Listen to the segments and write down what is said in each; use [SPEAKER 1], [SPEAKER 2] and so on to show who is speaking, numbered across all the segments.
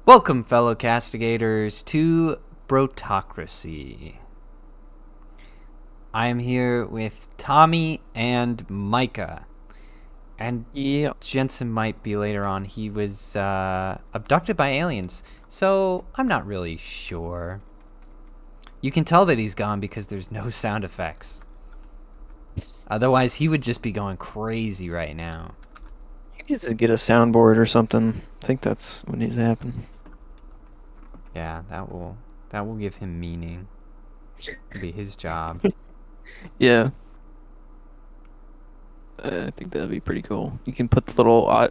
[SPEAKER 1] Welcome, fellow castigators, to Brotocracy. I am here with Tommy and Micah. And
[SPEAKER 2] Yeah.
[SPEAKER 1] Jensen might be later on. He was abducted by aliens, so I'm not really sure. You can tell that he's gone because there's no sound effects. Otherwise, he would just be going crazy right now.
[SPEAKER 2] He needs to get a soundboard or something. I think that's what needs to happen.
[SPEAKER 1] Yeah, that will give him meaning. It'll be his job.
[SPEAKER 2] Yeah. I think that'd be pretty cool. You can put the little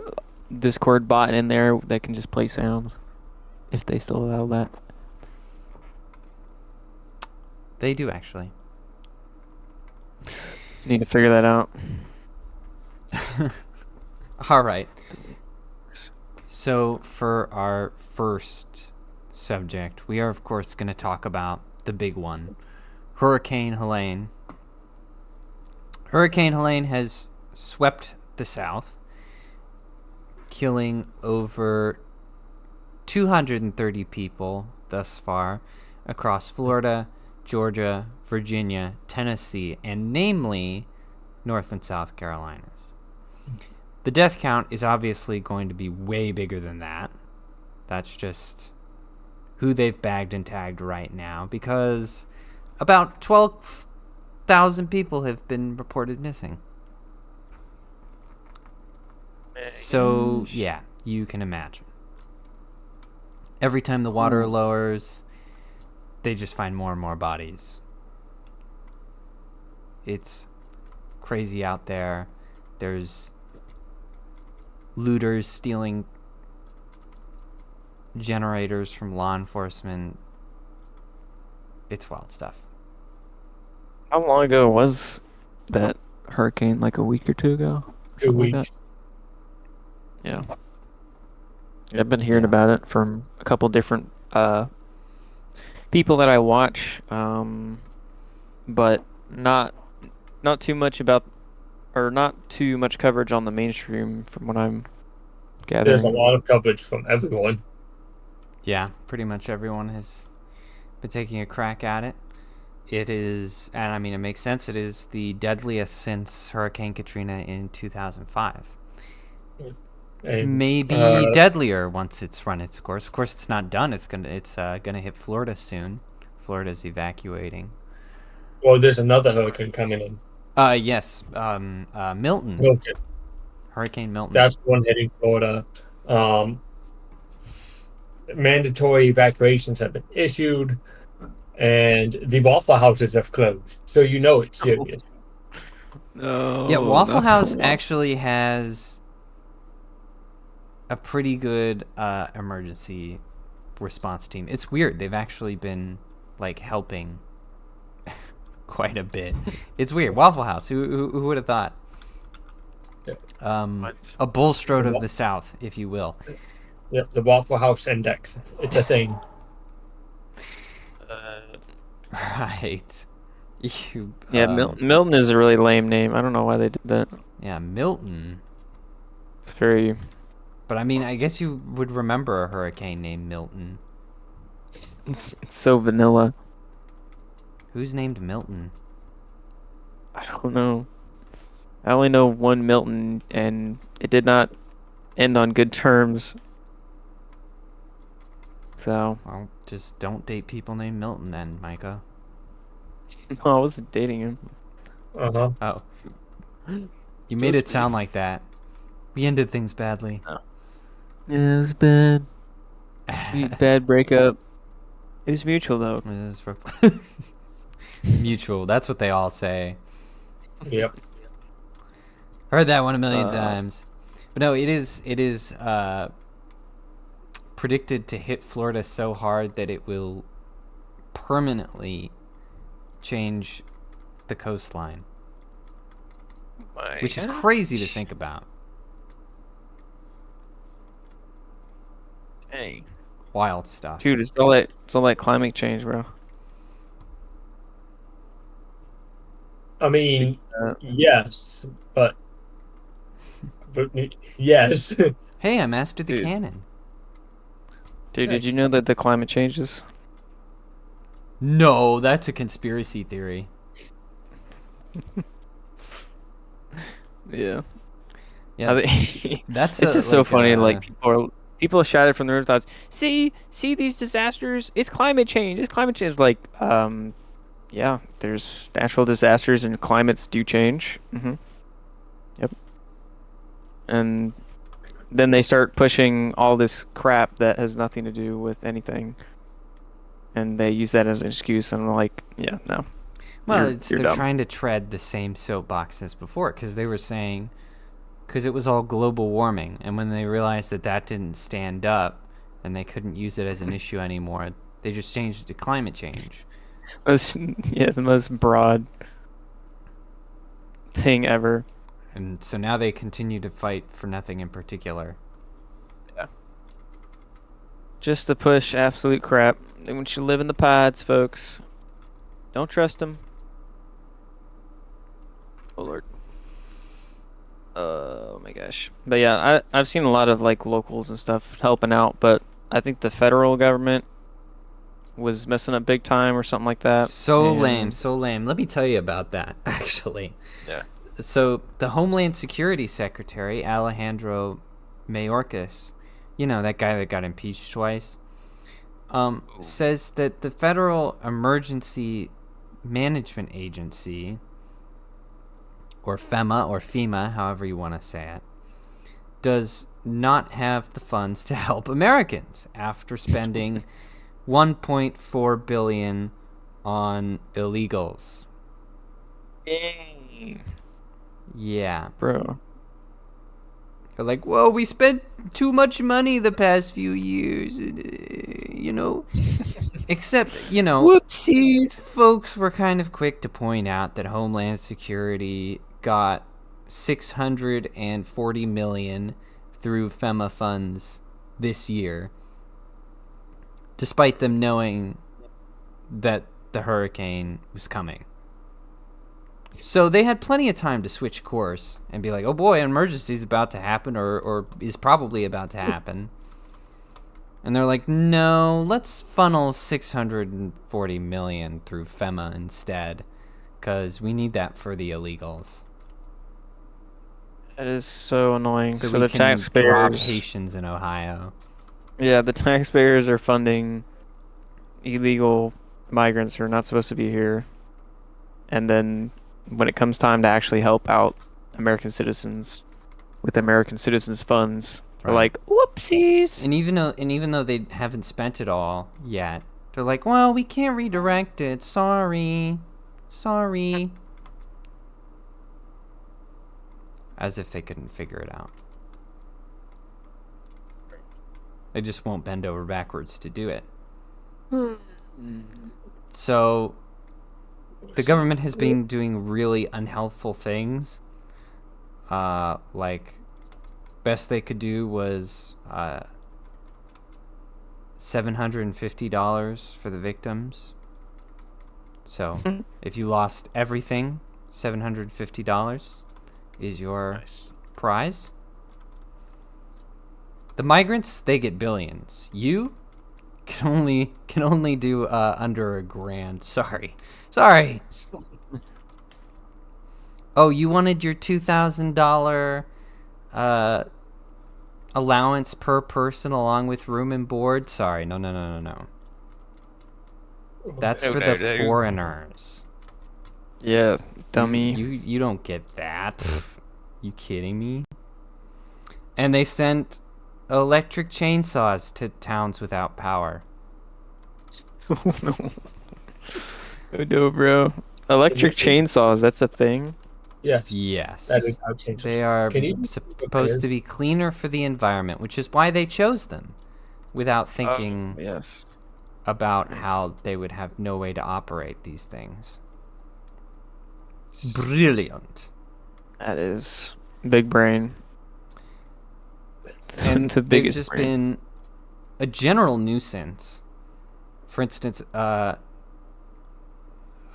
[SPEAKER 2] Discord bot in there that can just play sounds, if they still allow that.
[SPEAKER 1] They do, actually.
[SPEAKER 2] Need to figure that out.
[SPEAKER 1] All right. So for our first subject, we are of course going to talk about the big one, Hurricane Helene. Hurricane Helene has swept the South, killing over 230 people thus far across Florida, Georgia, Virginia, Tennessee, and namely North and South Carolinas. The death count is obviously going to be way bigger than that. That's just who they've bagged and tagged right now, because about 12,000 people have been reported missing. So, yeah, you can imagine. Every time the water lowers, they just find more and more bodies. It's crazy out there. There's looters stealing generators from law enforcement. It's wild stuff.
[SPEAKER 2] How long ago was that hurricane? Like a week or two ago?
[SPEAKER 3] 2 weeks.
[SPEAKER 2] Like that? Yeah. I've been hearing about it from a couple different people that I watch, but not too much about, or not too much coverage on the mainstream from what I'm gathering.
[SPEAKER 3] There's a lot of coverage from everyone.
[SPEAKER 1] Yeah, pretty much everyone has been taking a crack at it. It is, and I mean, it makes sense. It is the deadliest since Hurricane Katrina in 2005.
[SPEAKER 3] And,
[SPEAKER 1] Maybe deadlier once it's run its course. Of course, it's not done. It's gonna hit Florida soon. Florida's evacuating.
[SPEAKER 3] well, there's another hurricane coming in.
[SPEAKER 1] Yes. Milton.
[SPEAKER 3] Okay.
[SPEAKER 1] Hurricane Milton.
[SPEAKER 3] That's the one hitting Florida. Mandatory evacuations have been issued, and the Waffle Houses have closed. So you know it's serious.
[SPEAKER 2] No.
[SPEAKER 1] Yeah, Waffle
[SPEAKER 2] not
[SPEAKER 1] House
[SPEAKER 2] that
[SPEAKER 1] actually has a pretty good emergency response team. It's weird. They've actually been like helping quite a bit. It's weird. Waffle House. Who would have thought? A Bulstrode of the South, if you will.
[SPEAKER 3] Yep, the Waffle House Index. It's a thing.
[SPEAKER 1] Right. You,
[SPEAKER 2] Yeah, Milton is a really lame name. I don't know why they did that.
[SPEAKER 1] Yeah, Milton.
[SPEAKER 2] It's very.
[SPEAKER 1] But I mean, I guess you would remember a hurricane named Milton.
[SPEAKER 2] It's so vanilla.
[SPEAKER 1] Who's named Milton?
[SPEAKER 2] I don't know. I only know one Milton, and it did not end on good terms. So.
[SPEAKER 1] Well, just don't date people named Milton then, Micah.
[SPEAKER 2] No, I wasn't dating him.
[SPEAKER 3] Uh-huh.
[SPEAKER 1] Oh. You made it sound like that. We ended things badly.
[SPEAKER 2] Yeah, it was bad. Bad breakup. It was mutual though.
[SPEAKER 1] Mutual. That's what they all say.
[SPEAKER 3] Yep.
[SPEAKER 1] Heard that one a million times. But no, it is predicted to hit Florida so hard that it will permanently change the coastline. Which is crazy to think about.
[SPEAKER 2] Dang.
[SPEAKER 1] Wild stuff.
[SPEAKER 2] Dude, it's all that climate change, bro.
[SPEAKER 3] I mean, yes, but yes.
[SPEAKER 1] Hey, I mastered the
[SPEAKER 2] Dude.
[SPEAKER 1] cannon.
[SPEAKER 2] Dude, did you
[SPEAKER 3] Nice.
[SPEAKER 2] know that the climate changes?
[SPEAKER 1] No, that's a conspiracy theory.
[SPEAKER 2] Yeah.
[SPEAKER 1] Yeah, that's
[SPEAKER 2] It's just so funny. Like
[SPEAKER 1] a
[SPEAKER 2] people shouted from the rooftops, see these disasters? It's climate change. It's climate change. Like, yeah, there's natural disasters and climates do change. Yep. And then they start pushing all this crap that has nothing to do with anything, and they use that as an excuse. And I'm like, yeah, no.
[SPEAKER 1] well,
[SPEAKER 2] You're
[SPEAKER 1] they're
[SPEAKER 2] dumb.
[SPEAKER 1] trying to tread the same soapbox as before because they were saying because it was all global warming, and when they realized that that didn't stand up and they couldn't use it as an issue anymore, they just changed it to climate change.
[SPEAKER 2] Yeah, the most broad thing ever.
[SPEAKER 1] And so now they continue to fight for nothing in particular.
[SPEAKER 2] Yeah. Just to push absolute crap. They want you to live in the pods, folks. Don't trust them. Oh lord. Oh my gosh. But yeah, I've seen a lot of like locals and stuff helping out, but I think the federal government was messing up big time or something like that.
[SPEAKER 1] So
[SPEAKER 2] and-
[SPEAKER 1] lame, so lame. Let me tell you about that, actually.
[SPEAKER 2] Yeah.
[SPEAKER 1] So the Homeland Security Secretary, Alejandro Mayorkas, you know, that guy that got impeached twice, says that the Federal Emergency Management Agency, or FEMA, however you want to say it, does not have the funds to help Americans after spending $1.4 billion on illegals.
[SPEAKER 2] Dang.
[SPEAKER 1] Yeah.
[SPEAKER 2] Bro.
[SPEAKER 1] They're like, whoa, we spent too much money the past few years, you know? Except, you know,
[SPEAKER 2] Whoopsies.
[SPEAKER 1] folks were kind of quick to point out that Homeland Security got $640 million through FEMA funds this year, despite them knowing that the hurricane was coming. So they had plenty of time to switch course and be like, oh boy, an emergency is about to happen or is probably about to happen. And they're like, no, let's funnel $640 million through FEMA instead, because we need that for the illegals.
[SPEAKER 2] That is so annoying.
[SPEAKER 1] So
[SPEAKER 2] So
[SPEAKER 1] we
[SPEAKER 2] the
[SPEAKER 1] can drop
[SPEAKER 2] taxpayers,
[SPEAKER 1] Haitians in Ohio.
[SPEAKER 2] yeah, the taxpayers are funding illegal migrants who are not supposed to be here. And then when it comes time to actually help out American citizens with American citizens funds, they're
[SPEAKER 1] Right.
[SPEAKER 2] like, whoopsies.
[SPEAKER 1] And even though they haven't spent it all yet, they're like, well, we can't redirect it. Sorry. As if they couldn't figure it out. They just won't bend over backwards to do it. So the government has been doing really unhelpful things. Like, best they could do was $750 for the victims. So if you lost everything, $750 is your
[SPEAKER 2] Nice.
[SPEAKER 1] prize. The migrants, they get billions. You can only do under $1,000. Sorry. Oh, you wanted your $2,000 allowance per person along with room and board? Sorry, no. That's for the foreigners.
[SPEAKER 2] Yeah, dummy.
[SPEAKER 1] You don't get that. Pfft, you kidding me? And they sent electric chainsaws to towns without power.
[SPEAKER 2] Oh no. Oh no, bro. Electric chainsaws, that's a thing?
[SPEAKER 3] Yes.
[SPEAKER 1] Yes.
[SPEAKER 3] That is how change.
[SPEAKER 1] They are
[SPEAKER 3] Can you-
[SPEAKER 1] supposed to be cleaner for the environment, which is why they chose them, without thinking
[SPEAKER 2] Yes.
[SPEAKER 1] about how they would have no way to operate these things. Brilliant.
[SPEAKER 2] That is big brain.
[SPEAKER 1] And
[SPEAKER 2] the
[SPEAKER 1] they've
[SPEAKER 2] biggest
[SPEAKER 1] just
[SPEAKER 2] brain.
[SPEAKER 1] been a general nuisance. For instance, a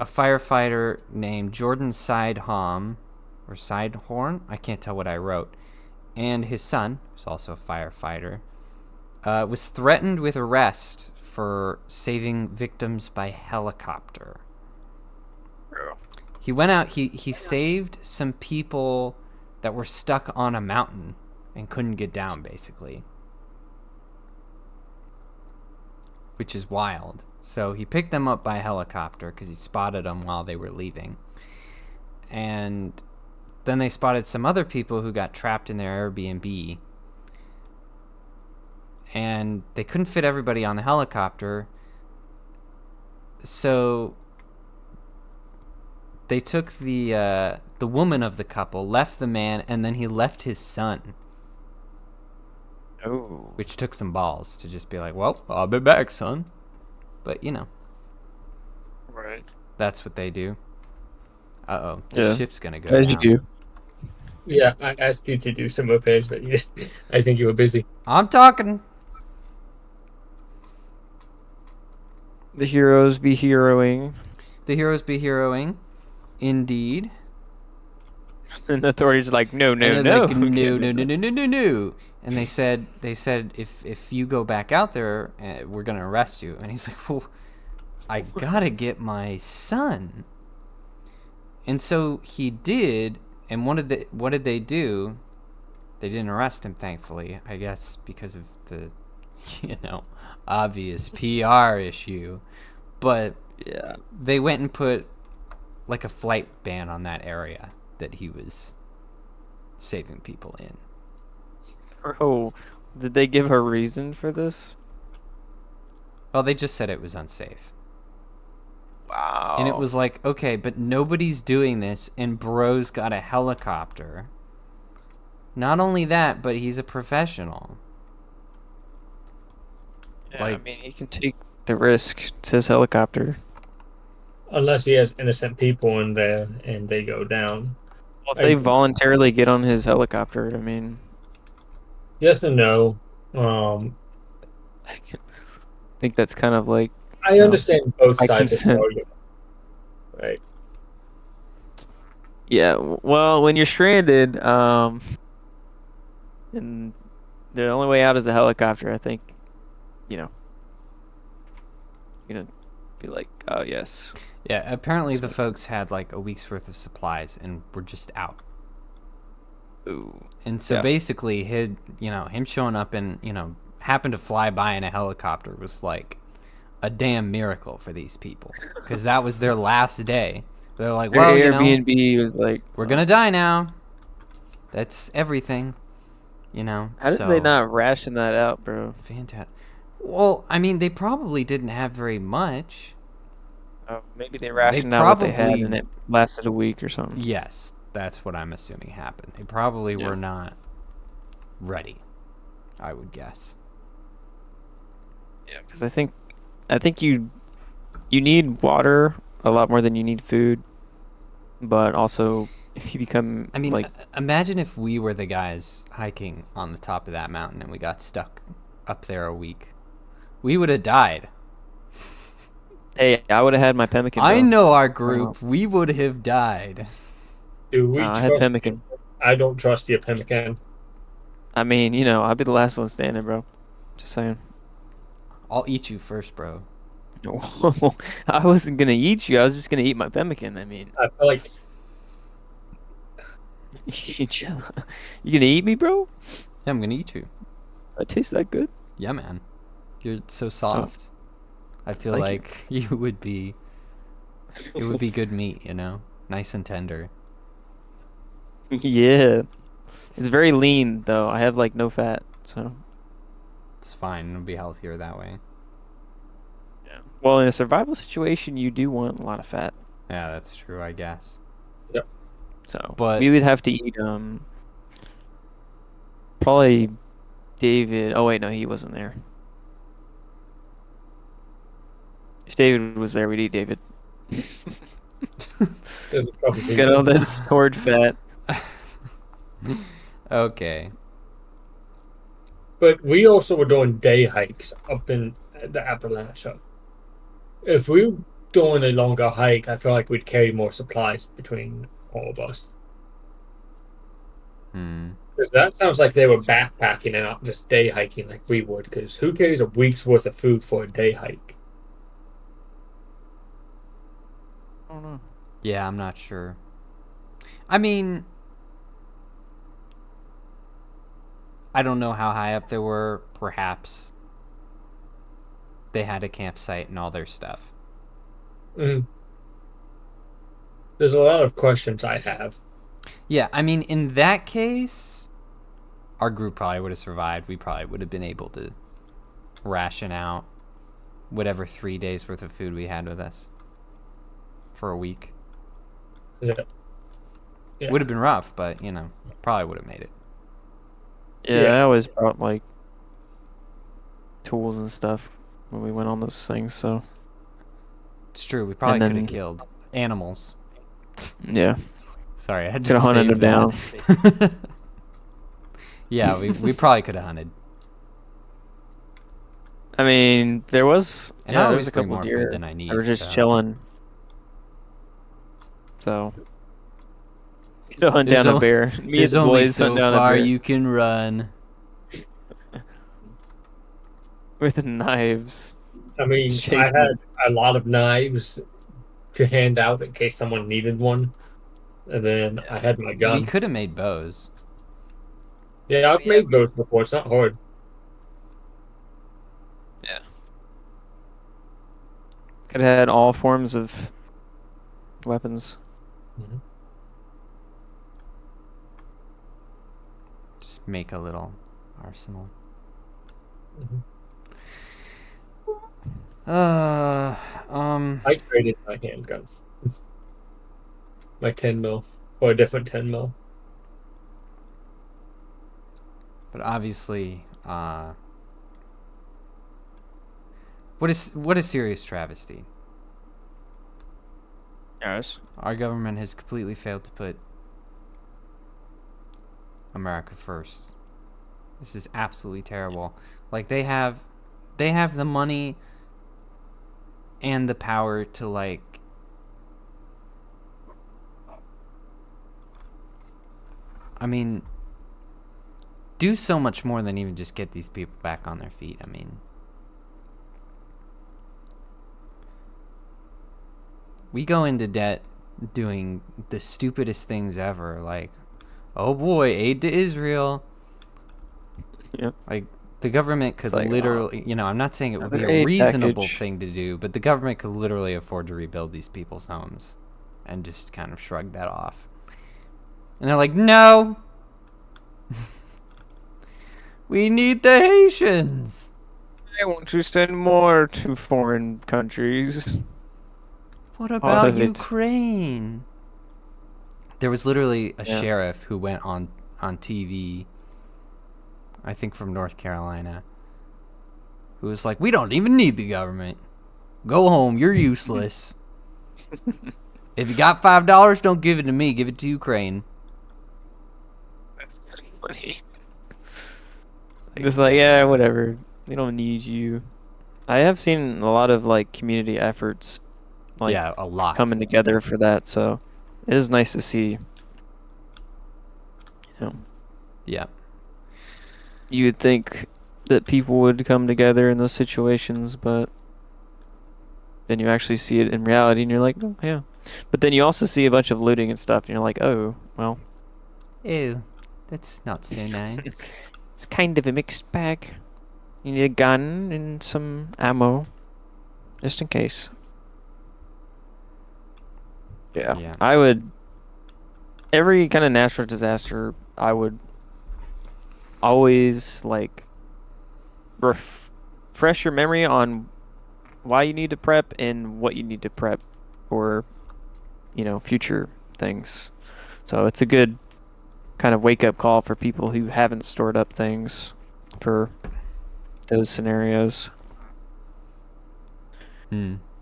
[SPEAKER 1] firefighter named Jordan Sidehorn, I can't tell what I wrote, and his son, who's also a firefighter, was threatened with arrest for saving victims by helicopter. He went out, he saved some people that were stuck on a mountain and couldn't get down, basically. Which is wild. So he picked them up by helicopter because he spotted them while they were leaving. And then they spotted some other people who got trapped in their Airbnb. And they couldn't fit everybody on the helicopter. So they took the woman of the couple, left the man, and then he left his son.
[SPEAKER 2] Oh.
[SPEAKER 1] Which took some balls to just be like, well, I'll be back, son. But, you know.
[SPEAKER 2] Right.
[SPEAKER 1] That's what they do. Uh-oh. The
[SPEAKER 2] Yeah.
[SPEAKER 1] ship's going to go
[SPEAKER 2] As
[SPEAKER 1] down.
[SPEAKER 2] you do.
[SPEAKER 3] Yeah, I asked you to do some repairs, but I think you were busy.
[SPEAKER 1] I'm talking.
[SPEAKER 2] The heroes be heroing.
[SPEAKER 1] The heroes be heroing. Indeed.
[SPEAKER 2] And the authorities are like, no.
[SPEAKER 1] And they're like, no. And they said if you go back out there, we're gonna arrest you. And he's like, well, I gotta get my son. And so he did. And what did they do? They didn't arrest him, thankfully. I guess because of the, obvious PR issue. But
[SPEAKER 2] yeah,
[SPEAKER 1] they went and put like a flight ban on that area that he was saving people in.
[SPEAKER 2] Oh, did they give a reason for this?
[SPEAKER 1] Well, they just said it was unsafe.
[SPEAKER 2] Wow.
[SPEAKER 1] And it was like, okay, but nobody's doing this, and bro's got a helicopter. Not only that, but he's a professional.
[SPEAKER 2] Yeah, I mean, he can take the risk. It's his helicopter.
[SPEAKER 3] Unless he has innocent people in there and they go down.
[SPEAKER 2] Well, if they voluntarily get on his helicopter, I mean...
[SPEAKER 3] Yes and no.
[SPEAKER 2] I think that's kind of like...
[SPEAKER 3] I understand both sides of the
[SPEAKER 2] consent.
[SPEAKER 3] argument. Right.
[SPEAKER 2] Yeah, well, when you're stranded, and the only way out is a helicopter, I think, you're gonna be like, oh, yes.
[SPEAKER 1] Yeah, apparently the folks had like a week's worth of supplies and were just out.
[SPEAKER 2] Ooh.
[SPEAKER 1] And so basically, him showing up and, happened to fly by in a helicopter was like a damn miracle for these people. Because that was their last day. They're like,
[SPEAKER 2] Their
[SPEAKER 1] well,
[SPEAKER 2] Airbnb was like...
[SPEAKER 1] we're going to die now. That's everything.
[SPEAKER 2] How did they not ration that out, bro?
[SPEAKER 1] Fantastic. Well, I mean, they probably didn't have very much.
[SPEAKER 2] Oh, maybe they rationed out what they had and it lasted a week or something.
[SPEAKER 1] Yes, that's what I'm assuming happened. They probably were not ready, I would guess.
[SPEAKER 2] Yeah, because I think you need water a lot more than you need food, but also if you become
[SPEAKER 1] imagine if we were the guys hiking on the top of that mountain and we got stuck up there a week. We would have died.
[SPEAKER 2] Hey, I would have had my pemmican.
[SPEAKER 1] I know our group. We would have died.
[SPEAKER 3] Do
[SPEAKER 2] I had pemmican.
[SPEAKER 3] I don't trust your pemmican.
[SPEAKER 2] I mean, I'll be the last one standing, bro. Just saying.
[SPEAKER 1] I'll eat you first, bro.
[SPEAKER 2] No, I wasn't gonna eat you. I was just gonna eat my pemmican. I mean,
[SPEAKER 3] I feel like
[SPEAKER 2] you gonna eat me, bro?
[SPEAKER 1] Yeah, I'm gonna eat you.
[SPEAKER 2] That tastes that good?
[SPEAKER 1] Yeah, man. You're so soft. I feel
[SPEAKER 2] Thank
[SPEAKER 1] like you would be. It would be good meat, nice and tender.
[SPEAKER 2] Yeah, it's very lean though. I have like no fat, so
[SPEAKER 1] It's fine. It'll be healthier that way.
[SPEAKER 2] yeah. Well, in a survival situation, you do want a lot of fat.
[SPEAKER 1] Yeah, that's true, I guess.
[SPEAKER 3] Yep.
[SPEAKER 2] So,
[SPEAKER 1] But-
[SPEAKER 2] we would have to eat probably David. Oh wait, no, he wasn't there. If David was there, we'd eat David.
[SPEAKER 3] there's probably
[SPEAKER 2] Get all that stored fat.
[SPEAKER 1] Okay.
[SPEAKER 3] But we also were doing day hikes up in the Appalachia. If we were doing a longer hike, I feel like we'd carry more supplies between all of us. Because that sounds like they were backpacking and not just day hiking like we would. Because who carries a week's worth of food for a day hike?
[SPEAKER 2] I don't know.
[SPEAKER 1] Yeah, I'm not sure. I mean, I don't know how high up they were. Perhaps they had a campsite and all their stuff.
[SPEAKER 3] Mm. There's a lot of questions I have.
[SPEAKER 1] Yeah, I mean, in that case, our group probably would have survived. We probably would have been able to ration out whatever 3 days worth of food we had with us for a week.
[SPEAKER 3] Yeah. Yeah.
[SPEAKER 1] Would have been rough, but, probably would have made it.
[SPEAKER 2] Yeah,
[SPEAKER 3] Yeah.
[SPEAKER 2] I always brought like tools and stuff when we went on those things. So
[SPEAKER 1] It's true. We probably
[SPEAKER 2] And
[SPEAKER 1] could have
[SPEAKER 2] then-
[SPEAKER 1] killed animals.
[SPEAKER 2] yeah,
[SPEAKER 1] Sorry, I had to
[SPEAKER 2] Coulda hunted
[SPEAKER 1] save
[SPEAKER 2] them
[SPEAKER 1] that. Yeah, we probably could have hunted.
[SPEAKER 2] I mean there was
[SPEAKER 1] And I
[SPEAKER 2] there
[SPEAKER 1] always
[SPEAKER 2] was a
[SPEAKER 1] bring
[SPEAKER 2] couple
[SPEAKER 1] more
[SPEAKER 2] deer.
[SPEAKER 1] food than I need.
[SPEAKER 2] They were just
[SPEAKER 1] so.
[SPEAKER 2] chilling. So could have hunted
[SPEAKER 1] There's
[SPEAKER 2] down a
[SPEAKER 1] o-
[SPEAKER 2] bear. Me and
[SPEAKER 1] There's
[SPEAKER 2] the
[SPEAKER 1] only
[SPEAKER 2] boys
[SPEAKER 1] so
[SPEAKER 2] hunted down a
[SPEAKER 1] far
[SPEAKER 2] bear
[SPEAKER 1] you can run.
[SPEAKER 2] with knives.
[SPEAKER 3] I mean,
[SPEAKER 2] Chase
[SPEAKER 3] I had
[SPEAKER 2] them.
[SPEAKER 3] a lot of knives to hand out in case someone needed one. And then I had my
[SPEAKER 1] We
[SPEAKER 3] gun.
[SPEAKER 1] could have made bows.
[SPEAKER 3] Yeah, I've made those before. It's not hard.
[SPEAKER 2] Could have had all forms of weapons.
[SPEAKER 1] Just make a little arsenal.
[SPEAKER 3] Mhm.
[SPEAKER 1] I
[SPEAKER 3] I traded my handgun. My 10 mil. Or a different 10 mil.
[SPEAKER 1] But obviously, what a serious travesty.
[SPEAKER 2] Yes.
[SPEAKER 1] Our government has completely failed to put America first. This is absolutely terrible. Like they have the money and the power to do so much more than even just get these people back on their feet. I mean, we go into debt doing the stupidest things ever, like, oh boy, aid to Israel.
[SPEAKER 2] Yep.
[SPEAKER 1] Like, the government could
[SPEAKER 2] like,
[SPEAKER 1] literally, I'm not saying it would be
[SPEAKER 2] another
[SPEAKER 1] a
[SPEAKER 2] aid
[SPEAKER 1] reasonable
[SPEAKER 2] package.
[SPEAKER 1] thing to do, but the government could literally afford to rebuild these people's homes and just kind of shrug that off. And they're like, no! We need the Haitians!
[SPEAKER 2] I want to send more to foreign countries.
[SPEAKER 1] What about
[SPEAKER 2] of it.
[SPEAKER 1] Ukraine? There was literally a
[SPEAKER 2] Yeah.
[SPEAKER 1] sheriff who went on TV, I think from North Carolina, who was like, we don't even need the government. Go home, you're useless. If you got $5, don't give it to me, give it to Ukraine.
[SPEAKER 2] That's funny. Just like, yeah, whatever. We don't need you. I have seen a lot of like community efforts, like
[SPEAKER 1] yeah, a lot.
[SPEAKER 2] coming together for that. So it is nice to see.
[SPEAKER 1] Yeah.
[SPEAKER 2] You would think that people would come together in those situations, but then you actually see it in reality, and you're like, oh, yeah. But then you also see a bunch of looting and stuff, and you're like, oh, well.
[SPEAKER 1] Ew, that's not so nice.
[SPEAKER 2] It's kind of a mixed bag. You need a gun and some ammo, just in case.
[SPEAKER 1] Yeah.
[SPEAKER 2] I would. Every kind of natural disaster, I would always like refresh your memory on why you need to prep and what you need to prep for, future things. So it's a good kind of wake up call for people who haven't stored up things for those scenarios.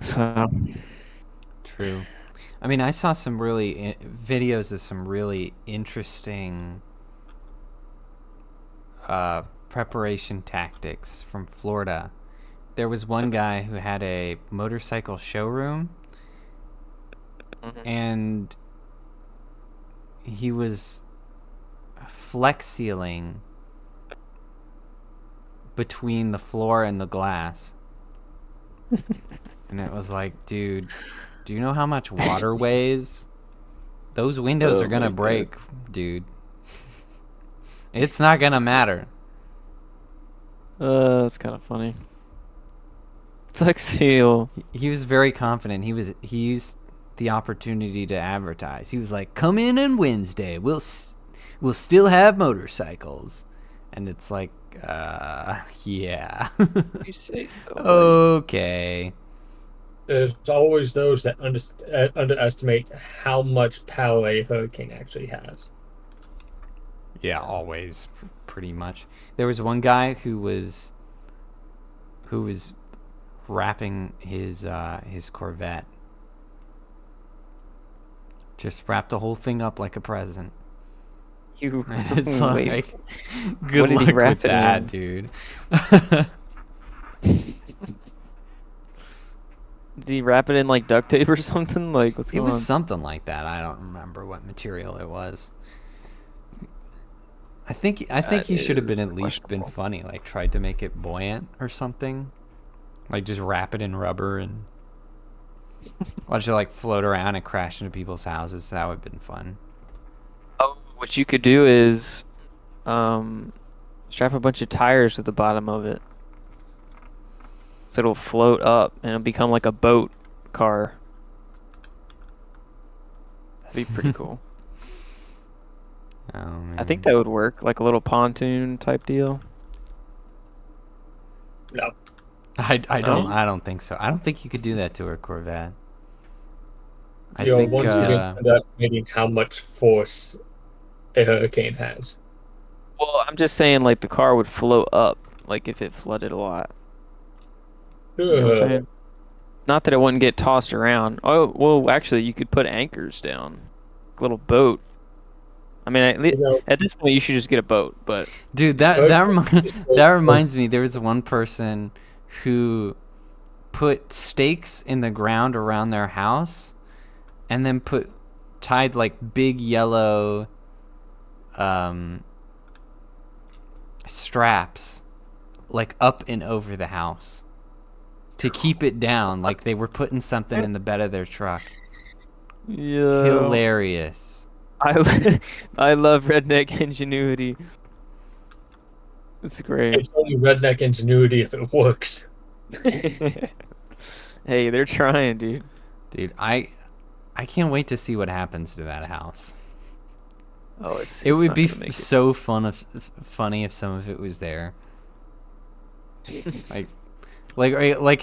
[SPEAKER 2] So
[SPEAKER 1] True. I mean, I saw some really videos of some really interesting preparation tactics from Florida. There was one guy who had a motorcycle showroom, and he was flex ceiling between the floor and the glass. And it was like, dude, do you know how much water weighs? Those windows are gonna break, dude. It's not gonna matter.
[SPEAKER 2] That's kind of funny. It's like seal.
[SPEAKER 1] He was very confident. He used the opportunity to advertise. He was like, "Come in on Wednesday. We'll still have motorcycles." And it's like, yeah.
[SPEAKER 2] You say so.
[SPEAKER 1] Okay.
[SPEAKER 3] There's always those that underestimate how much power a hurricane actually has.
[SPEAKER 1] Yeah, always, pretty much. There was one guy who was wrapping his Corvette. Just wrapped the whole thing up like a present.
[SPEAKER 2] You.
[SPEAKER 1] And it's
[SPEAKER 2] Wait,
[SPEAKER 1] like, good
[SPEAKER 2] what did he
[SPEAKER 1] luck
[SPEAKER 2] wrap
[SPEAKER 1] with
[SPEAKER 2] it
[SPEAKER 1] that,
[SPEAKER 2] in?
[SPEAKER 1] dude.
[SPEAKER 2] Did he wrap it in like duct tape or something? Like, what's
[SPEAKER 1] It
[SPEAKER 2] going
[SPEAKER 1] was
[SPEAKER 2] on?
[SPEAKER 1] something like that. I don't remember what material it was. I think he should have
[SPEAKER 2] is
[SPEAKER 1] been at least been funny, like tried to make it buoyant or something. Like just wrap it in rubber and watch it like float around and crash into people's houses. That would have been fun.
[SPEAKER 2] Oh, what you could do is, strap a bunch of tires to the bottom of it, so it'll float up and it'll become like a boat car. That'd be pretty cool.
[SPEAKER 1] Oh, man.
[SPEAKER 2] I think that would work, like a little pontoon type deal.
[SPEAKER 3] No.
[SPEAKER 1] I
[SPEAKER 2] No?
[SPEAKER 1] don't think so. I don't think you could do that to a Corvette. I
[SPEAKER 3] You're
[SPEAKER 1] think
[SPEAKER 3] once again underestimating how much force a hurricane has.
[SPEAKER 2] Well, I'm just saying, like the car would float up, like if it flooded a lot. You know what I'm saying? Not that it wouldn't get tossed around. Oh, well, actually, you could put anchors down, a little boat. I mean, at this point, you should just get a boat. But
[SPEAKER 1] dude, that reminds me. There was one person who put stakes in the ground around their house, and then tied like big yellow straps like up and over the house to keep it down, like they were putting something in the bed of their truck.
[SPEAKER 2] yeah,
[SPEAKER 1] Hilarious.
[SPEAKER 2] I love redneck ingenuity. It's great.
[SPEAKER 3] It's only redneck ingenuity if it works.
[SPEAKER 2] Hey, they're trying, dude.
[SPEAKER 1] Dude, I can't wait to see what happens to that house.
[SPEAKER 2] Oh,
[SPEAKER 1] It would
[SPEAKER 2] not
[SPEAKER 1] be
[SPEAKER 2] gonna make it.
[SPEAKER 1] so funny if some of it was there. Like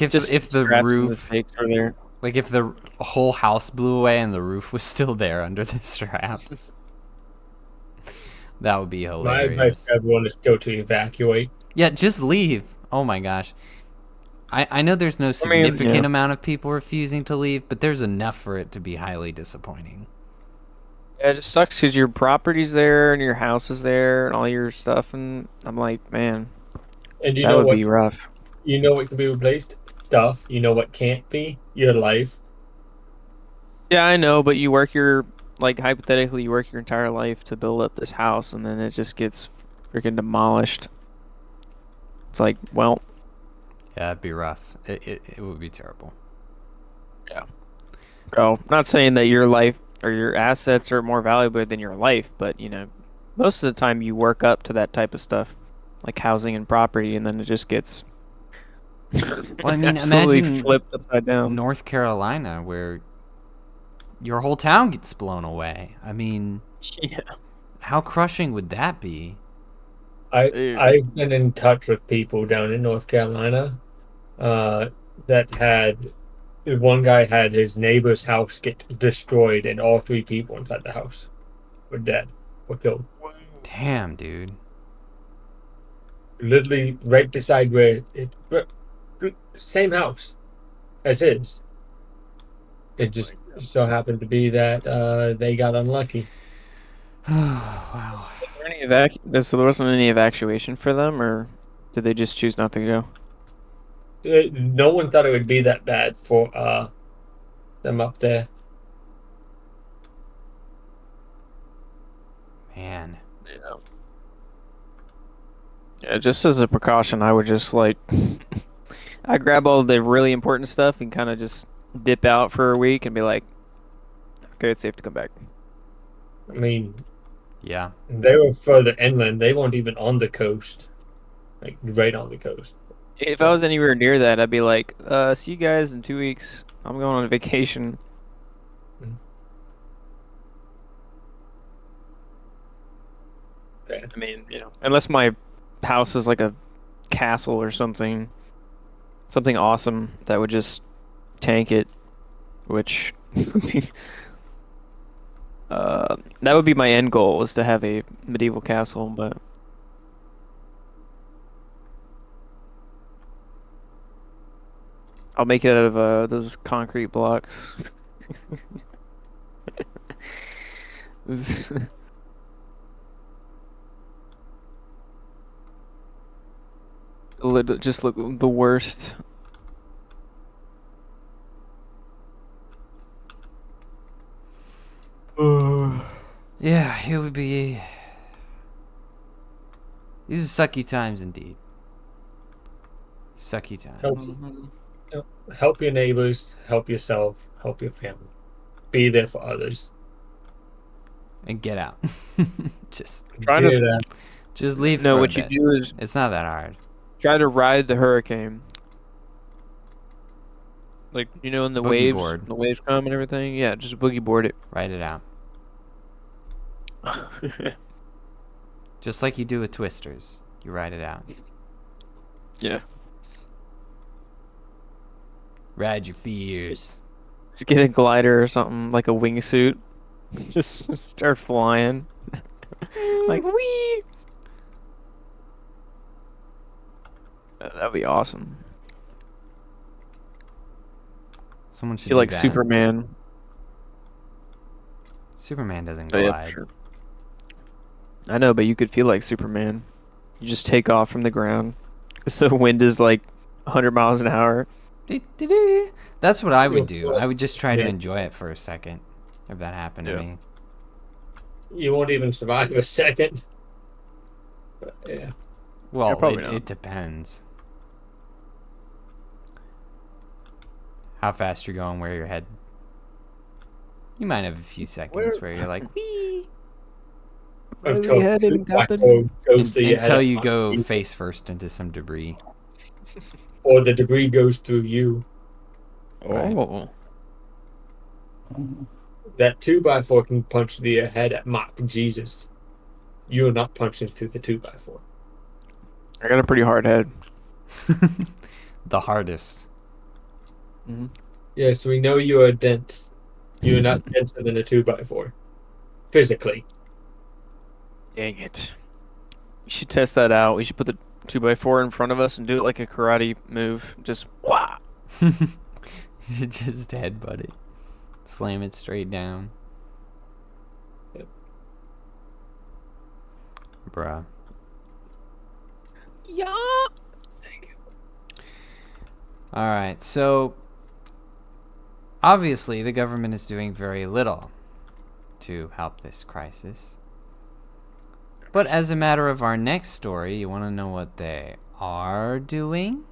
[SPEAKER 1] if
[SPEAKER 2] Just
[SPEAKER 1] the
[SPEAKER 2] scraps and the
[SPEAKER 1] roof,
[SPEAKER 2] stakes are there.
[SPEAKER 1] like if the whole house blew away and the roof was still there under the straps. That would be
[SPEAKER 3] My
[SPEAKER 1] hilarious.
[SPEAKER 3] advice to everyone is go to evacuate.
[SPEAKER 1] Yeah, just leave. Oh my gosh. I know there's no significant
[SPEAKER 2] yeah.
[SPEAKER 1] amount of people refusing to leave, but there's enough for it to be highly disappointing.
[SPEAKER 2] Yeah, it just sucks because your property's there and your house is there and all your stuff, and I'm like, man,
[SPEAKER 3] And you
[SPEAKER 2] that
[SPEAKER 3] know
[SPEAKER 2] would
[SPEAKER 3] what?
[SPEAKER 2] be rough.
[SPEAKER 3] You know what can be replaced? Stuff. You know what can't be? Your life.
[SPEAKER 2] Yeah, I know, but you work hypothetically, you work your entire life to build up this house, and then it just gets freaking demolished. It's like, well,
[SPEAKER 1] Yeah, it'd be rough. It would be terrible.
[SPEAKER 2] bro, not saying that your life or your assets are more valuable than your life, but most of the time you work up to that type of stuff, like housing and property, and then it just gets
[SPEAKER 1] Well, I mean,
[SPEAKER 2] absolutely
[SPEAKER 1] imagine
[SPEAKER 2] flipped upside down.
[SPEAKER 1] North Carolina, where your whole town gets blown away. I mean,
[SPEAKER 2] Yeah.
[SPEAKER 3] how
[SPEAKER 1] crushing would that be?
[SPEAKER 3] I've been in touch with people down in North Carolina that had one guy had his neighbor's house get destroyed and all three people inside the house were dead, were killed.
[SPEAKER 1] Damn, dude.
[SPEAKER 3] Literally right beside where same house as his. It just so happened to be that they got unlucky.
[SPEAKER 1] Wow.
[SPEAKER 2] So there wasn't any evacuation for them, or did they just choose not to go?
[SPEAKER 3] No one thought it would be that bad for them up there.
[SPEAKER 1] Man.
[SPEAKER 2] Yeah. Yeah, just as a precaution, I would just like I grab all the really important stuff and kind of just dip out for a week and be like, okay, it's safe to come back.
[SPEAKER 3] I mean,
[SPEAKER 1] Yeah.
[SPEAKER 3] they were further inland. They weren't even on the coast, like right on the coast.
[SPEAKER 2] If I was anywhere near that, I'd be like, see you guys in 2 weeks. I'm going on vacation.
[SPEAKER 3] Okay.
[SPEAKER 2] I mean, unless my house is like a castle or something awesome that would just tank it, which that would be my end goal, was to have a medieval castle, but I'll make it out of those concrete blocks. Just look the worst.
[SPEAKER 1] Yeah, it would be. These are sucky times indeed. Sucky times.
[SPEAKER 3] Help your neighbors, help yourself, help your family. Be there for others.
[SPEAKER 1] And get out. Just leave.
[SPEAKER 2] No,
[SPEAKER 1] for a
[SPEAKER 2] what you
[SPEAKER 1] bit.
[SPEAKER 2] do is
[SPEAKER 1] It's not that hard.
[SPEAKER 2] try to ride the hurricane. Like, when the
[SPEAKER 1] Boogie board.
[SPEAKER 2] the waves come and everything. Yeah, just boogie board it.
[SPEAKER 1] Write it out. Just like you do with Twisters. You write it out.
[SPEAKER 2] Yeah.
[SPEAKER 1] Ride your fears.
[SPEAKER 2] Just get a glider or something, like a wingsuit. Just start flying. Like, wee! That'd be awesome.
[SPEAKER 1] Someone should
[SPEAKER 2] Feel
[SPEAKER 1] do
[SPEAKER 2] like
[SPEAKER 1] that.
[SPEAKER 2] Superman.
[SPEAKER 1] Superman doesn't
[SPEAKER 2] Oh, yeah,
[SPEAKER 1] glide.
[SPEAKER 2] for sure. I know, but you could feel like Superman. You just take off from the ground. So the wind is like 100 miles an hour.
[SPEAKER 1] That's what I would do. I would just try to
[SPEAKER 3] Yeah.
[SPEAKER 1] enjoy it for a second. If that happened to me.
[SPEAKER 3] You won't even survive a second. But, yeah.
[SPEAKER 1] Well,
[SPEAKER 2] probably not.
[SPEAKER 1] it depends. How fast you're going, where you're headed. You might have a few seconds where you're like, wee!
[SPEAKER 2] Where are we headed, Captain?
[SPEAKER 1] Until you go face first into some debris.
[SPEAKER 3] Or the debris goes through you.
[SPEAKER 2] Oh.
[SPEAKER 3] That 2x4 can punch through your head at Mach Jesus. You're not punching through the 2x4.
[SPEAKER 2] I got a pretty hard head.
[SPEAKER 1] The hardest.
[SPEAKER 2] Mm-hmm.
[SPEAKER 3] Yes, we know you are dense. You are not denser than a 2x4. Physically.
[SPEAKER 2] Dang it. We should test that out. We should put the 2x4 in front of us and do it like a karate move. Just wah!
[SPEAKER 1] Just headbutt it. Slam it straight down.
[SPEAKER 3] Yep.
[SPEAKER 1] Bruh.
[SPEAKER 2] Yeah.
[SPEAKER 3] Thank you.
[SPEAKER 1] Alright, so obviously the government is doing very little to help this crisis. But as a matter of our next story, you want to know what they are doing?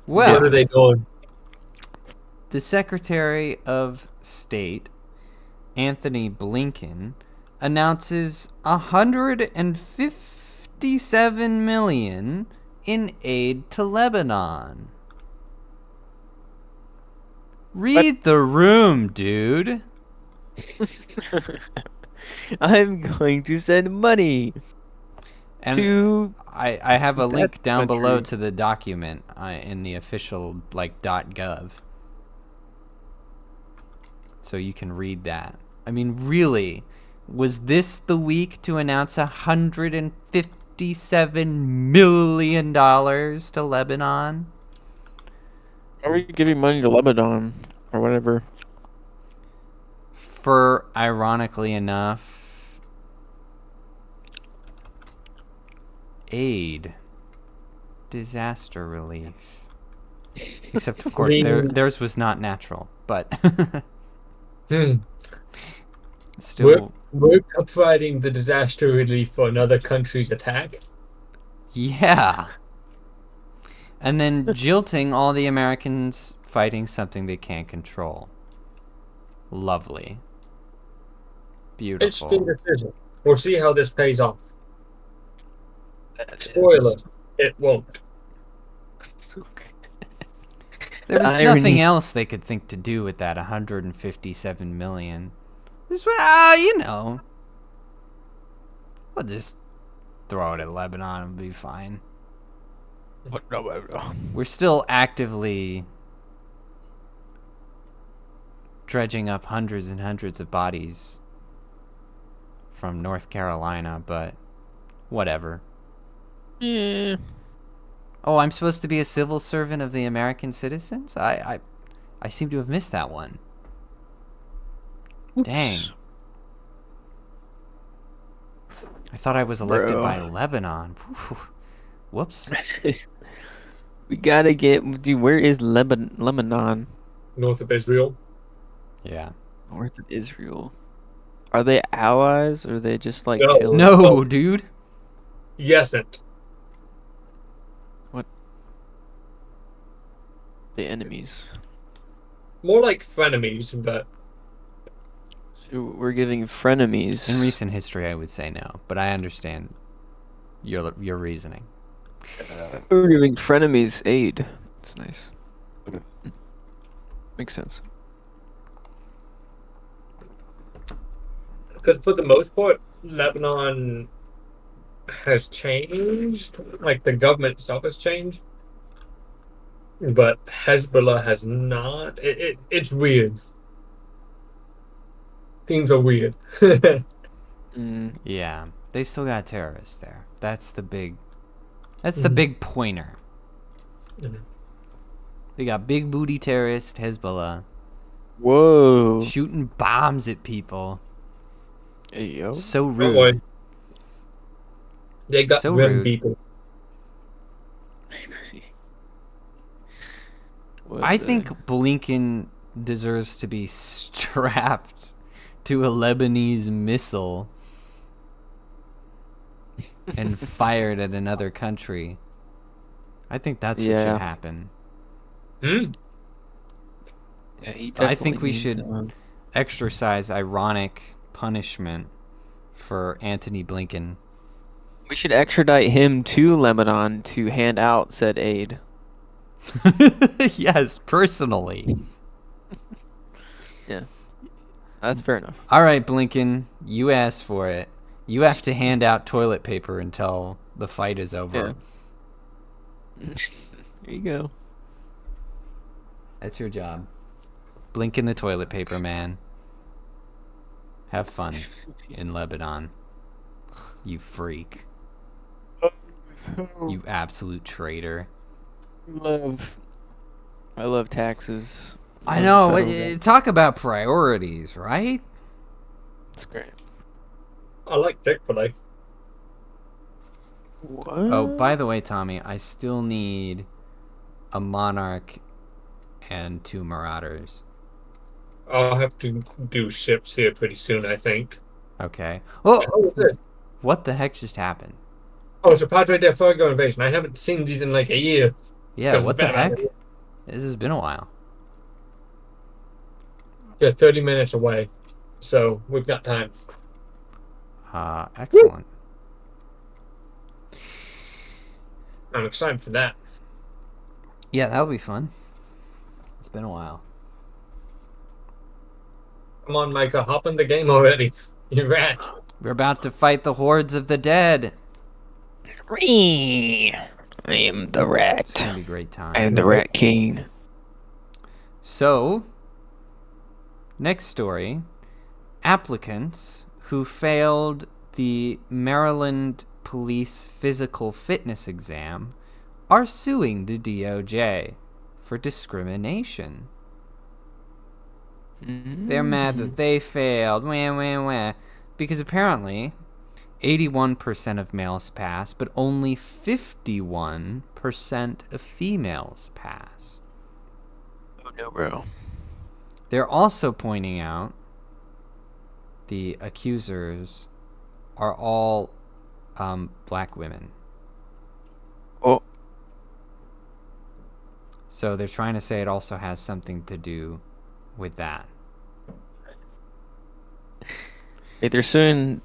[SPEAKER 1] Well,
[SPEAKER 3] What are they doing?
[SPEAKER 1] the Secretary of State, Anthony Blinken, announces $157 million in aid to Lebanon. Read the room, dude.
[SPEAKER 2] I'm going to send money
[SPEAKER 1] And
[SPEAKER 2] to.
[SPEAKER 1] I have a link
[SPEAKER 2] that
[SPEAKER 1] down below
[SPEAKER 2] country.
[SPEAKER 1] to the document in the official .gov. So you can read that. I mean, really, was this the week to announce $157 million to Lebanon?
[SPEAKER 2] Why are you giving money to Lebanon or whatever?
[SPEAKER 1] For, ironically enough, aid, disaster relief. Except, of course, theirs was not natural, but still.
[SPEAKER 3] We're providing the disaster relief for another country's attack.
[SPEAKER 1] Yeah. And then jilting all the Americans fighting something they can't control. Lovely. Beautiful.
[SPEAKER 3] Interesting decision. We'll see how this pays off. Spoiler, it won't.
[SPEAKER 1] There was
[SPEAKER 2] irony.
[SPEAKER 1] nothing else they could think to do with that 157 million. Just, well, you know, we'll just throw it at Lebanon and be fine. We're still actively dredging up hundreds and hundreds of bodies from North Carolina, but whatever.
[SPEAKER 2] Yeah.
[SPEAKER 1] Oh, I'm supposed to be a civil servant of the American citizens? I seem to have missed that one.
[SPEAKER 2] Oops.
[SPEAKER 1] Dang. I thought I was elected
[SPEAKER 2] Bro.
[SPEAKER 1] by Lebanon. Whoops.
[SPEAKER 2] We gotta get. Dude, where is Lebanon?
[SPEAKER 3] North of Israel.
[SPEAKER 1] Yeah.
[SPEAKER 2] North of Israel. Are they allies or are they just like
[SPEAKER 3] No.
[SPEAKER 2] chilling?
[SPEAKER 1] No, dude.
[SPEAKER 3] Yesn't.
[SPEAKER 2] The enemies.
[SPEAKER 3] More like frenemies, but
[SPEAKER 2] So we're giving frenemies.
[SPEAKER 1] In recent history, I would say no, but I understand your reasoning.
[SPEAKER 2] We're giving frenemies aid. That's nice. Makes sense.
[SPEAKER 3] because for the most part, Lebanon has changed. Like the government itself has changed, but Hezbollah has not. It's weird. Things are weird.
[SPEAKER 1] Yeah, they still got terrorists there. That's the big pointer.
[SPEAKER 3] Mhm.
[SPEAKER 1] They got big booty terrorists, Hezbollah,
[SPEAKER 2] Whoa.
[SPEAKER 1] shooting bombs at people.
[SPEAKER 2] Hey, yo.
[SPEAKER 1] So
[SPEAKER 3] Don't
[SPEAKER 1] rude.
[SPEAKER 3] worry. They got
[SPEAKER 1] So
[SPEAKER 3] grim
[SPEAKER 1] rude.
[SPEAKER 3] people.
[SPEAKER 1] I think Blinken deserves to be strapped to a Lebanese missile and fired at another country. I think that's what should happen.
[SPEAKER 3] Hmm?
[SPEAKER 2] Yeah, he
[SPEAKER 1] I think
[SPEAKER 2] definitely
[SPEAKER 1] we
[SPEAKER 2] needs,
[SPEAKER 1] should exercise ironic punishment for Antony Blinken.
[SPEAKER 2] We should extradite him to Lebanon to hand out said aid.
[SPEAKER 1] Yes, personally.
[SPEAKER 2] Yeah. That's fair enough.
[SPEAKER 1] All right, Blinken, you asked for it. You have to hand out toilet paper until the fight is over.
[SPEAKER 2] There you go.
[SPEAKER 1] That's your job. Blinken the toilet paper man. Have fun in Lebanon. You freak. You absolute traitor.
[SPEAKER 2] I love taxes.
[SPEAKER 1] I know. Talk about priorities, right?
[SPEAKER 2] That's great.
[SPEAKER 3] I like Chick-fil-A.
[SPEAKER 2] What?
[SPEAKER 1] Oh, by the way, Tommy, I still need a Monarch and 2 Marauders.
[SPEAKER 3] I'll have to do ships here pretty soon, I think.
[SPEAKER 1] Okay.
[SPEAKER 3] Oh,
[SPEAKER 1] Oh, what the heck just happened?
[SPEAKER 3] oh, it's a Padre del Fuego invasion. I haven't seen these in like a year.
[SPEAKER 1] Yeah,
[SPEAKER 3] Because
[SPEAKER 1] what
[SPEAKER 3] it's
[SPEAKER 1] the
[SPEAKER 3] been
[SPEAKER 1] heck?
[SPEAKER 3] about-
[SPEAKER 1] This has been a while.
[SPEAKER 3] They're 30 minutes away, so we've got time.
[SPEAKER 1] Excellent.
[SPEAKER 3] I'm excited for that.
[SPEAKER 1] Yeah, that'll be fun. It's been a while.
[SPEAKER 3] Come on, Micah, hop in the game already. You rat.
[SPEAKER 1] We're about to fight the hordes of the dead.
[SPEAKER 2] I am the rat.
[SPEAKER 1] It's gonna be a great time.
[SPEAKER 2] I am the Rat King.
[SPEAKER 1] So, next story. Applicants who failed the Maryland Police Physical Fitness Exam are suing the DOJ for discrimination. They're mad that they failed. Wah, wah, wah. Because apparently 81% of males pass, but only 51% of females pass.
[SPEAKER 2] Oh no, bro.
[SPEAKER 1] They're also pointing out the accusers are all black women.
[SPEAKER 2] Oh.
[SPEAKER 1] So they're trying to say it also has something to do with that.
[SPEAKER 2] Wait, they're suing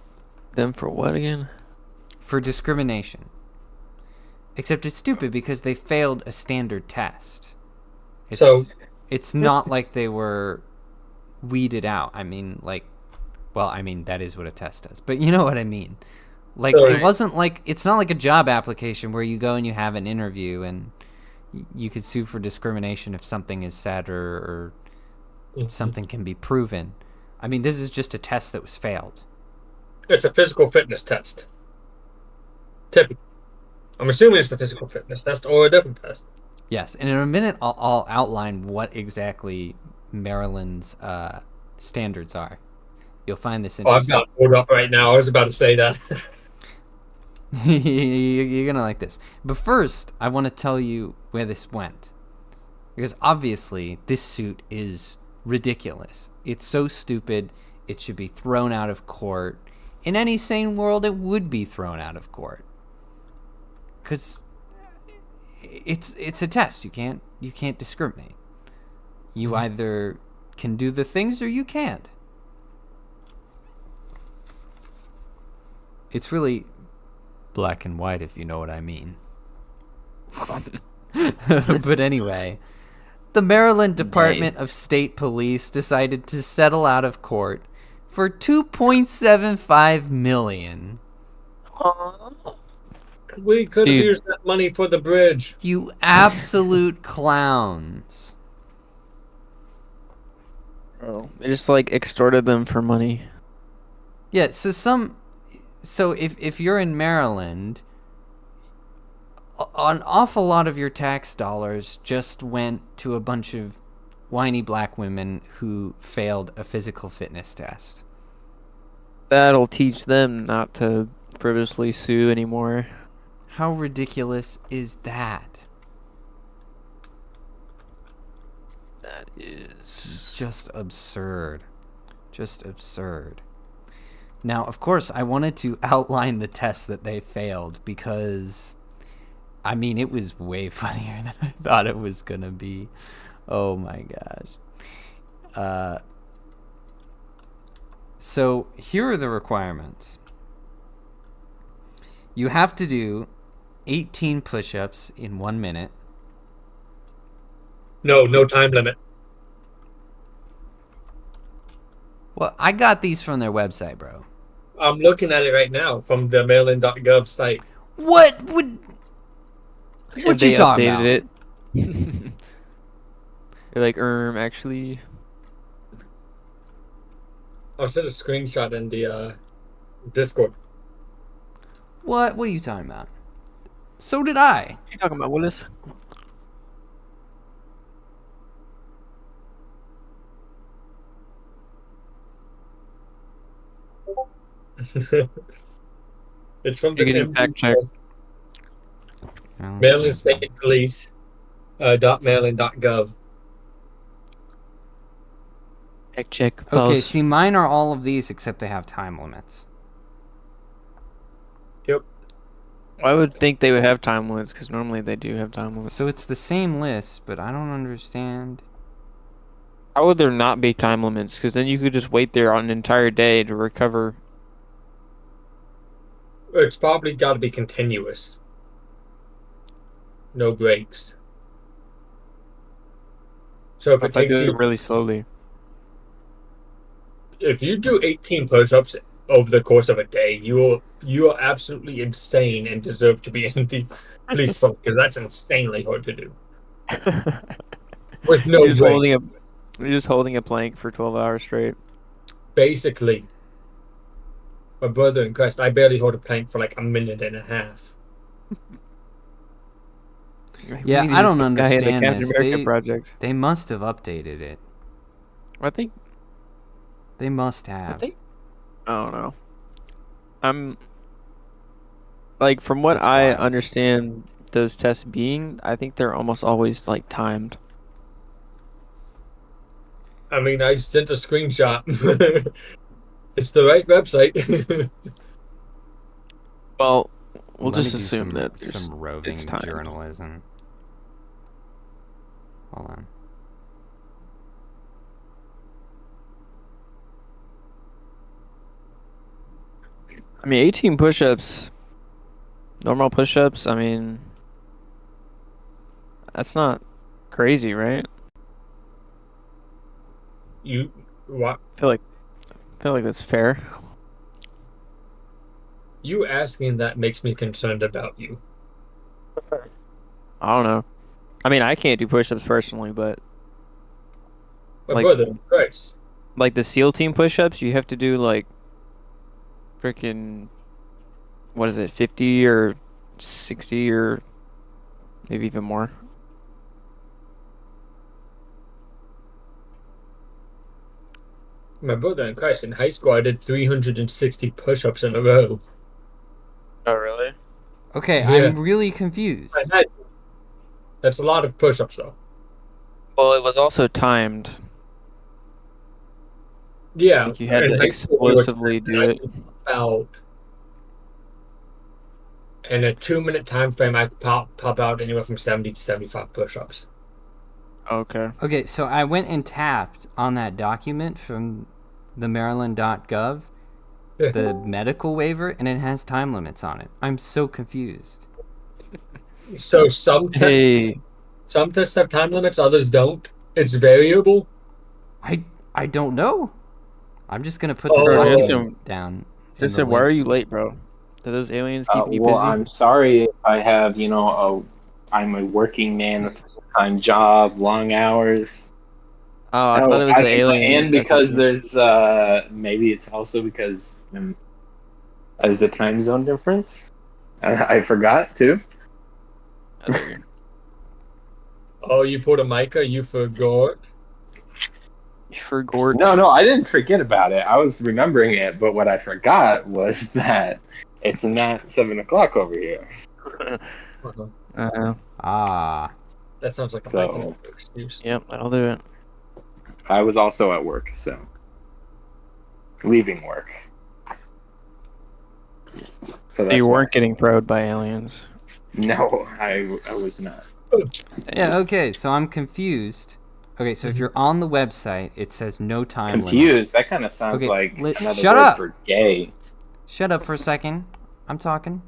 [SPEAKER 2] them for what again?
[SPEAKER 1] For discrimination. Except it's stupid because they failed a standard test. It's not like they were weeded out. I mean, that is what a test does. But you know what I mean. Like, it wasn't like, it's not like a job application where you go and you have an interview and you could sue for discrimination if something is said or something can be proven. I mean, this is just a test that was failed.
[SPEAKER 3] It's a physical fitness test. Typically. I'm assuming it's the physical fitness test or a different test.
[SPEAKER 1] Yes, and in a minute I'll outline what exactly Maryland's standards are. You'll find this interesting.
[SPEAKER 3] I've got it pulled up right now. I was about to say that.
[SPEAKER 1] You're going to like this. But first, I want to tell you where this went. Because obviously, this suit is ridiculous. It's so stupid, it should be thrown out of court. In any sane world, it would be thrown out of court. Because it's a test. You can't discriminate. You either can do the things or you can't. It's really black and white, if you know what I mean. But anyway, the Maryland Department of State Police decided to settle out of court for $2.75 million.
[SPEAKER 3] We could have used that money for the bridge.
[SPEAKER 1] You absolute clowns.
[SPEAKER 2] Oh, they just like extorted them for money.
[SPEAKER 1] Yeah, so if you're in Maryland, an awful lot of your tax dollars just went to a bunch of whiny black women who failed a physical fitness test.
[SPEAKER 2] That'll teach them not to frivolously sue anymore.
[SPEAKER 1] How ridiculous is that?
[SPEAKER 2] That is
[SPEAKER 1] just absurd. Just absurd. Now, of course, I wanted to outline the test that they failed because, I mean, it was way funnier than I thought it was going to be. Oh my gosh. So here are the requirements. You have to do 18 push-ups in 1 minute.
[SPEAKER 3] No time limit.
[SPEAKER 1] Well, I got these from their website, bro.
[SPEAKER 3] I'm looking at it right now from the maryland.gov site.
[SPEAKER 1] What you talking about?
[SPEAKER 2] It. You're like, actually.
[SPEAKER 3] I sent a screenshot in the Discord.
[SPEAKER 1] What are you talking about? So did I.
[SPEAKER 2] What are you talking about, Willis?
[SPEAKER 3] It's from the
[SPEAKER 2] fact check.
[SPEAKER 3] Maryland State Police .maryland.gov.
[SPEAKER 2] Check.
[SPEAKER 1] Okay, see, mine are all of these except they have time limits.
[SPEAKER 3] Yep.
[SPEAKER 2] I would think they would have time limits because normally they do have time limits.
[SPEAKER 1] So it's the same list, but I don't understand.
[SPEAKER 2] How would there not be time limits? Because then you could just wait there on an entire day to recover.
[SPEAKER 3] It's probably got to be continuous. No breaks. So if it takes you
[SPEAKER 2] really slowly.
[SPEAKER 3] If you do 18 push-ups over the course of a day, you are absolutely insane and deserve to be in the police force because that's insanely hard to do. With no break.
[SPEAKER 2] You're just holding a plank for 12 hours straight.
[SPEAKER 3] Basically. My brother in Christ, I barely hold a plank for like a minute and a half.
[SPEAKER 1] Yeah, I don't understand
[SPEAKER 2] this.
[SPEAKER 1] They must have updated it.
[SPEAKER 2] I think
[SPEAKER 1] they must have.
[SPEAKER 2] I don't know. I'm like, from what I understand those tests being, I think they're almost always like timed.
[SPEAKER 3] I mean, I sent a screenshot. It's the right website.
[SPEAKER 2] Well, we'll
[SPEAKER 1] Let
[SPEAKER 2] just
[SPEAKER 1] me do
[SPEAKER 2] assume that
[SPEAKER 1] some roving
[SPEAKER 2] it's timed.
[SPEAKER 1] journalism. Hold on.
[SPEAKER 2] I mean, 18 push-ups, normal push-ups. I mean, that's not crazy, right?
[SPEAKER 3] You what?
[SPEAKER 2] I feel like that's fair.
[SPEAKER 3] You asking that makes me concerned about you.
[SPEAKER 2] I don't know. I mean, I can't do push-ups personally, but
[SPEAKER 3] My
[SPEAKER 2] like
[SPEAKER 3] brother, Christ.
[SPEAKER 2] like the SEAL team push-ups, you have to do like freaking what is it, 50 or 60 or maybe even more.
[SPEAKER 3] My brother in Christ. In high school, I did 360 push-ups in a row.
[SPEAKER 2] Oh, really?
[SPEAKER 1] Okay,
[SPEAKER 3] Yeah,
[SPEAKER 1] I'm really confused.
[SPEAKER 3] I had. That's a lot of push-ups, though.
[SPEAKER 2] Well, it was also timed.
[SPEAKER 3] Yeah,
[SPEAKER 2] Like you had
[SPEAKER 3] in
[SPEAKER 2] to
[SPEAKER 3] high school, we were
[SPEAKER 2] explosively
[SPEAKER 3] and
[SPEAKER 2] do
[SPEAKER 3] I
[SPEAKER 2] it.
[SPEAKER 3] could about in a 2-minute time frame. I could pop out anywhere from 70 to 75 push-ups.
[SPEAKER 2] Okay.
[SPEAKER 1] Okay, so I went and tapped on that document from the Maryland.gov, the medical waiver, and it has time limits on it. I'm so confused.
[SPEAKER 3] So some tests,
[SPEAKER 2] Hey,
[SPEAKER 3] some tests have time limits, others don't. It's variable.
[SPEAKER 1] I don't know. I'm just gonna put the
[SPEAKER 3] Oh,
[SPEAKER 1] document down in the
[SPEAKER 2] Jensen, why are you
[SPEAKER 1] links.
[SPEAKER 2] late, bro? Are those aliens keeping you
[SPEAKER 4] Well,
[SPEAKER 2] busy?
[SPEAKER 4] I'm sorry if I have, I'm a working man with a full-time job, long hours.
[SPEAKER 2] Oh, I thought
[SPEAKER 4] Oh,
[SPEAKER 2] it was the alien
[SPEAKER 4] and because
[SPEAKER 2] messaging.
[SPEAKER 4] there's, maybe it's also because there's a time zone difference. I forgot too.
[SPEAKER 2] That's weird.
[SPEAKER 3] oh, you put a Micah, you forgot.
[SPEAKER 2] For Gort.
[SPEAKER 4] No, I didn't forget about it. I was remembering it, but what I forgot was that it's not 7 o'clock over here.
[SPEAKER 3] Uh-huh.
[SPEAKER 1] Ah,
[SPEAKER 3] That sounds like a
[SPEAKER 4] So
[SPEAKER 3] Micah excuse.
[SPEAKER 2] Yep, that'll do it.
[SPEAKER 4] I was also at work, so leaving work. So that's
[SPEAKER 2] You
[SPEAKER 4] why.
[SPEAKER 2] weren't getting probed by aliens.
[SPEAKER 4] No, I was not.
[SPEAKER 1] yeah. Okay, so I'm confused. Okay, so if you're on the website, it says no time limit.
[SPEAKER 4] Confused. That kind of sounds
[SPEAKER 1] Okay,
[SPEAKER 4] like another
[SPEAKER 1] shut
[SPEAKER 4] word
[SPEAKER 1] up!
[SPEAKER 4] for gay.
[SPEAKER 1] Shut up for a second. I'm talking.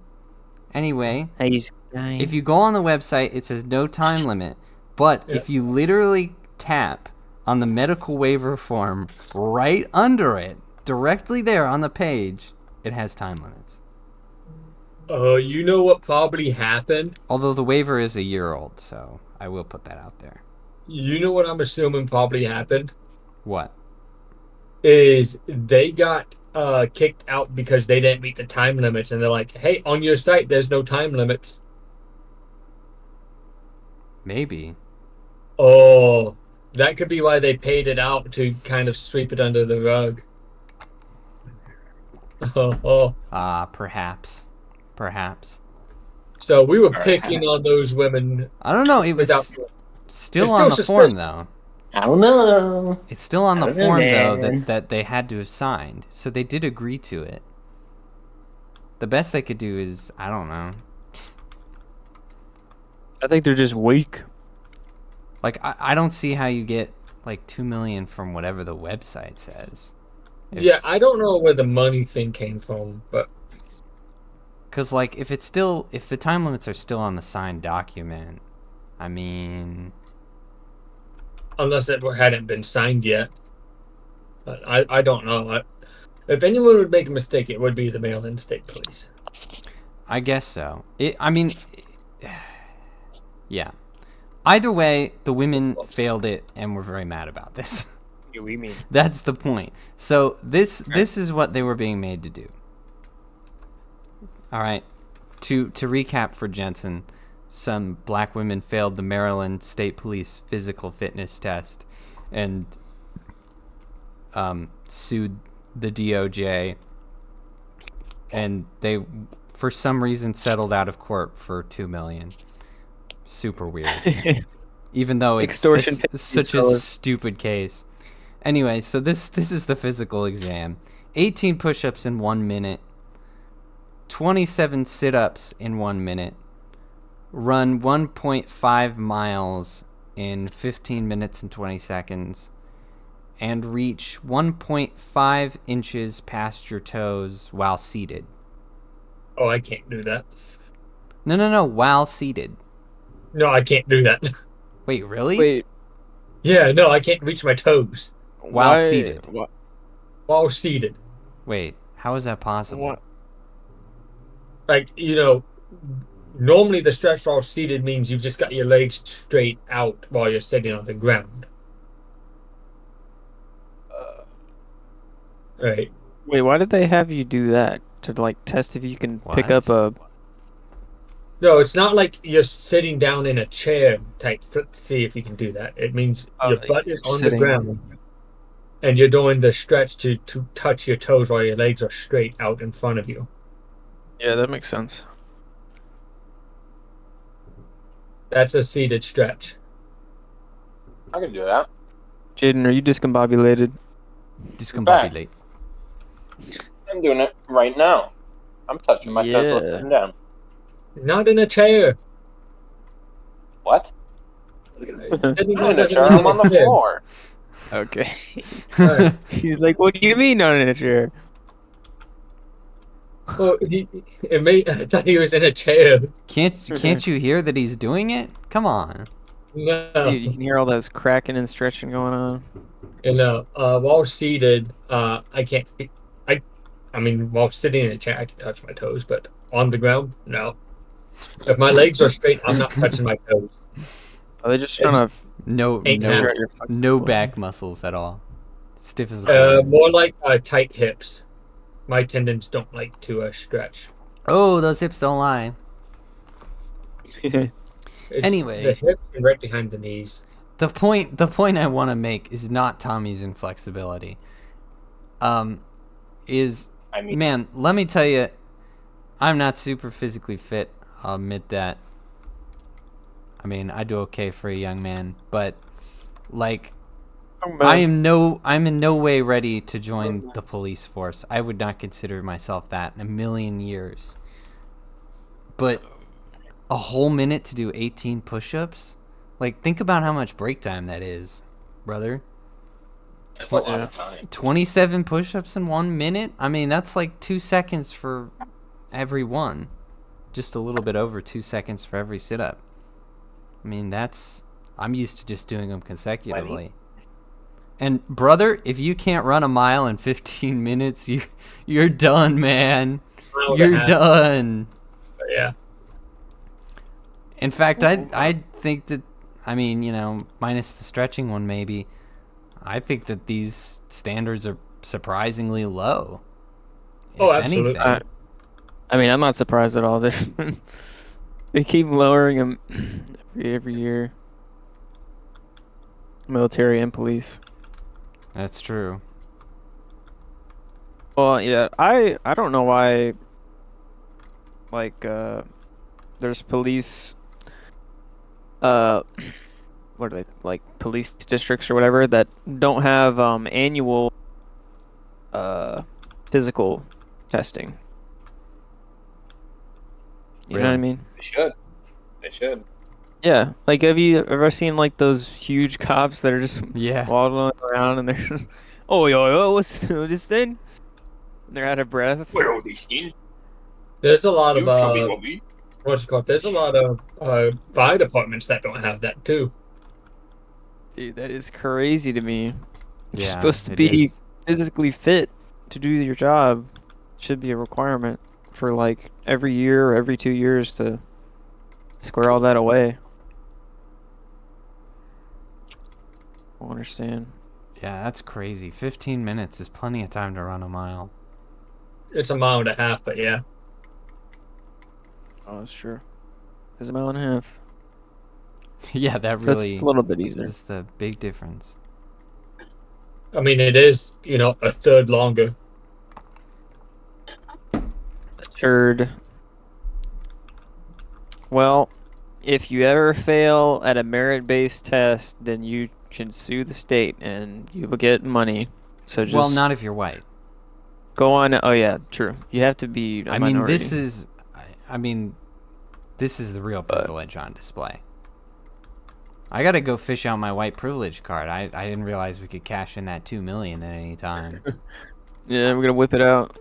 [SPEAKER 1] Anyway,
[SPEAKER 2] Hey,
[SPEAKER 1] if you go on the website, it says no time limit. But
[SPEAKER 3] Yeah.
[SPEAKER 1] if you literally tap on the medical waiver form right under it, directly there on the page, it has time limits.
[SPEAKER 3] You know what probably happened?
[SPEAKER 1] Although the waiver is a year old, so I will put that out there.
[SPEAKER 3] You know what I'm assuming probably happened?
[SPEAKER 1] What?
[SPEAKER 3] Is they got kicked out because they didn't meet the time limits, and they're like, "Hey, on your site, there's no time limits."
[SPEAKER 1] Maybe.
[SPEAKER 3] Oh, that could be why they paid it out to kind of sweep it under the rug. Oh.
[SPEAKER 1] Perhaps. Perhaps.
[SPEAKER 3] So we were picking on those women
[SPEAKER 1] I don't know. It was
[SPEAKER 3] without.
[SPEAKER 1] still
[SPEAKER 3] It's
[SPEAKER 1] on
[SPEAKER 3] still
[SPEAKER 1] the form,
[SPEAKER 3] suspicious.
[SPEAKER 1] though.
[SPEAKER 4] I don't know.
[SPEAKER 1] It's still on the
[SPEAKER 4] I don't know,
[SPEAKER 1] form, though,
[SPEAKER 4] man.
[SPEAKER 1] that they had to have signed. So they did agree to it. The best they could do is, I don't know.
[SPEAKER 2] I think they're just weak.
[SPEAKER 1] Like, I don't see how you get, like, 2 million from whatever the website says.
[SPEAKER 3] Yeah, I don't know where the money thing came from, but
[SPEAKER 1] Because, like, if the time limits are still on the signed document, I mean...
[SPEAKER 3] unless it hadn't been signed yet. But I don't know. If anyone would make a mistake, it would be the mail-in state police.
[SPEAKER 1] I guess so. Yeah. Either way, the women failed it and were very mad about this.
[SPEAKER 2] We mean.
[SPEAKER 1] That's the point. So this is what they were being made to do. All right. To recap for Jensen, some black women failed the Maryland State Police physical fitness test and sued the DOJ, and they for some reason settled out of court for $2 million. Super weird. Even though it's such a stupid case. Anyway, so this is the physical exam. 18 push-ups in 1 minute, 27 sit-ups in 1 minute, run 1.5 miles in 15 minutes and 20 seconds, and reach 1.5 inches past your toes while seated.
[SPEAKER 3] Oh, I can't do that.
[SPEAKER 1] No, while seated.
[SPEAKER 3] No, I can't do that.
[SPEAKER 1] Wait, really?
[SPEAKER 2] Wait,
[SPEAKER 3] Yeah, no, I can't reach my toes
[SPEAKER 1] While seated.
[SPEAKER 3] while seated.
[SPEAKER 1] Wait, how is that possible?
[SPEAKER 2] What?
[SPEAKER 3] Like, normally the stretch while seated means you've just got your legs straight out while you're sitting on the ground. Right.
[SPEAKER 2] Wait, why did they have you do that? To like test if you can pick up a.
[SPEAKER 3] No, it's not like you're sitting down in a chair type. See if you can do that. It means your butt is on the
[SPEAKER 2] sitting.
[SPEAKER 3] ground, and you're doing the stretch to touch your toes while your legs are straight out in front of you.
[SPEAKER 2] Yeah, that makes sense.
[SPEAKER 3] That's a seated stretch.
[SPEAKER 4] I can do that.
[SPEAKER 2] Jaeden, are you discombobulated?
[SPEAKER 1] Discombobulate.
[SPEAKER 4] I'm doing it right now. I'm touching my toes while
[SPEAKER 2] Yeah.
[SPEAKER 4] sitting down.
[SPEAKER 3] Not in a chair.
[SPEAKER 4] What?
[SPEAKER 3] Sitting
[SPEAKER 4] I'm in a
[SPEAKER 3] doesn't
[SPEAKER 4] chair.
[SPEAKER 3] mean
[SPEAKER 4] I'm on the
[SPEAKER 3] a chair.
[SPEAKER 4] floor.
[SPEAKER 2] Okay.
[SPEAKER 3] Right.
[SPEAKER 2] He's like, what do you mean not in a chair?
[SPEAKER 3] Well, I thought he was in a chair.
[SPEAKER 1] Can't you hear that he's doing it? Come on.
[SPEAKER 3] No.
[SPEAKER 2] Dude, you can hear all those cracking and stretching going on.
[SPEAKER 3] And while seated, I can't. I mean, while sitting in a chair, I can touch my toes, but on the ground, no. If my legs are straight, I'm not touching my toes.
[SPEAKER 2] Are they just trying to
[SPEAKER 1] No
[SPEAKER 3] Ain't
[SPEAKER 1] no
[SPEAKER 3] happening.
[SPEAKER 2] your
[SPEAKER 1] no back muscles at all. Stiff as a board.
[SPEAKER 3] More like tight hips. My tendons don't like to stretch.
[SPEAKER 1] Oh, those hips don't lie.
[SPEAKER 3] It's
[SPEAKER 1] Anyway.
[SPEAKER 3] the hips and right behind the knees.
[SPEAKER 1] The point I want to make is not Tommy's inflexibility. Man, let me tell you, I'm not super physically fit. I'll admit that. I mean, I do okay for a young man, but like, I'm in no way ready to join the police force. I would not consider myself that in a million years. But a whole minute to do 18 push-ups? Like, think about how much break time that is, brother.
[SPEAKER 4] That's a lot of time.
[SPEAKER 1] 27 push-ups in 1 minute? I mean, that's like 2 seconds for every one. Just a little bit over 2 seconds for every sit-up. I mean, I'm used to just doing them consecutively. And brother, if you can't run a mile in 15 minutes, you're done, man. You're done.
[SPEAKER 3] Yeah.
[SPEAKER 1] In fact, I think that, I mean, minus the stretching one maybe, I think that these standards are surprisingly low.
[SPEAKER 3] Oh, absolutely.
[SPEAKER 2] I mean, I'm not surprised at all. They keep lowering them every year. Military and police.
[SPEAKER 1] That's true.
[SPEAKER 2] Well, yeah, I don't know why. Like, there's police. What are they, like, police districts or whatever that don't have annual physical testing. You know what I mean?
[SPEAKER 4] They should.
[SPEAKER 2] Yeah, like, have you ever seen like those huge cops that are just
[SPEAKER 1] Yeah.
[SPEAKER 2] waddling around and they're just, oh yo, what's this thing? And they're out of breath.
[SPEAKER 3] There's a lot of what's it called? There's a lot of fire departments that don't have that too.
[SPEAKER 2] Dude, that is crazy to me. You're
[SPEAKER 1] Yeah,
[SPEAKER 2] supposed to
[SPEAKER 1] it
[SPEAKER 2] be
[SPEAKER 1] is.
[SPEAKER 2] physically fit to do your job. Should be a requirement for like every year or every 2 years to square all that away. I don't understand.
[SPEAKER 1] Yeah, that's crazy. 15 minutes is plenty of time to run a mile.
[SPEAKER 3] It's a mile and a half, but yeah.
[SPEAKER 2] Oh, that's true. It's a mile and a half.
[SPEAKER 1] Yeah, that
[SPEAKER 2] So
[SPEAKER 1] really
[SPEAKER 2] it's a little bit easier.
[SPEAKER 1] is the big difference.
[SPEAKER 3] I mean, it is, a third longer.
[SPEAKER 2] Third. Well, if you ever fail at a merit-based test, then you can sue the state and you will get money. So just
[SPEAKER 1] Well, not if you're white.
[SPEAKER 2] Go on. Oh yeah, true. You have to be a
[SPEAKER 1] I mean,
[SPEAKER 2] minority.
[SPEAKER 1] this is the real privilege on display. I gotta go fish out my white privilege card. I didn't realize we could cash in that 2 million at any time.
[SPEAKER 2] Yeah, we're gonna whip it out.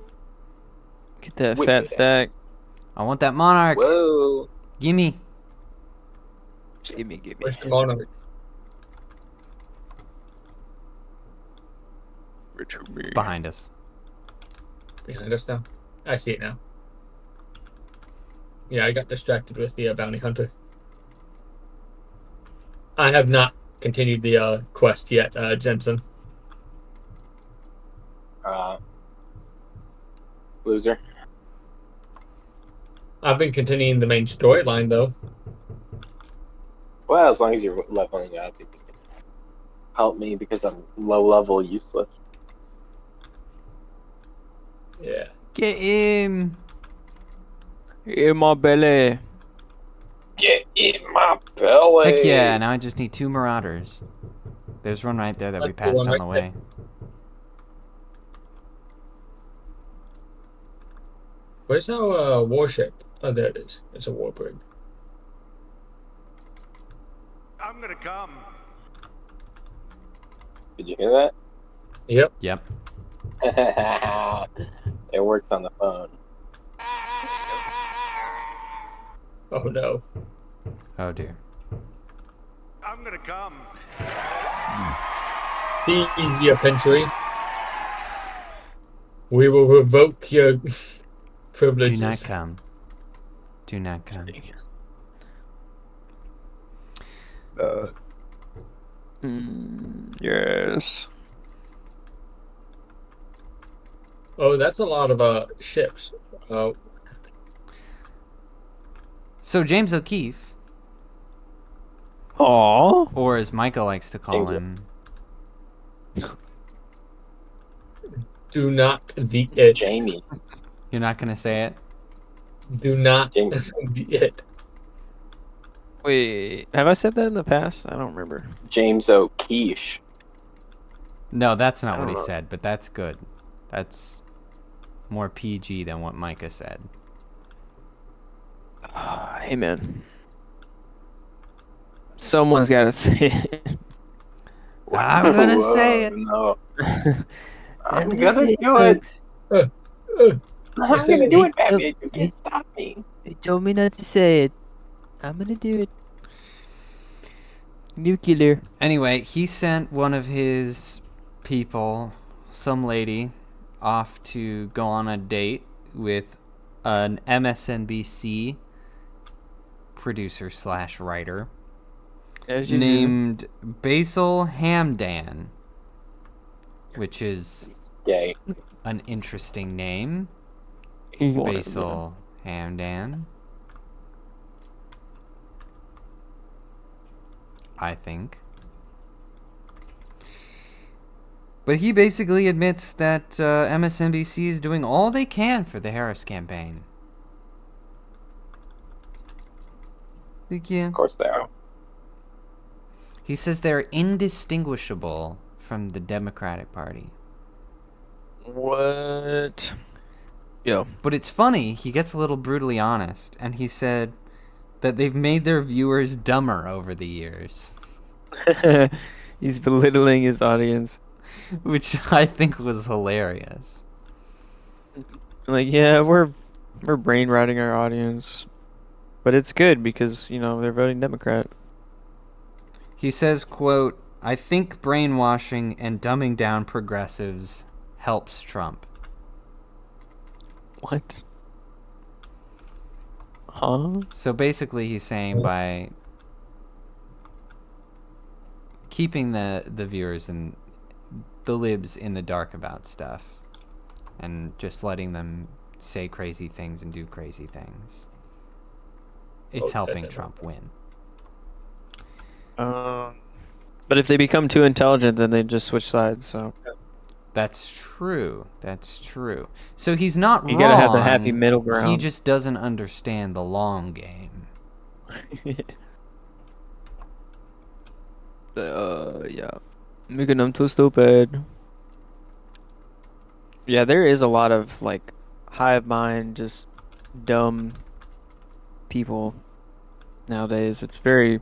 [SPEAKER 2] Get that
[SPEAKER 4] Whip
[SPEAKER 2] fat
[SPEAKER 4] it out.
[SPEAKER 2] stack.
[SPEAKER 1] I want that monarch.
[SPEAKER 4] Whoa.
[SPEAKER 1] Gimme.
[SPEAKER 2] Give me.
[SPEAKER 3] Where's the monarch?
[SPEAKER 1] It's behind us.
[SPEAKER 3] Behind us now. I see it now. Yeah, I got distracted with the bounty hunter. I have not continued the quest yet, Jensen.
[SPEAKER 4] Loser.
[SPEAKER 3] I've been continuing the main storyline though.
[SPEAKER 4] Well, as long as you're leveling up, you can help me because I'm low level, useless.
[SPEAKER 3] Yeah.
[SPEAKER 1] Get him.
[SPEAKER 2] In my belly.
[SPEAKER 4] Get in my belly.
[SPEAKER 1] Heck yeah, now I just need 2 marauders. There's one right there that we
[SPEAKER 3] That's the
[SPEAKER 1] passed
[SPEAKER 3] one
[SPEAKER 1] on
[SPEAKER 3] right
[SPEAKER 1] the way.
[SPEAKER 3] Where's our warship? Oh, there it is. It's a war brig.
[SPEAKER 5] I'm gonna come.
[SPEAKER 4] Did you hear
[SPEAKER 3] Yep.
[SPEAKER 1] Yep.
[SPEAKER 4] that? It works on the phone.
[SPEAKER 3] Oh no.
[SPEAKER 1] Oh dear.
[SPEAKER 5] I'm gonna come.
[SPEAKER 3] Easier, Pentry. We will revoke your
[SPEAKER 1] Do
[SPEAKER 3] privileges.
[SPEAKER 1] not come. Do not come.
[SPEAKER 2] Yes.
[SPEAKER 3] Oh, that's a lot of ships. Oh,
[SPEAKER 1] So James O'Keefe,
[SPEAKER 2] Aww.
[SPEAKER 1] or as Micah likes to call
[SPEAKER 4] James.
[SPEAKER 1] him,
[SPEAKER 3] do not the
[SPEAKER 4] It's
[SPEAKER 3] it.
[SPEAKER 4] Jamie.
[SPEAKER 1] you're not gonna say it?
[SPEAKER 3] Do not
[SPEAKER 4] James.
[SPEAKER 3] the it.
[SPEAKER 2] Wait, have I said that in the past? I don't remember.
[SPEAKER 4] James O'Keefe.
[SPEAKER 1] No, that's not
[SPEAKER 2] I
[SPEAKER 1] what he
[SPEAKER 2] don't know.
[SPEAKER 1] said, but that's good. That's more PG than what Micah said.
[SPEAKER 2] Hey man. Someone's gotta say it.
[SPEAKER 1] I'm gonna say it.
[SPEAKER 4] No. I'm gonna do it.
[SPEAKER 3] Uh,
[SPEAKER 4] I'm
[SPEAKER 3] say
[SPEAKER 4] gonna
[SPEAKER 3] it.
[SPEAKER 4] do it, Batman. You can't stop me.
[SPEAKER 2] They told me not to say it. I'm gonna do it. Nuclear.
[SPEAKER 1] Anyway, he sent one of his people, some lady, off to go on a date with an MSNBC producer / writer
[SPEAKER 2] As you
[SPEAKER 1] named Basil Hamdan, which is
[SPEAKER 4] Gay.
[SPEAKER 1] an interesting name.
[SPEAKER 2] do.
[SPEAKER 1] Basil Hamdan, I think. But he basically admits that MSNBC is doing all they can for the Harris campaign. Yeah.
[SPEAKER 4] Of course they are.
[SPEAKER 1] He says they're indistinguishable from the Democratic Party.
[SPEAKER 2] What? Yo.
[SPEAKER 1] But it's funny, he gets a little brutally honest, and he said that they've made their viewers dumber over the years,
[SPEAKER 2] He's belittling his audience.
[SPEAKER 1] which I think was hilarious.
[SPEAKER 2] Like, yeah, we're brain rotting our audience, but it's good because they're voting Democrat.
[SPEAKER 1] He says, quote, "I think brainwashing and dumbing down progressives helps Trump."
[SPEAKER 2] What? Huh?
[SPEAKER 1] So basically he's saying by keeping the viewers and the libs in the dark about stuff and just letting them say crazy things and do crazy things, it's
[SPEAKER 3] Okay,
[SPEAKER 1] helping
[SPEAKER 3] then.
[SPEAKER 1] Trump win.
[SPEAKER 2] But if they become too intelligent, then they just switch sides. So
[SPEAKER 1] That's true. That's true. So he's not
[SPEAKER 2] you
[SPEAKER 1] wrong.
[SPEAKER 2] gotta have the happy middle
[SPEAKER 1] He
[SPEAKER 2] ground.
[SPEAKER 1] just doesn't understand the long game.
[SPEAKER 2] Yeah, making them too stupid. Yeah, there is a lot of like hive mind, just dumb people nowadays. It's very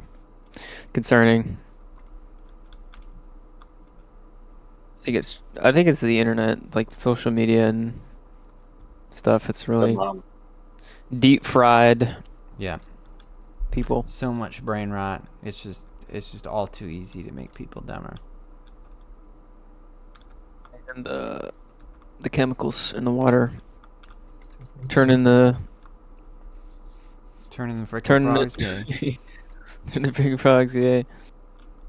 [SPEAKER 2] concerning. I think it's the internet, like social media and stuff. It's
[SPEAKER 4] The
[SPEAKER 2] really
[SPEAKER 4] mom.
[SPEAKER 2] deep fried
[SPEAKER 1] Yeah.
[SPEAKER 2] people.
[SPEAKER 1] So much brain rot. It's just all too easy to make people dumber.
[SPEAKER 2] And the chemicals in the water turning the
[SPEAKER 1] Turning the freaking
[SPEAKER 2] turning
[SPEAKER 1] frogs gay.
[SPEAKER 2] turning the big frogs gay.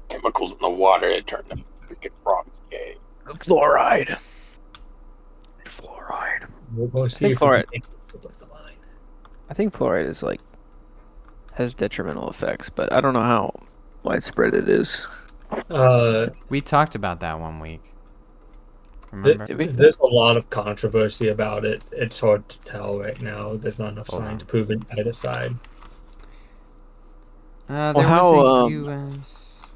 [SPEAKER 4] Chemicals in the water that turn the freaking frogs gay.
[SPEAKER 2] Fluoride. Fluoride.
[SPEAKER 3] We're going to
[SPEAKER 2] I
[SPEAKER 3] see
[SPEAKER 2] think
[SPEAKER 3] if we
[SPEAKER 2] fluoride.
[SPEAKER 3] can flip up the line.
[SPEAKER 2] I think fluoride is like has detrimental effects, but I don't know how widespread it is.
[SPEAKER 1] We talked about that one week. Remember?
[SPEAKER 2] Did we?
[SPEAKER 3] There's a lot of controversy about it. It's hard to tell right now. There's not enough
[SPEAKER 1] Hold
[SPEAKER 3] science
[SPEAKER 1] on.
[SPEAKER 3] proven either side.
[SPEAKER 1] There
[SPEAKER 2] how,
[SPEAKER 1] was a U.S.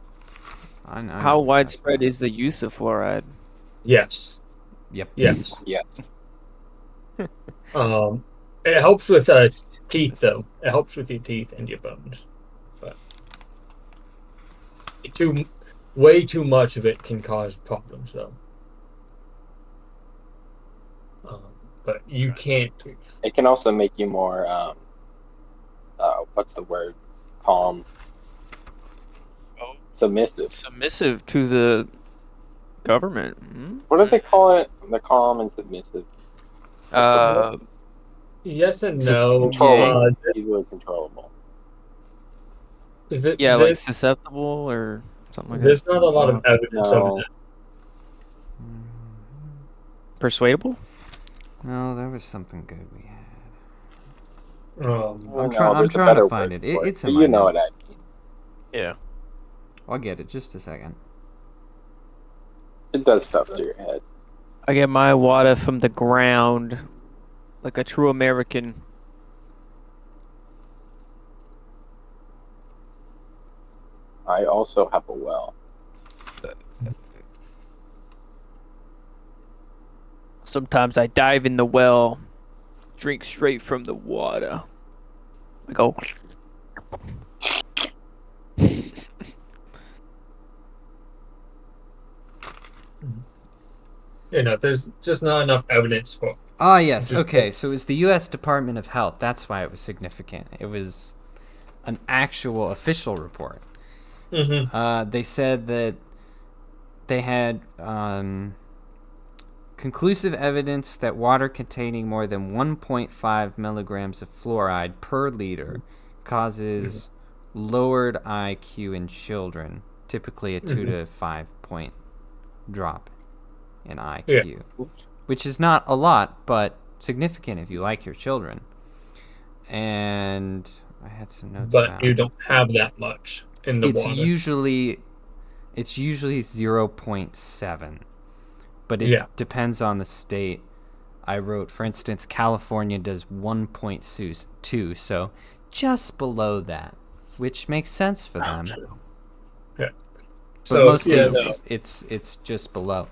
[SPEAKER 1] I know
[SPEAKER 2] How
[SPEAKER 1] what
[SPEAKER 2] widespread
[SPEAKER 1] you're
[SPEAKER 2] is the use of fluoride?
[SPEAKER 3] Yes.
[SPEAKER 1] talking about. Yep.
[SPEAKER 3] Yes.
[SPEAKER 4] Yes.
[SPEAKER 3] It helps with teeth though. It helps with your teeth and your bones. But way too much of it can cause problems though. But you can't.
[SPEAKER 4] It can also make you more, what's the word? Calm. Submissive.
[SPEAKER 2] Submissive to the government. Hmm?
[SPEAKER 4] What do they call it? The calm and submissive.
[SPEAKER 3] Yes and
[SPEAKER 4] It's just
[SPEAKER 3] no.
[SPEAKER 4] controllable. Easily controllable.
[SPEAKER 2] Yeah, like susceptible or something like that.
[SPEAKER 3] There's not a lot of evidence of
[SPEAKER 4] No.
[SPEAKER 3] it.
[SPEAKER 2] Persuadable?
[SPEAKER 1] No, there was something good we had.
[SPEAKER 3] Um,
[SPEAKER 1] I'm
[SPEAKER 4] No,
[SPEAKER 1] trying
[SPEAKER 4] there's a
[SPEAKER 1] to
[SPEAKER 4] better
[SPEAKER 1] find
[SPEAKER 4] word
[SPEAKER 1] it.
[SPEAKER 4] for
[SPEAKER 1] It's
[SPEAKER 4] but
[SPEAKER 1] in my
[SPEAKER 4] you know what
[SPEAKER 1] notes.
[SPEAKER 4] I mean.
[SPEAKER 2] Yeah.
[SPEAKER 1] I'll get it. Just a second.
[SPEAKER 4] It does stuff to your head.
[SPEAKER 2] I get my water from the ground, like a true American.
[SPEAKER 4] I also have a well.
[SPEAKER 2] Sometimes I dive in the well, drink straight from the water. I go.
[SPEAKER 3] there's just not enough evidence for.
[SPEAKER 1] Ah, yes.
[SPEAKER 3] Just-
[SPEAKER 1] Okay, so it was the U.S. Department of Health. That's why it was significant. It was an actual official report.
[SPEAKER 3] Mm-hmm.
[SPEAKER 1] They said that they had conclusive evidence that water containing more than 1.5 milligrams of fluoride per liter causes lowered IQ in children, typically a 2 to 5 point drop in IQ, which is not a lot, but significant if you like your children. And I had some notes
[SPEAKER 3] But
[SPEAKER 1] about
[SPEAKER 3] you don't have that much in the
[SPEAKER 1] it's
[SPEAKER 3] water.
[SPEAKER 1] usually 0.7, but it depends on the state. I wrote, for instance, California does 1.2, so just below that, which makes sense for them.
[SPEAKER 3] Yeah.
[SPEAKER 1] But
[SPEAKER 3] So
[SPEAKER 1] most states, it's just below.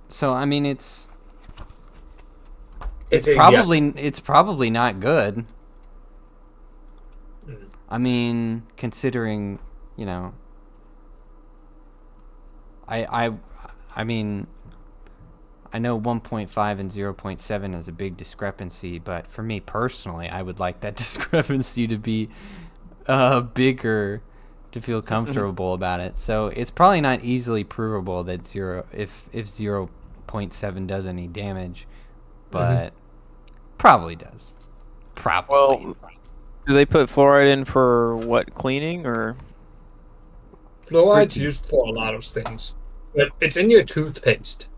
[SPEAKER 1] So I mean, it's probably not good. I mean, considering, I mean, I know 1.5 and 0.7 is a big discrepancy, but for me personally, I would like that discrepancy to be bigger to feel comfortable about it. So it's probably not easily provable that if 0.7 does any damage, but probably does. Probably.
[SPEAKER 2] Well, do they put fluoride in for what, cleaning or?
[SPEAKER 3] Fluoride's used for a lot of things, but it's in your toothpaste.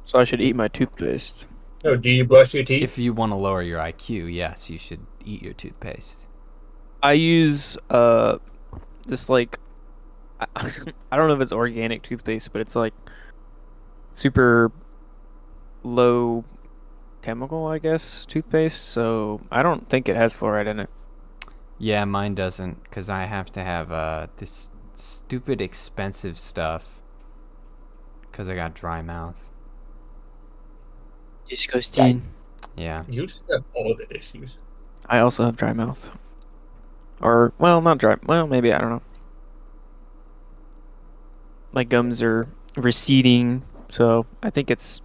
[SPEAKER 2] So I should eat my toothpaste.
[SPEAKER 3] Oh, do you brush your teeth?
[SPEAKER 1] If you want to lower your IQ, yes, you should eat your toothpaste.
[SPEAKER 2] I use this like I don't know if it's organic toothpaste, but it's like super low chemical, I guess, toothpaste. So I don't think it has fluoride in it.
[SPEAKER 1] Yeah, mine doesn't, because I have to have this stupid expensive stuff because I got dry mouth.
[SPEAKER 2] Disgusting.
[SPEAKER 1] Yeah.
[SPEAKER 3] You just have all the issues.
[SPEAKER 2] I also have dry mouth. Or, well, not dry. Well, maybe, I don't know. My gums are receding, so I think it's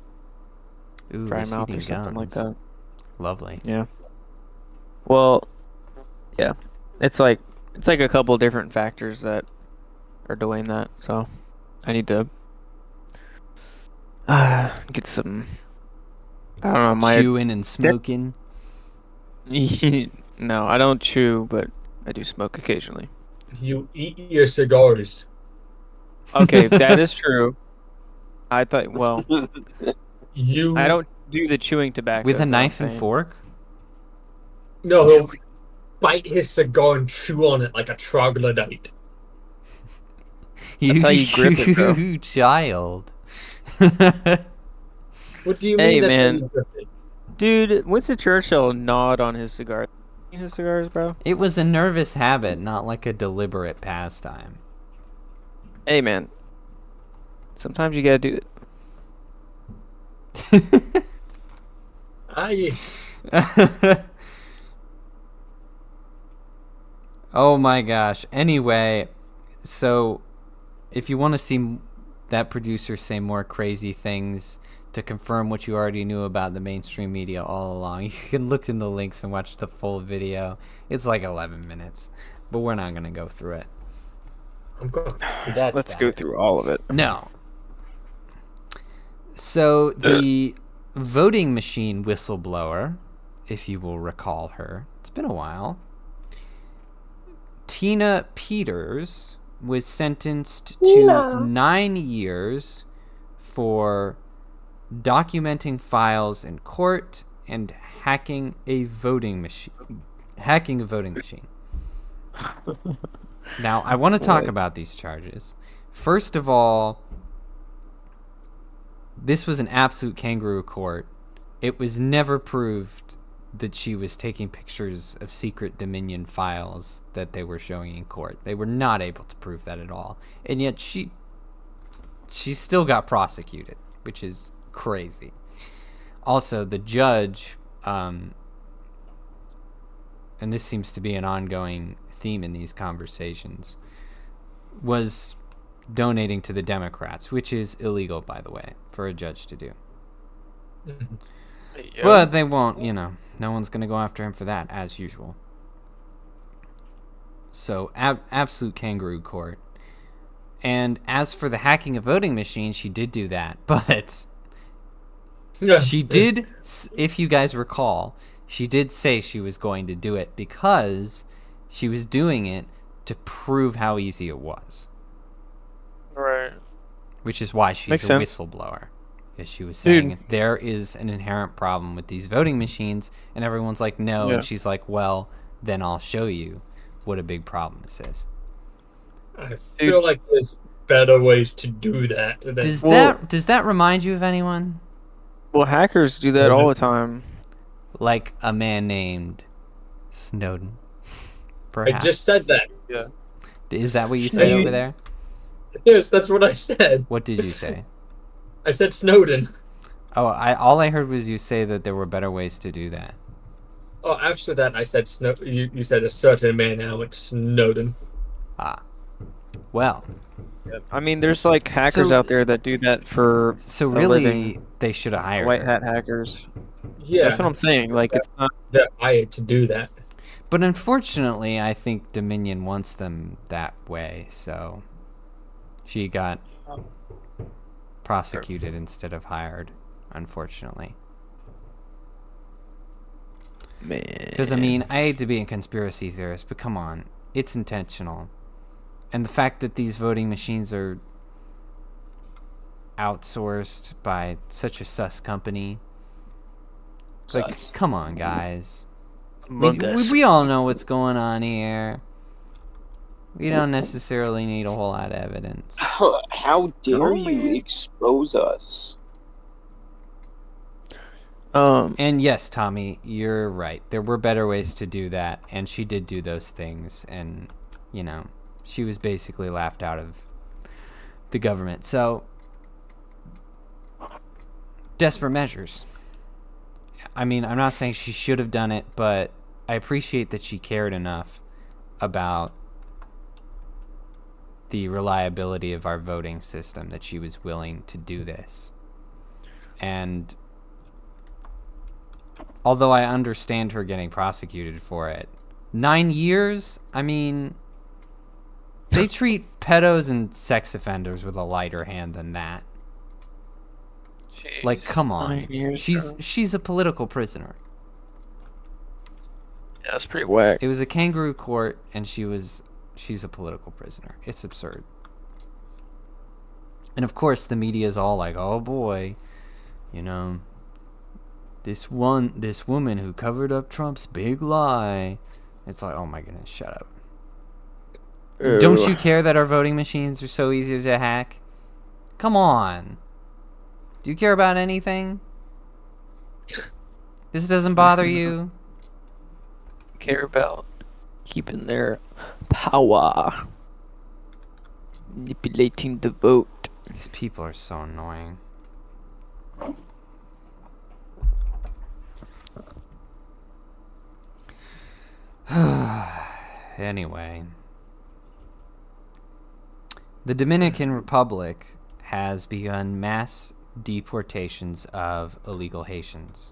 [SPEAKER 1] Ooh,
[SPEAKER 2] dry mouth or
[SPEAKER 1] receding
[SPEAKER 2] something like
[SPEAKER 1] gums.
[SPEAKER 2] that.
[SPEAKER 1] Lovely.
[SPEAKER 2] Yeah. Well, yeah. It's like a couple different factors that are doing that, so I need to get some. I don't know,
[SPEAKER 1] Chewing and smoking.
[SPEAKER 2] No, I don't chew, but I do smoke occasionally.
[SPEAKER 3] You eat your cigars.
[SPEAKER 2] Okay, that is true. I thought, well,
[SPEAKER 3] You
[SPEAKER 2] I don't do the chewing tobacco.
[SPEAKER 1] With a
[SPEAKER 2] is what I'm
[SPEAKER 1] knife and
[SPEAKER 2] saying.
[SPEAKER 1] fork?
[SPEAKER 3] No, he'll bite his cigar and chew on it like a troglodyte.
[SPEAKER 2] That's how you grip it, bro.
[SPEAKER 1] You child.
[SPEAKER 3] What do you
[SPEAKER 2] Hey,
[SPEAKER 3] mean that's how
[SPEAKER 2] man.
[SPEAKER 3] you grip it?
[SPEAKER 2] Dude, Winston Churchill gnawed on his cigar. You his cigars, bro?
[SPEAKER 1] It was a nervous habit, not like a deliberate pastime.
[SPEAKER 2] Hey, man. Sometimes you gotta do it.
[SPEAKER 1] Oh my gosh. Anyway, so if you want to see that producer say more crazy things to confirm what you already knew about the mainstream media all along, you can look in the links and watch the full video. It's like 11 minutes, but we're not going to go through it.
[SPEAKER 3] I'm going.
[SPEAKER 2] Let's go through all of it.
[SPEAKER 1] No. So the voting machine whistleblower, if you will recall her, it's been a while, Tina Peters, was sentenced to 9 years for documenting files in court and hacking a voting machine. Now, I want to talk about these charges. First of all, this was an absolute kangaroo court. It was never proved that she was taking pictures of secret Dominion files that they were showing in court. They were not able to prove that at all. And yet she still got prosecuted, which is crazy. Also, the judge, and this seems to be an ongoing theme in these conversations, was donating to the Democrats, which is illegal, by the way, for a judge to do. But they won't, no one's going to go after him for that, as usual. So, absolute kangaroo court. And as for the hacking of voting machines, she did do that. But she did, if you guys recall, she did say she was going to do it because she was doing it to prove how easy it was.
[SPEAKER 2] Right.
[SPEAKER 1] Which is why she's
[SPEAKER 2] Makes
[SPEAKER 1] a
[SPEAKER 2] sense.
[SPEAKER 1] whistleblower. Because she was saying there is an inherent problem with these voting machines, and everyone's like, no.
[SPEAKER 2] Yeah.
[SPEAKER 1] And she's like, well, then I'll show you what a big problem this is.
[SPEAKER 3] I feel like there's better ways to do that.
[SPEAKER 1] Does that remind you of anyone?
[SPEAKER 2] Well, hackers do that all the time.
[SPEAKER 1] Like a man named Snowden,
[SPEAKER 3] I
[SPEAKER 1] perhaps.
[SPEAKER 3] just said that.
[SPEAKER 2] Yeah.
[SPEAKER 1] Is that what you said over there?
[SPEAKER 3] Yes, that's what I said.
[SPEAKER 1] What did you say?
[SPEAKER 3] I said Snowden.
[SPEAKER 1] Oh, all I heard was you say that there were better ways to do that.
[SPEAKER 3] Oh, after that, I said you said a certain man now. It's Snowden.
[SPEAKER 1] Ah. Well.
[SPEAKER 2] I mean, there's like hackers out there that do that for
[SPEAKER 1] So
[SPEAKER 2] a
[SPEAKER 1] really,
[SPEAKER 2] living.
[SPEAKER 1] they should have hired
[SPEAKER 2] White
[SPEAKER 1] her.
[SPEAKER 2] hat hackers.
[SPEAKER 3] Yeah,
[SPEAKER 2] That's what I'm saying. Like, it's not.
[SPEAKER 3] they're hired to do that.
[SPEAKER 1] But unfortunately, I think Dominion wants them that way, so she got prosecuted instead of hired, unfortunately.
[SPEAKER 2] Man.
[SPEAKER 1] Because, I mean, I hate to be a conspiracy theorist, but come on. It's intentional. And the fact that these voting machines are outsourced by such a sus company. Like,
[SPEAKER 4] Sus.
[SPEAKER 1] come on, guys.
[SPEAKER 2] Among Us.
[SPEAKER 1] We all know what's going on here. We don't necessarily need a whole lot of evidence.
[SPEAKER 4] How dare you expose us?
[SPEAKER 1] And yes, Tommy, you're right. There were better ways to do that, and she did do those things, and, she was basically laughed out of the government. So, desperate measures. I mean, I'm not saying she should have done it, but I appreciate that she cared enough about the reliability of our voting system that she was willing to do this. And although I understand her getting prosecuted for it, 9 years? I mean, they treat pedos and sex offenders with a lighter hand than that.
[SPEAKER 2] Jeez,
[SPEAKER 1] Like, come
[SPEAKER 2] 9
[SPEAKER 1] on.
[SPEAKER 2] years,
[SPEAKER 1] She's a political prisoner.
[SPEAKER 2] Yeah, that's pretty whack.
[SPEAKER 1] It was a kangaroo court, and she's a political prisoner. It's absurd. And of course, the media is all like, "Oh boy, you know, this woman who covered up Trump's big lie." It's like, oh my goodness, shut up.
[SPEAKER 2] Ew.
[SPEAKER 1] Don't you care that our voting machines are so easy to hack? Come on. Do you care about anything? This doesn't bother you?
[SPEAKER 2] Care about keeping their power, manipulating the vote.
[SPEAKER 1] These people are so annoying. Anyway, the Dominican Republic has begun mass deportations of illegal Haitians.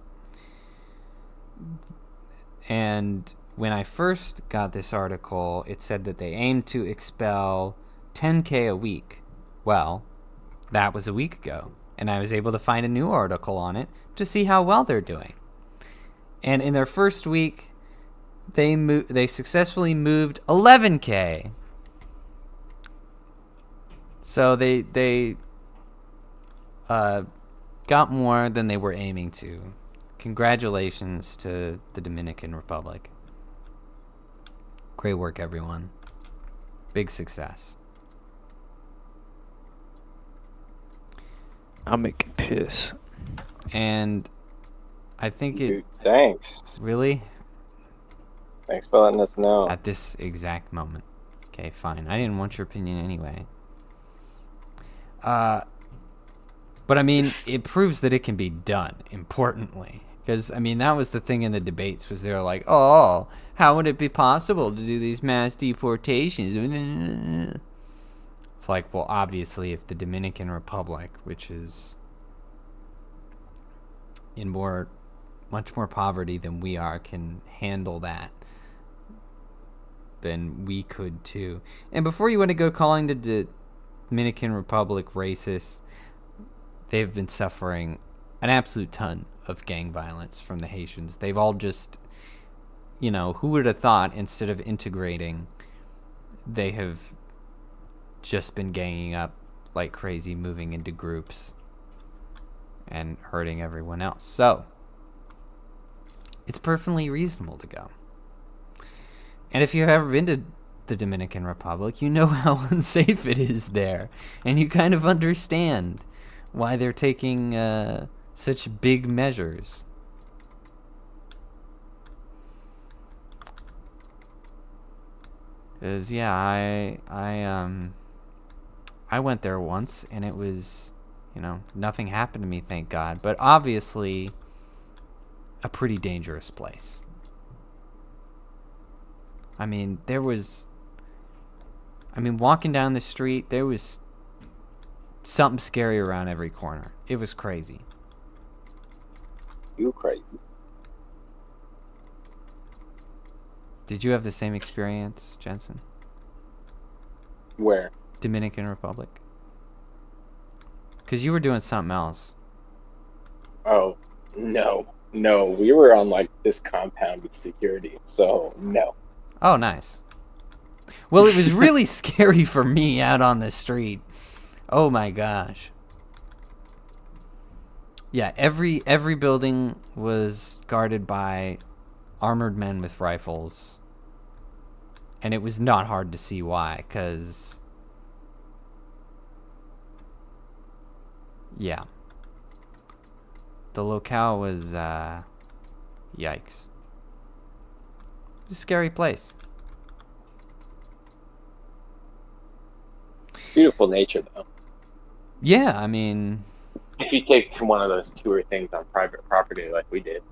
[SPEAKER 1] And when I first got this article, it said that they aim to expel 10K a week. Well, that was a week ago, and I was able to find a new article on it to see how well they're doing. And in their first week, they successfully moved 11K. So they got more than they were aiming to. Congratulations to the Dominican Republic. Great work, everyone. Big success.
[SPEAKER 2] I'll make it piss.
[SPEAKER 1] And I think it...
[SPEAKER 6] Dude, thanks.
[SPEAKER 1] Really?
[SPEAKER 6] Thanks for letting us know.
[SPEAKER 1] At this exact moment. Okay, fine. I didn't want your opinion anyway. But I mean, it proves that it can be done, importantly. Because, I mean, that was the thing in the debates, was they were like, oh, how would it be possible to do these mass deportations? It's like, well, obviously, if the Dominican Republic, which is in much more poverty than we are, can handle that, then we could too. And before you want to go calling the Dominican Republic racist, they've been suffering an absolute ton of gang violence from the Haitians. They've all just, who would have thought, instead of integrating, they have just been ganging up like crazy, moving into groups and hurting everyone else. So it's perfectly reasonable to go. And if you've ever been to the Dominican Republic, you know how unsafe it is there, and you kind of understand why they're taking such big measures. Because I went there once, and it was, nothing happened to me, thank God. But obviously, a pretty dangerous place. I mean, walking down the street, there was something scary around every corner. It was crazy.
[SPEAKER 6] You crazy.
[SPEAKER 1] Did you have the same experience, Jensen?
[SPEAKER 6] Where?
[SPEAKER 1] Dominican Republic? Because you were doing something else.
[SPEAKER 6] Oh, no. No, we were on this compound with security, so no.
[SPEAKER 1] Oh, nice. Well, it was really scary for me out on the street. Oh my gosh. Yeah, every building was guarded by armored men with rifles. And it was not hard to see why, because... yeah. The locale was, yikes. It was a scary place.
[SPEAKER 6] Beautiful nature, though.
[SPEAKER 1] Yeah, I mean,
[SPEAKER 6] if you take one of those tour things on private property like we did.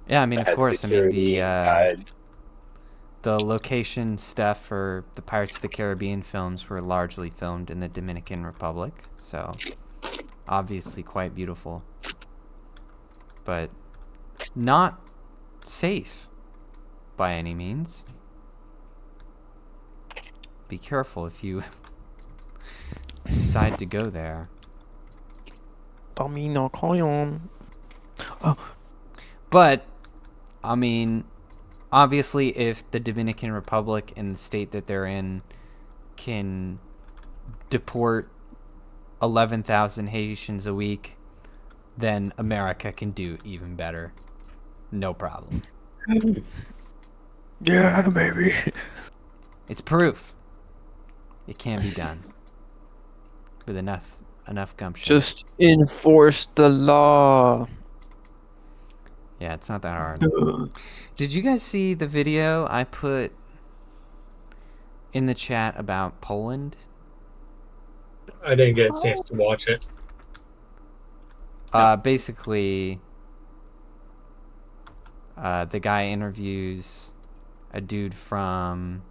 [SPEAKER 1] Yeah, I mean,
[SPEAKER 6] that
[SPEAKER 1] of
[SPEAKER 6] had
[SPEAKER 1] course. I mean,
[SPEAKER 6] security and guide.
[SPEAKER 1] the location stuff for the Pirates of the Caribbean films were largely filmed in the Dominican Republic, so obviously quite beautiful, but not safe by any means. Be careful if you decide to go there. But, I mean, obviously, if the Dominican Republic and the state that they're in can deport 11,000 Haitians a week, then America can do even better. No problem.
[SPEAKER 2] Yeah, baby.
[SPEAKER 1] It's proof. It can be done. With enough gumption.
[SPEAKER 2] Just enforce the law.
[SPEAKER 1] Yeah, it's not that hard. Did you guys see the video I put in the chat about Poland?
[SPEAKER 3] I didn't get a chance to watch it.
[SPEAKER 1] Basically, the guy interviews a dude from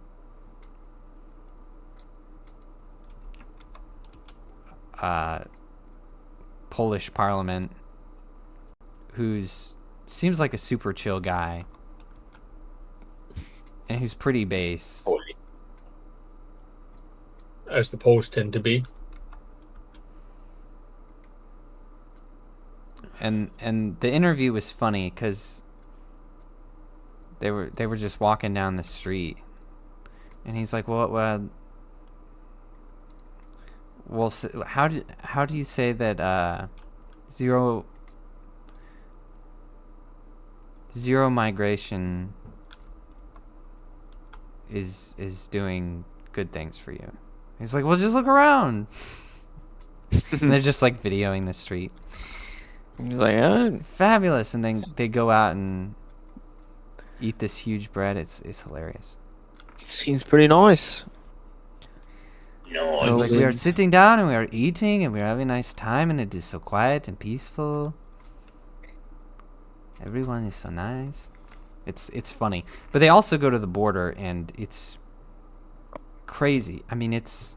[SPEAKER 1] Polish parliament who's seems like a super chill guy and who's pretty base.
[SPEAKER 3] As the Poles tend to be.
[SPEAKER 1] And the interview was funny because they were just walking down the street, and he's like, "Well, how do you say that zero migration is doing good things for you?" He's like, "Well, just look around." And they're just like videoing the street.
[SPEAKER 2] He's like,
[SPEAKER 1] Fabulous. And then they go out and eat this huge bread. It's hilarious.
[SPEAKER 2] seems pretty nice.
[SPEAKER 6] No,
[SPEAKER 1] It's like we are sitting down and we are eating and we are having a nice time and it is so quiet and peaceful. Everyone is so nice. It's funny. But they also go to the border and it's crazy. I mean it's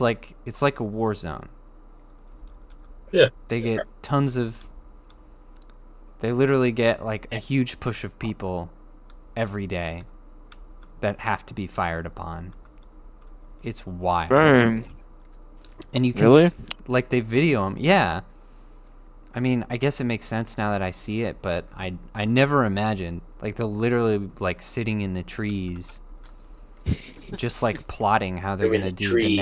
[SPEAKER 1] like a war zone.
[SPEAKER 3] Yeah.
[SPEAKER 1] They get they literally get like a huge push of people every day that have to be fired upon. It's wild.
[SPEAKER 2] Dang.
[SPEAKER 1] And you can
[SPEAKER 2] Really?
[SPEAKER 1] like they video them. Yeah. I mean, I guess it makes sense now that I see it, but I never imagined like they're literally like sitting in the trees just like plotting how they're going to do the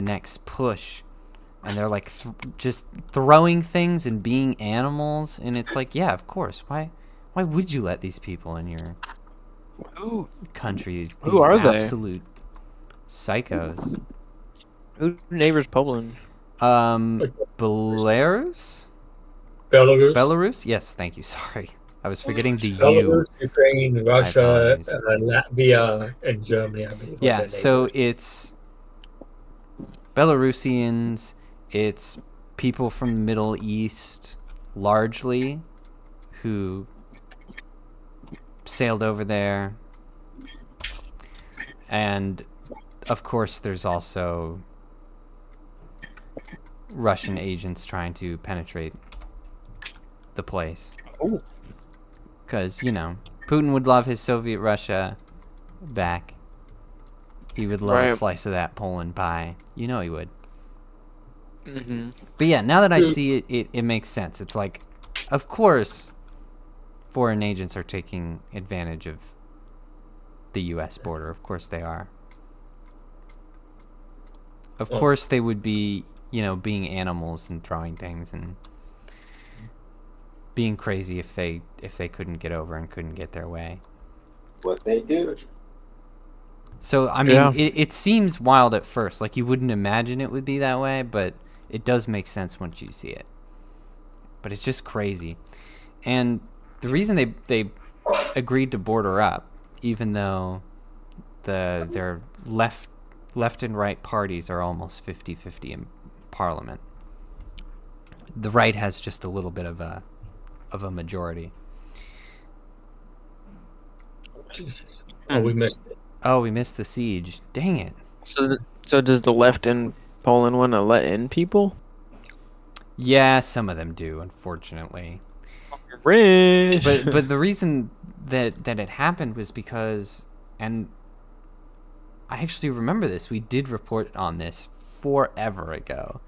[SPEAKER 1] next push. And they're like just throwing things and being animals, and it's like, yeah, of course. Why would you let these people in your countries?
[SPEAKER 2] Who are they?
[SPEAKER 1] Absolute psychos.
[SPEAKER 2] Who neighbors Poland?
[SPEAKER 1] Belarus?
[SPEAKER 3] Belarus.
[SPEAKER 1] Belarus? Yes, thank you. Sorry. I was forgetting the U.
[SPEAKER 3] Belarus, Ukraine, Russia,
[SPEAKER 1] apologize.
[SPEAKER 3] Latvia, and Germany, I believe.
[SPEAKER 1] Yeah, so it's Belarusians, it's people from the Middle East, largely, who sailed over there. And, of course, there's also Russian agents trying to penetrate the place.
[SPEAKER 2] Oh.
[SPEAKER 1] Because, Putin would love his Soviet Russia back. He would love a slice of that Poland pie. He would.
[SPEAKER 2] Mm-hmm.
[SPEAKER 1] But yeah, now that I see it, it makes sense. It's like, of course, foreign agents are taking advantage of the U.S. border. Of course they are. Of course they would be, being animals and throwing things and being crazy if they couldn't get over and couldn't get their way.
[SPEAKER 6] What they do.
[SPEAKER 1] So, I mean, it seems wild at first. Like, you wouldn't imagine it would be that way, but it does make sense once you see it. But it's just crazy. And the reason they agreed to border up, even though their left and right parties are almost 50-50 in parliament. The right has just a little bit of a majority.
[SPEAKER 3] Jesus. Oh, we missed it.
[SPEAKER 1] Oh, we missed the siege. Dang it.
[SPEAKER 2] So does the left in Poland want to let in people?
[SPEAKER 1] Yeah, some of them do, unfortunately.
[SPEAKER 2] Rich.
[SPEAKER 1] But the reason that it happened was because, and I actually remember this, we did report on this forever ago,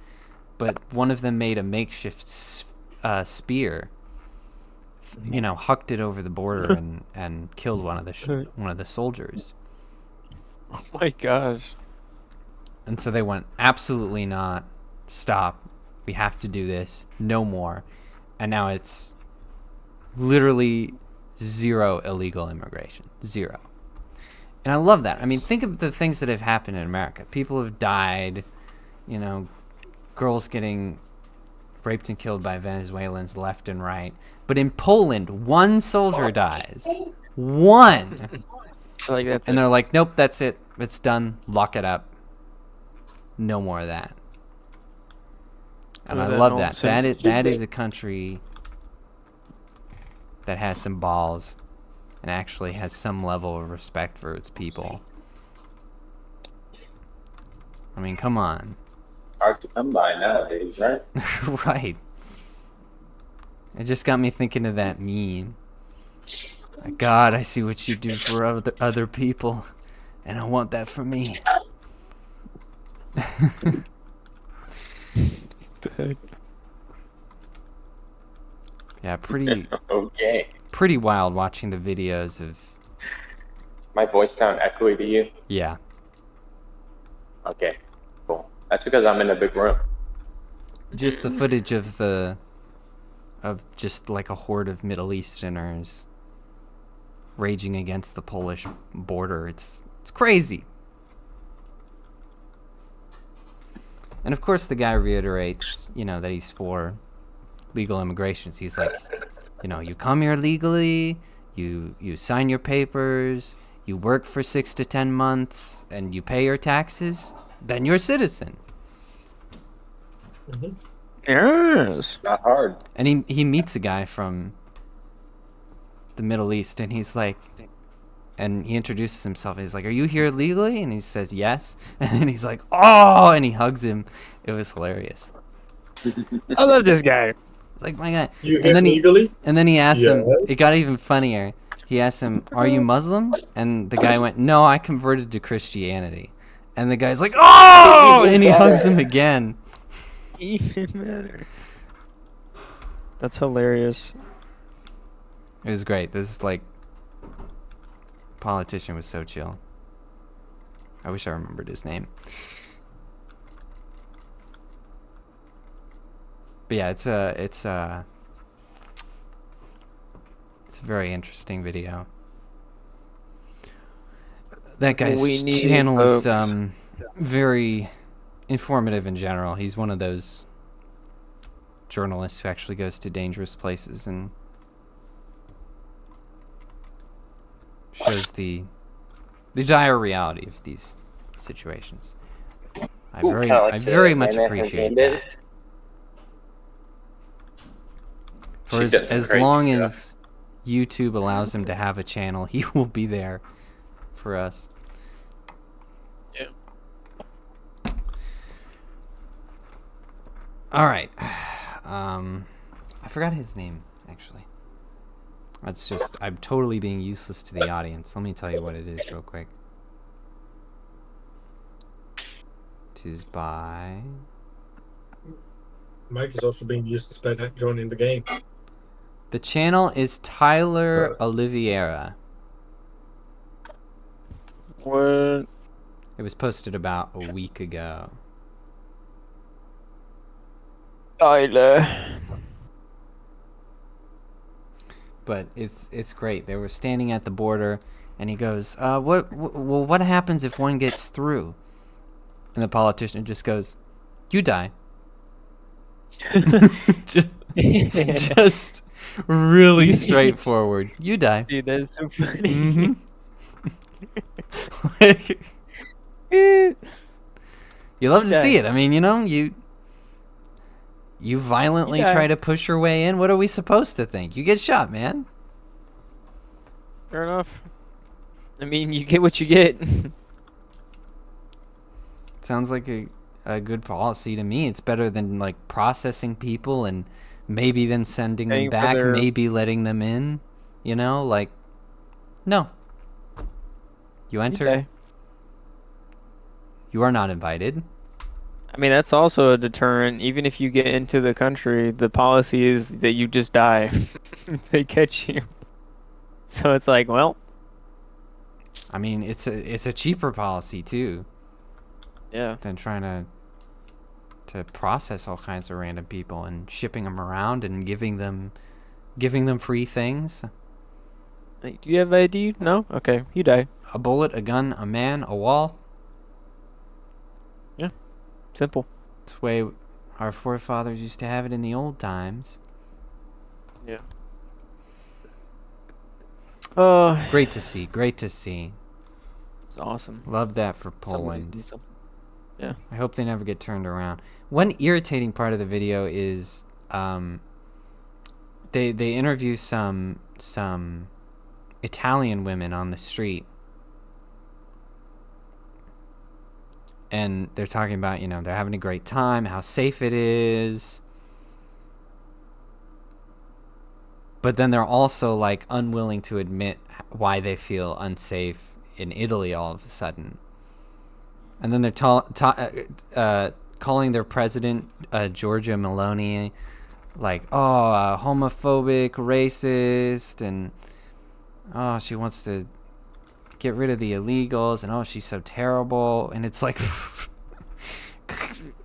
[SPEAKER 1] but one of them made a makeshift spear, hucked it over the border and killed one of the soldiers.
[SPEAKER 2] Oh my gosh.
[SPEAKER 1] And so they went, absolutely not, stop, we have to do this, no more. And now it's literally zero illegal immigration. Zero. And I love that. I mean, think of the things that have happened in America. People have died, girls getting raped and killed by Venezuelans left and right. But in Poland, one soldier dies. One!
[SPEAKER 2] Like that's
[SPEAKER 1] And they're like, nope, that's it. It's done. Lock it up. No more of that. And I love that. That is a country that has some balls and actually has some level of respect for its people. I mean, come on.
[SPEAKER 6] Hard to come by nowadays, right?
[SPEAKER 1] Right. It just got me thinking of that meme. God, I see what you do for other people, and I want that for me. Yeah,
[SPEAKER 6] Okay.
[SPEAKER 1] pretty wild watching the videos of.
[SPEAKER 6] My voice sound echoey to you?
[SPEAKER 1] Yeah.
[SPEAKER 6] Okay, cool. That's because I'm in a big room.
[SPEAKER 1] Just the footage of just like a horde of Middle Easterners raging against the Polish border. It's crazy. And of course the guy reiterates, that he's for legal immigration. He's like, you come here legally, you sign your papers, you work for 6 to 10 months, and you pay your taxes, then you're a citizen.
[SPEAKER 3] Mm-hmm.
[SPEAKER 2] Yes.
[SPEAKER 6] Not hard.
[SPEAKER 1] And he meets a guy from the Middle East, and he's like, and he introduces himself. He's like, "Are you here legally?" And he says, "Yes." And then he's like, "Oh!" And he hugs him. It was hilarious.
[SPEAKER 2] I love this guy.
[SPEAKER 1] It's like, my God.
[SPEAKER 3] You here legally?
[SPEAKER 1] And then he asked him.
[SPEAKER 3] Yes.
[SPEAKER 1] It got even funnier. He asked him, "Are you Muslim?" And the guy went, "No, I converted to Christianity." And the guy's like, "Oh!" And he hugs him again.
[SPEAKER 2] Even better. That's hilarious.
[SPEAKER 1] It was great. This politician was so chill. I wish I remembered his name. But yeah, it's a very interesting video. That guy's channel is very informative in general. He's one of those journalists who actually goes to dangerous places and shows the dire reality of these situations. I very much appreciate that. For as long as YouTube allows him to have a channel, he will be there for us.
[SPEAKER 2] Yeah.
[SPEAKER 1] All right. I forgot his name, actually. That's just, I'm totally being useless to the audience. Let me tell you what it is real quick. It is by...
[SPEAKER 3] Mike is also being useless by not joining the game.
[SPEAKER 1] The channel is Tyler Oliveira.
[SPEAKER 2] What?
[SPEAKER 1] It was posted about a week ago.
[SPEAKER 2] Tyler.
[SPEAKER 1] But it's great. They were standing at the border, and he goes, what happens if one gets through? And the politician just goes, "You die." just really straightforward. You die.
[SPEAKER 2] Dude, that's so funny.
[SPEAKER 1] Mm-hmm. You love to
[SPEAKER 2] Yeah.
[SPEAKER 1] see it. I mean, you violently
[SPEAKER 2] Yeah.
[SPEAKER 1] try to push your way in. What are we supposed to think? You get shot, man.
[SPEAKER 2] Fair enough. I mean, you get what you get.
[SPEAKER 1] Sounds like a good policy to me. It's better than like processing people and maybe then sending them
[SPEAKER 2] Paying for
[SPEAKER 1] back,
[SPEAKER 2] their-
[SPEAKER 1] maybe letting them in. Like, no. You enter.
[SPEAKER 2] Okay.
[SPEAKER 1] You are not invited.
[SPEAKER 2] I mean, that's also a deterrent. Even if you get into the country, the policy is that you just die if they catch you. So it's like, well,
[SPEAKER 1] I mean, it's a cheaper policy too
[SPEAKER 2] yeah.
[SPEAKER 1] than trying to process all kinds of random people and shipping them around and giving them free things.
[SPEAKER 2] Hey, do you have ID? No? Okay, you die.
[SPEAKER 1] A bullet, a gun, a man, a wall.
[SPEAKER 2] Simple.
[SPEAKER 1] It's the way our forefathers used to have it in the old times.
[SPEAKER 2] Yeah.
[SPEAKER 1] Great to see. Great to see.
[SPEAKER 2] It's awesome.
[SPEAKER 1] Love that for
[SPEAKER 2] Somebody's
[SPEAKER 1] Poland.
[SPEAKER 2] doing something. Yeah.
[SPEAKER 1] I hope they never get turned around. One irritating part of the video is they interview some Italian women on the street. And they're talking about, they're having a great time, how safe it is. But then they're also like unwilling to admit why they feel unsafe in Italy all of a sudden. And then they're calling their president, Giorgia Meloni, like, homophobic, racist, and she wants to get rid of the illegals, and she's so terrible. And it's like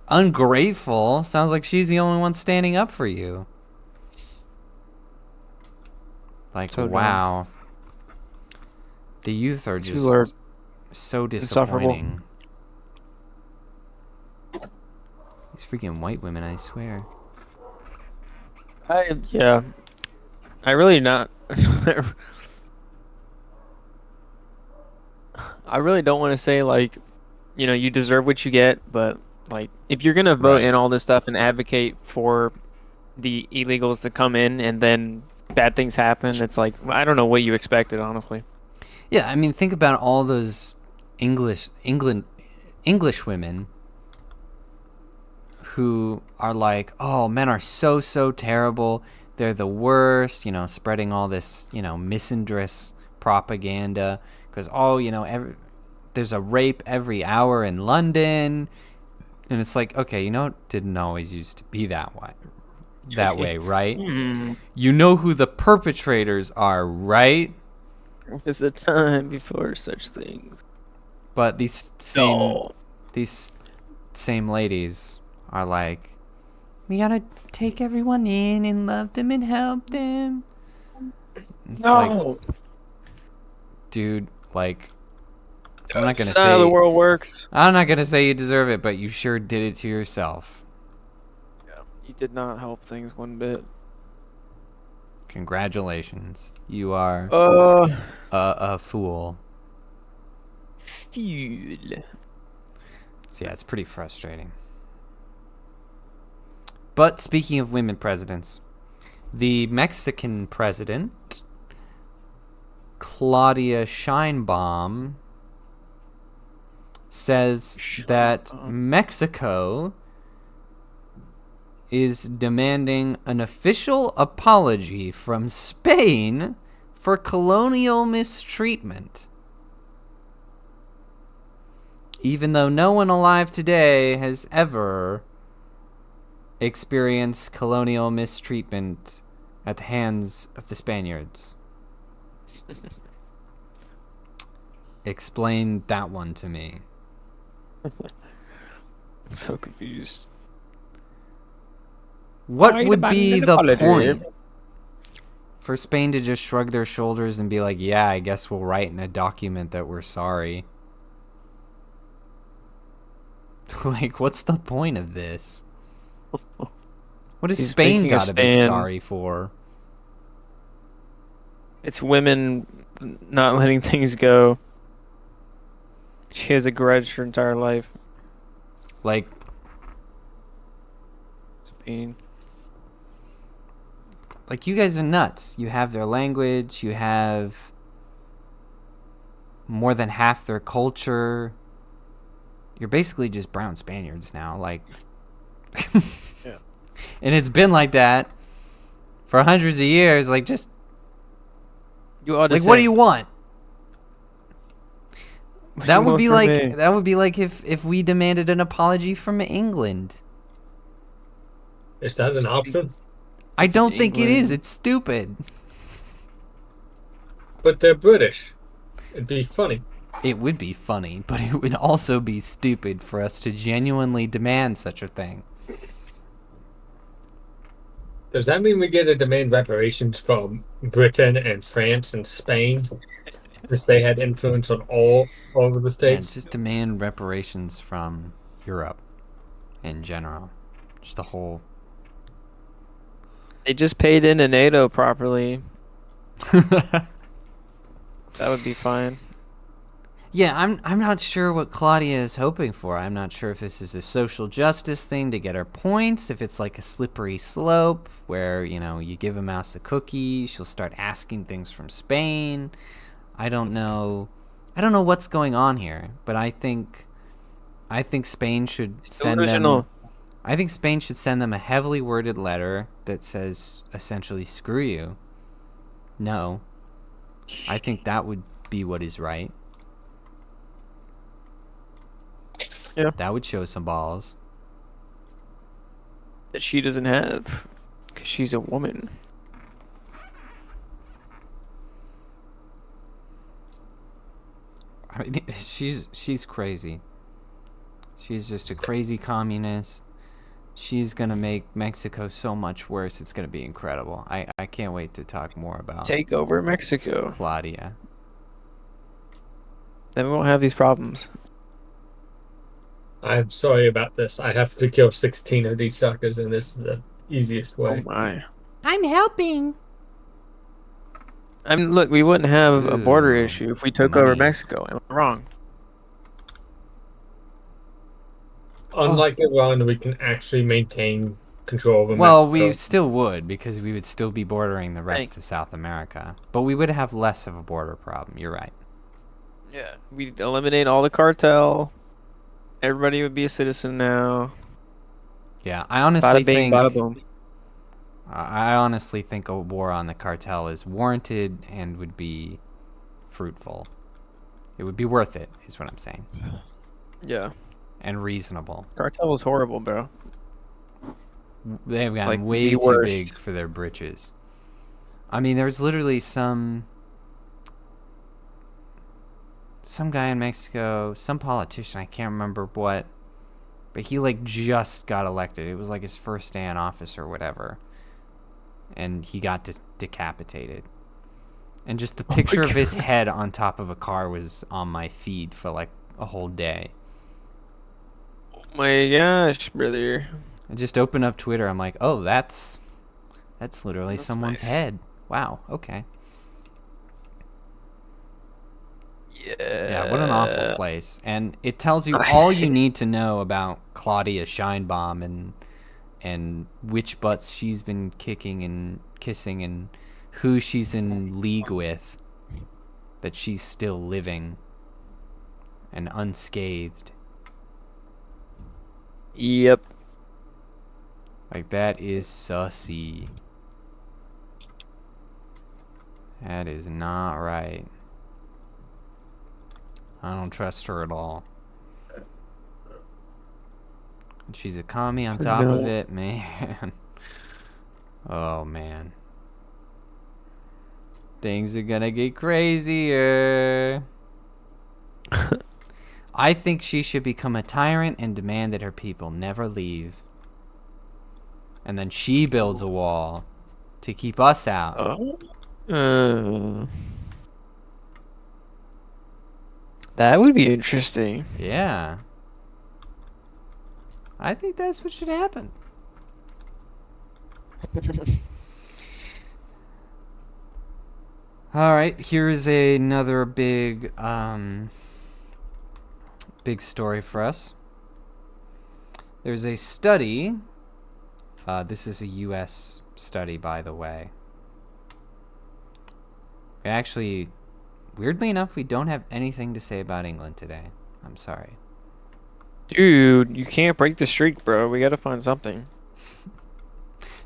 [SPEAKER 1] ungrateful. Sounds like she's the only one standing up for you. Like,
[SPEAKER 2] So dumb.
[SPEAKER 1] wow. The youth are
[SPEAKER 2] You
[SPEAKER 1] just
[SPEAKER 2] are
[SPEAKER 1] so
[SPEAKER 2] insufferable.
[SPEAKER 1] disappointing. These freaking white women, I swear.
[SPEAKER 2] Yeah. I really not. I really don't want to say like, you deserve what you get, but like, if you're gonna vote
[SPEAKER 1] Right.
[SPEAKER 2] in all this stuff and advocate for the illegals to come in and then bad things happen, it's like, I don't know what you expected, honestly.
[SPEAKER 1] Yeah, I mean, think about all those English women who are like, oh, men are so terrible. They're the worst, spreading all this, misandrous propaganda. Because, there's a rape every hour in London. And it's like, okay, it didn't always used to be that way, right? You know who the perpetrators are, right?
[SPEAKER 2] There's a time before such things.
[SPEAKER 1] But these same ladies are like, we gotta take everyone in and love them and help them. It's like, dude, like, I'm not gonna
[SPEAKER 2] That's not how the
[SPEAKER 1] say
[SPEAKER 2] world works.
[SPEAKER 1] I'm not gonna say you deserve it, but you sure did it to yourself.
[SPEAKER 2] Yeah, you did not help things one bit.
[SPEAKER 1] Congratulations, you are a fool.
[SPEAKER 2] Fool.
[SPEAKER 1] So yeah, it's pretty frustrating. But speaking of women presidents, the Mexican president, Claudia Sheinbaum, says that Mexico is demanding an official apology from Spain for colonial mistreatment. Even though no one alive today has ever experienced colonial mistreatment at the hands of the Spaniards. Explain that one to me.
[SPEAKER 2] I'm so confused.
[SPEAKER 1] What would be the point for Spain to just shrug their shoulders and be like, yeah, I guess we'll write in a document that we're sorry? Like, what's the point of this? What has
[SPEAKER 2] He's
[SPEAKER 1] Spain
[SPEAKER 2] making a
[SPEAKER 1] got to be
[SPEAKER 2] stand.
[SPEAKER 1] sorry for?
[SPEAKER 2] It's women not letting things go. She has a grudge her entire life.
[SPEAKER 1] Like,
[SPEAKER 2] Spain.
[SPEAKER 1] like you guys are nuts. You have their language. You have more than half their culture. You're basically just brown Spaniards now. Like,
[SPEAKER 2] Yeah.
[SPEAKER 1] And it's been like that for hundreds of years. Like, just
[SPEAKER 2] You ought to
[SPEAKER 1] like,
[SPEAKER 2] say,
[SPEAKER 1] what do you want?
[SPEAKER 2] "What
[SPEAKER 1] That
[SPEAKER 2] you
[SPEAKER 1] would
[SPEAKER 2] want
[SPEAKER 1] be
[SPEAKER 2] from
[SPEAKER 1] like
[SPEAKER 2] me?"
[SPEAKER 1] that would be like if we demanded an apology from England.
[SPEAKER 3] Is that an option?
[SPEAKER 1] I don't think it is.
[SPEAKER 2] England.
[SPEAKER 1] It's stupid.
[SPEAKER 3] But they're British. It'd be funny.
[SPEAKER 1] It would be funny, but it would also be stupid for us to genuinely demand such a thing.
[SPEAKER 3] Does that mean we get to demand reparations from Britain and France and Spain? Because they had influence on all over the
[SPEAKER 1] And
[SPEAKER 3] states?
[SPEAKER 1] just demand reparations from Europe in general. Just the whole.
[SPEAKER 2] They just paid into NATO properly. That would be fine.
[SPEAKER 1] Yeah, I'm not sure what Claudia is hoping for. I'm not sure if this is a social justice thing to get her points, if it's like a slippery slope where, you give a mouse a cookie, she'll start asking things from Spain. I don't know. I don't know what's going on here, but I think Spain should send
[SPEAKER 2] Delusional.
[SPEAKER 1] them I think Spain should send them a heavily worded letter that says essentially screw you. No. I think that would be what is right.
[SPEAKER 2] Yeah.
[SPEAKER 1] That would show some balls.
[SPEAKER 2] That she doesn't have. Because she's a woman.
[SPEAKER 1] I mean, she's crazy. She's just a crazy communist. She's gonna make Mexico so much worse. It's gonna be incredible. I can't wait to talk more about
[SPEAKER 2] Take over Mexico.
[SPEAKER 1] Claudia.
[SPEAKER 2] Then we won't have these problems.
[SPEAKER 3] I'm sorry about this. I have to kill 16 of these suckers, and this is the easiest
[SPEAKER 2] Oh
[SPEAKER 3] way.
[SPEAKER 2] my.
[SPEAKER 1] I'm helping.
[SPEAKER 2] I mean, look, we wouldn't have a border
[SPEAKER 1] Ooh,
[SPEAKER 2] issue if we took over
[SPEAKER 1] money.
[SPEAKER 2] Mexico. Am I wrong?
[SPEAKER 3] Unlike Iran, we can actually maintain control over
[SPEAKER 1] Well,
[SPEAKER 3] Mexico.
[SPEAKER 1] we still would, because we would still be bordering the rest of South America. But we would have less of a border problem. You're right.
[SPEAKER 2] Yeah. We'd eliminate all the cartel. Everybody would be a citizen now.
[SPEAKER 1] Yeah, I honestly
[SPEAKER 2] Bada bing,
[SPEAKER 1] think
[SPEAKER 2] bada boom.
[SPEAKER 1] I honestly think a war on the cartel is warranted and would be fruitful. It would be worth it, is what I'm saying.
[SPEAKER 2] Yeah.
[SPEAKER 1] And reasonable.
[SPEAKER 2] Cartel is horrible, bro.
[SPEAKER 1] They've gotten
[SPEAKER 2] Like,
[SPEAKER 1] way
[SPEAKER 2] the
[SPEAKER 1] too
[SPEAKER 2] worst.
[SPEAKER 1] big for their britches. I mean, there's literally some guy in Mexico, some politician, I can't remember what, but he just got elected. It was like his first day in office or whatever. And he got decapitated. And just the picture of his head on top of a car was on my feed for a whole day.
[SPEAKER 2] Oh my gosh, brother.
[SPEAKER 1] I just opened up Twitter. I'm like, oh, that's literally
[SPEAKER 2] That's
[SPEAKER 1] someone's
[SPEAKER 2] nice.
[SPEAKER 1] head. Wow. Okay. Yeah, what an awful place. And it tells you all you need to know about Claudia Scheinbaum and which butts she's been kicking and kissing and who she's in league with, that she's still living and unscathed.
[SPEAKER 2] Yep.
[SPEAKER 1] That is sussy. That is not right. I don't trust her at all. And she's a commie on top of it, man. Oh, man. Things are gonna get crazier. I think she should become a tyrant and demand that her people never leave. And then she builds a wall to keep us out.
[SPEAKER 2] That would be interesting.
[SPEAKER 1] Yeah. I think that's what should happen. All right, here's another big big story for us. There's a study. This is a U.S. study, by the way. Actually, weirdly enough, we don't have anything to say about England today. I'm sorry.
[SPEAKER 2] Dude, you can't break the streak, bro. We gotta find something.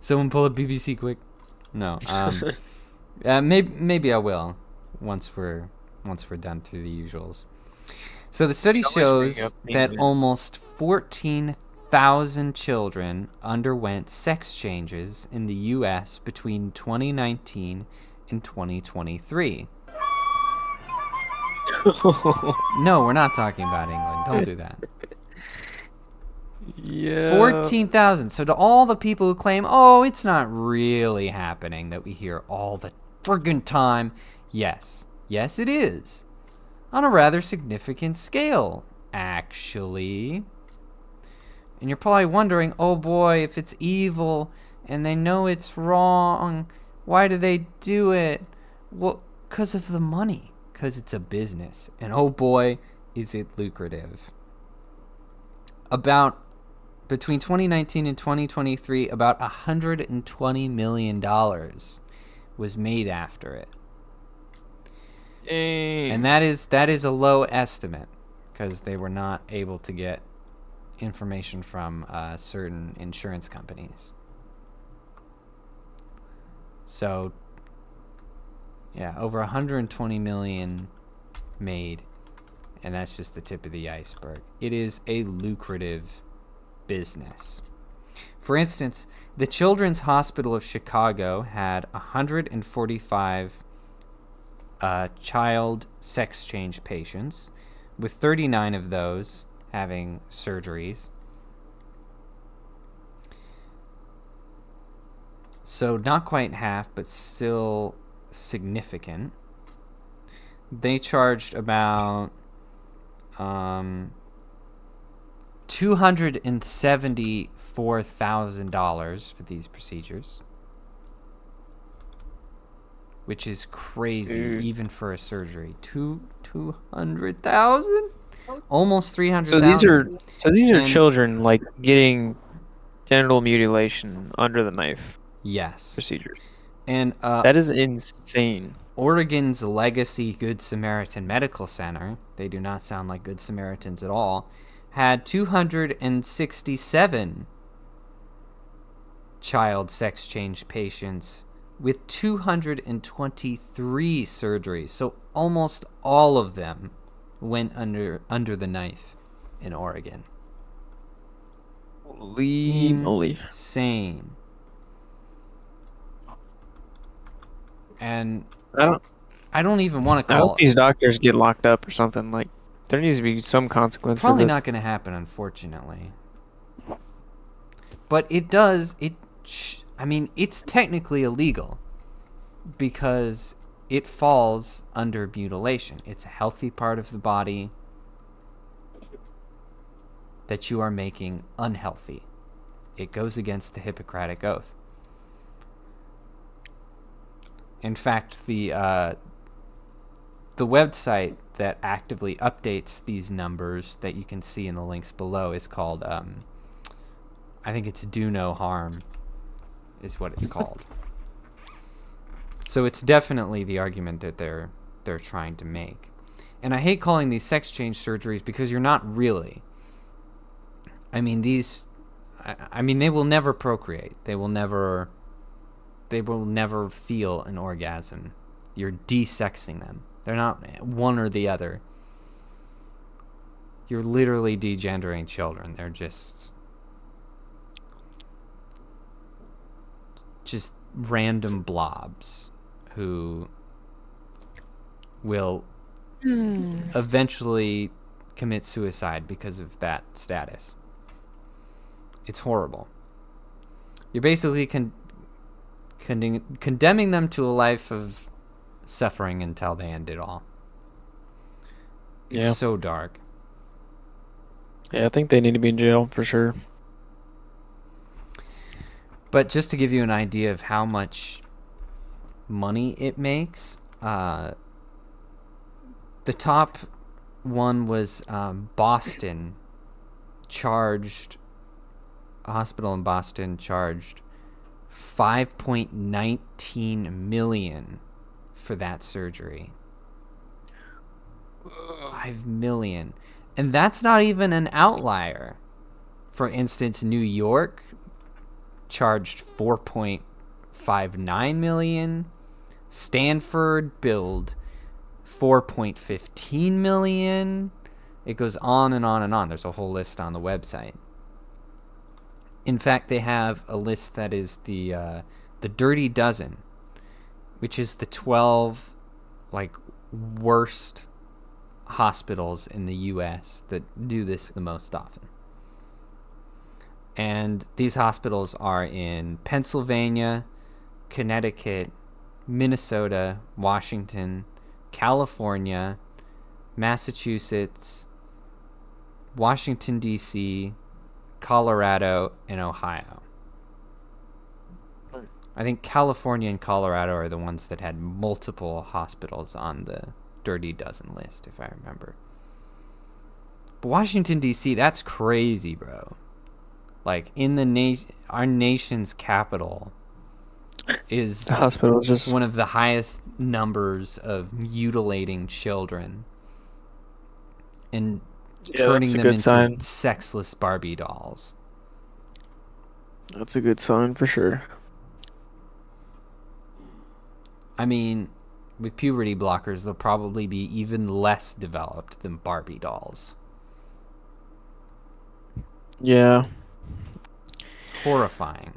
[SPEAKER 1] Someone pull up BBC quick. No. Maybe I will once we're done through the usuals. So the study shows that almost 14,000 children underwent sex changes in the U.S. between 2019 and 2023. No, we're not talking about England. Don't do that.
[SPEAKER 2] Yeah.
[SPEAKER 1] 14,000. So to all the people who claim, oh, it's not really happening, that we hear all the friggin' time, yes, it is. On a rather significant scale, actually. And you're probably wondering, oh boy, if it's evil and they know it's wrong, why do they do it? Well, because of the money. Because it's a business. And oh boy, is it lucrative. Between 2019 and 2023, about $120 million was made after it.
[SPEAKER 2] Dang.
[SPEAKER 1] And that is a low estimate because they were not able to get information from certain insurance companies. So, yeah, over 120 million made, and that's just the tip of the iceberg. It is a lucrative business. For instance, the Children's Hospital of Chicago had 145 child sex change patients, with 39 of those having surgeries. So not quite half, but still significant. They charged about $274,000 for these procedures, which is crazy, even for a surgery. 200,000, almost 300,000.
[SPEAKER 2] So these are children like getting genital mutilation under the knife.
[SPEAKER 1] Yes.
[SPEAKER 2] Procedures.
[SPEAKER 1] And
[SPEAKER 2] that is insane.
[SPEAKER 1] Oregon's Legacy Good Samaritan Medical Center, they do not sound like Good Samaritans at all, had 267 child sex change patients with 223 surgeries. So almost all of them went under the knife in Oregon.
[SPEAKER 2] Holy moly.
[SPEAKER 1] Insane. And I don't even want to
[SPEAKER 2] I
[SPEAKER 1] call
[SPEAKER 2] hope these doctors get locked up or something. Like, there needs to be some consequence.
[SPEAKER 1] Probably
[SPEAKER 2] for this.
[SPEAKER 1] not going to happen, unfortunately. But it does. It's technically illegal because it falls under mutilation. It's a healthy part of the body that you are making unhealthy. It goes against the Hippocratic Oath. In fact, the website that actively updates these numbers that you can see in the links below is called, I think it's Do No Harm is what it's called. So it's definitely the argument that they're trying to make. And I hate calling these sex change surgeries because you're not really. I mean, they will never procreate. They will never feel an orgasm. You're de-sexing them. They're not one or the other. You're literally degendering children. They're just random blobs who will eventually commit suicide because of that status. It's horrible. You're basically condemning them to a life of suffering until they end it all. It's so dark.
[SPEAKER 2] Yeah, I think they need to be in jail for sure.
[SPEAKER 1] But just to give you an idea of how much money it makes, the top one was Boston charged, a hospital in Boston charged $5.19 million for that surgery. $5 million. And that's not even an outlier. For instance, New York charged $4.59 million. Stanford billed $4.15 million. It goes on and on and on. There's a whole list on the website. In fact, they have a list that is the Dirty Dozen, which is the 12 worst hospitals in the U.S. that do this the most often. And these hospitals are in Pennsylvania, Connecticut, Minnesota, Washington, California, Massachusetts, Washington, D.C., Colorado, and Ohio. I think California and Colorado are the ones that had multiple hospitals on the Dirty Dozen list, if I remember. But Washington, D.C., that's crazy, bro. In the our nation's capital is
[SPEAKER 2] The hospital is just
[SPEAKER 1] one of the highest numbers of mutilating children and turning
[SPEAKER 2] that's a
[SPEAKER 1] them
[SPEAKER 2] good
[SPEAKER 1] into
[SPEAKER 2] sign.
[SPEAKER 1] sexless Barbie dolls.
[SPEAKER 2] That's a good sign for sure.
[SPEAKER 1] I mean, with puberty blockers, they'll probably be even less developed than Barbie dolls.
[SPEAKER 2] Yeah.
[SPEAKER 1] Horrifying.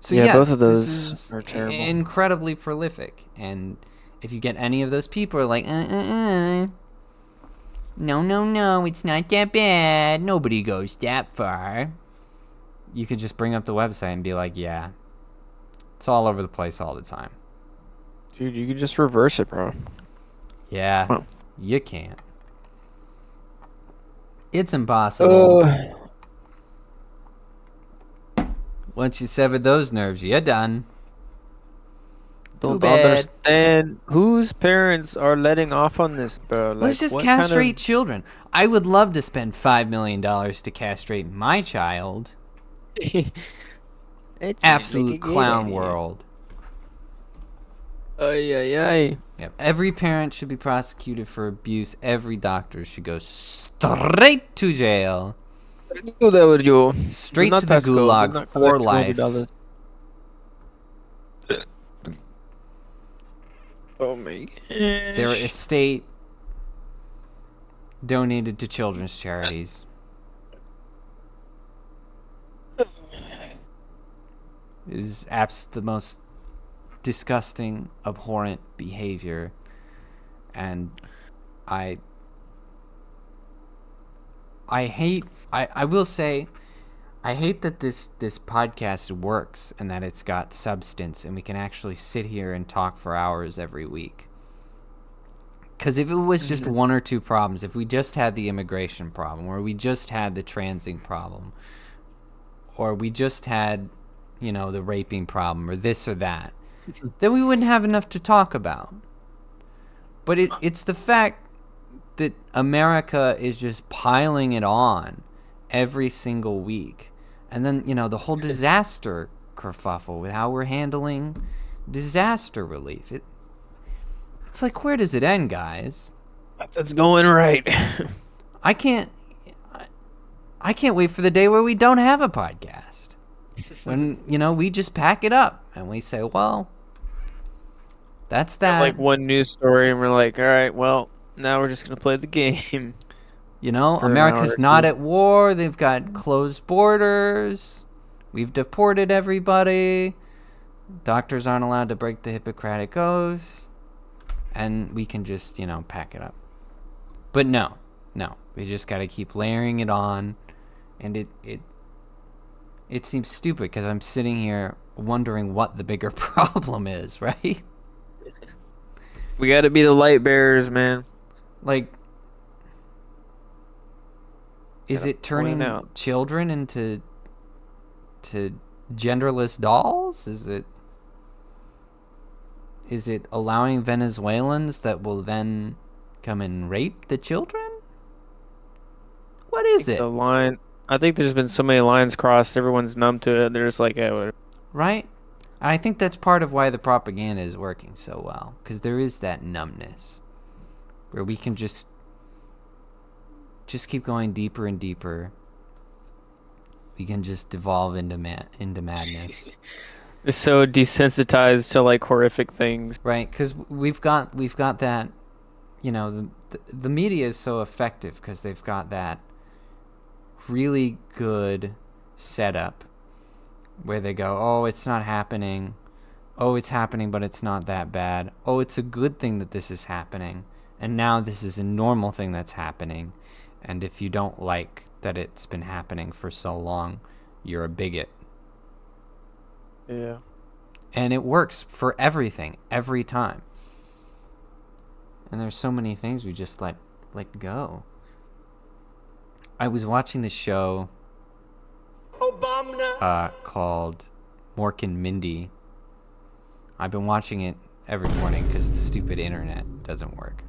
[SPEAKER 1] So
[SPEAKER 2] Yeah,
[SPEAKER 1] yes,
[SPEAKER 2] both of
[SPEAKER 1] this
[SPEAKER 2] those
[SPEAKER 1] is
[SPEAKER 2] are terrible.
[SPEAKER 1] incredibly prolific. And if you get any of those people who are like, no, it's not that bad. Nobody goes that far. You could just bring up the website and be like, yeah, it's all over the place all the time.
[SPEAKER 2] Dude, you can just reverse it, bro.
[SPEAKER 1] Yeah,
[SPEAKER 2] Wow.
[SPEAKER 1] you can't. It's impossible. Once you sever those nerves, you're done.
[SPEAKER 2] Don't
[SPEAKER 1] Too bad.
[SPEAKER 2] understand whose parents are letting off on this, bro.
[SPEAKER 1] Let's just
[SPEAKER 2] what
[SPEAKER 1] castrate children. I would love to spend $5 million to castrate my child.
[SPEAKER 2] It's
[SPEAKER 1] Absolute clown world.
[SPEAKER 2] Ay.
[SPEAKER 1] Yep. Every parent should be prosecuted for abuse. Every doctor should go straight to jail.
[SPEAKER 2] Do that with you.
[SPEAKER 1] Straight
[SPEAKER 2] Do
[SPEAKER 1] to
[SPEAKER 2] not
[SPEAKER 1] the
[SPEAKER 2] pass go. Do
[SPEAKER 1] gulag
[SPEAKER 2] not
[SPEAKER 1] for
[SPEAKER 2] collect
[SPEAKER 1] life.
[SPEAKER 2] $20. Oh my gosh.
[SPEAKER 1] Their estate donated to children's charities. It is the most disgusting, abhorrent behavior, and I will say I hate that this podcast works and that it's got substance and we can actually sit here and talk for hours every week. Because if it was just one or two problems, if we just had the immigration problem, or we just had the transing problem, or we just had, the raping problem, or this or that, then we wouldn't have enough to talk about. But it's the fact that America is just piling it on every single week. And then, the whole disaster kerfuffle with how we're handling disaster relief. It's like, where does it end, guys?
[SPEAKER 2] That's going right.
[SPEAKER 1] I can't wait for the day where we don't have a podcast. When, we just pack it up and we say, well, that's that.
[SPEAKER 2] Like one news story and we're like, all right, well, now we're just going to play the game.
[SPEAKER 1] America's not at war. They've got closed borders. We've deported everybody. Doctors aren't allowed to break the Hippocratic Oath. And we can just, pack it up. But no. We just got to keep layering it on. And it seems stupid because I'm sitting here wondering what the bigger problem is, right?
[SPEAKER 2] We got to be the light bearers, man.
[SPEAKER 1] Is it turning children into genderless dolls? Is it allowing Venezuelans that will then come and rape the children? What is it?
[SPEAKER 2] The line. I think there's been so many lines crossed. Everyone's numb to it. They're just like, whatever.
[SPEAKER 1] Right? And I think that's part of why the propaganda is working so well, because there is that numbness where we can just keep going deeper and deeper. We can just devolve into madness.
[SPEAKER 2] It's so desensitized to like horrific things.
[SPEAKER 1] Right, because we've got that, the media is so effective because they've got that really good setup where they go, oh, it's not happening. Oh, it's happening, but it's not that bad. Oh, it's a good thing that this is happening. And now this is a normal thing that's happening. And if you don't like that it's been happening for so long, you're a bigot.
[SPEAKER 2] Yeah.
[SPEAKER 1] And it works for everything, every time. And there's so many things we just let go. I was watching the show called Mork and Mindy. I've been watching it every morning because the stupid internet doesn't work.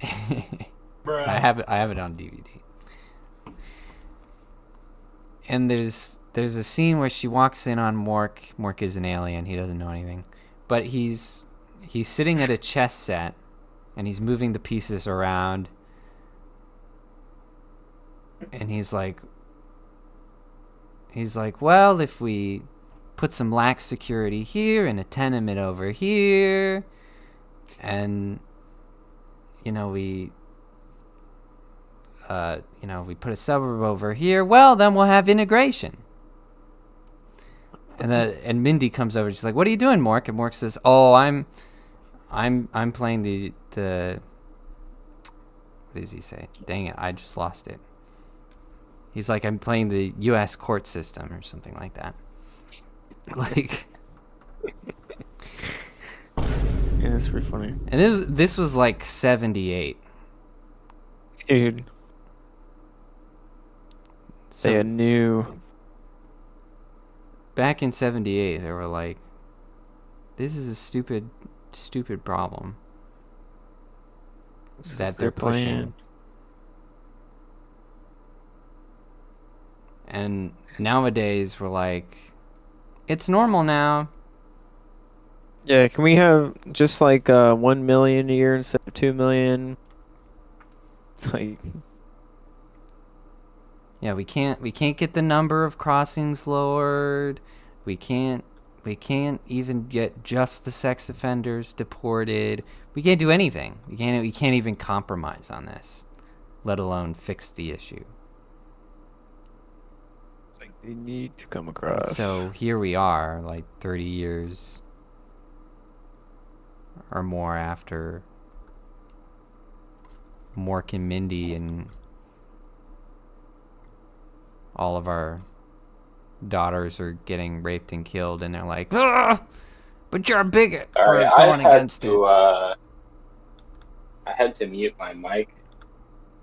[SPEAKER 1] I have it on DVD. And there's a scene where she walks in on Mork. Mork is an alien. He doesn't know anything. But he's sitting at a chess set, and he's moving the pieces around. And he's like, well, if we put some lax security here and a tenement over here, and we put a suburb over here, well, then we'll have integration. And Mindy comes over. She's like, "What are you doing, Mork?" And Mork says, "Oh, I'm playing the what does he say? Dang it, I just lost it." He's like, "I'm playing the U.S. court system," or something like that. Like,
[SPEAKER 2] yeah, that's pretty funny.
[SPEAKER 1] And this was like 78.
[SPEAKER 2] Dude.
[SPEAKER 1] So
[SPEAKER 2] They knew.
[SPEAKER 1] back in 78, they were like, this is a stupid problem that they're pushing.
[SPEAKER 2] Plan.
[SPEAKER 1] And nowadays, we're like, it's normal now.
[SPEAKER 2] Yeah, can we have just like 1 million a year instead of 2 million? It's like,
[SPEAKER 1] Yeah, we can't get the number of crossings lowered. We can't even get just the sex offenders deported. We can't do anything. We can't even compromise on this, let alone fix the issue.
[SPEAKER 2] it's like they need to come across.
[SPEAKER 1] So here we are, like 30 years or more after Mork and Mindy and all of our daughters are getting raped and killed, and they're like, "Ah, but you're a bigot for going against it."
[SPEAKER 6] I had to mute my mic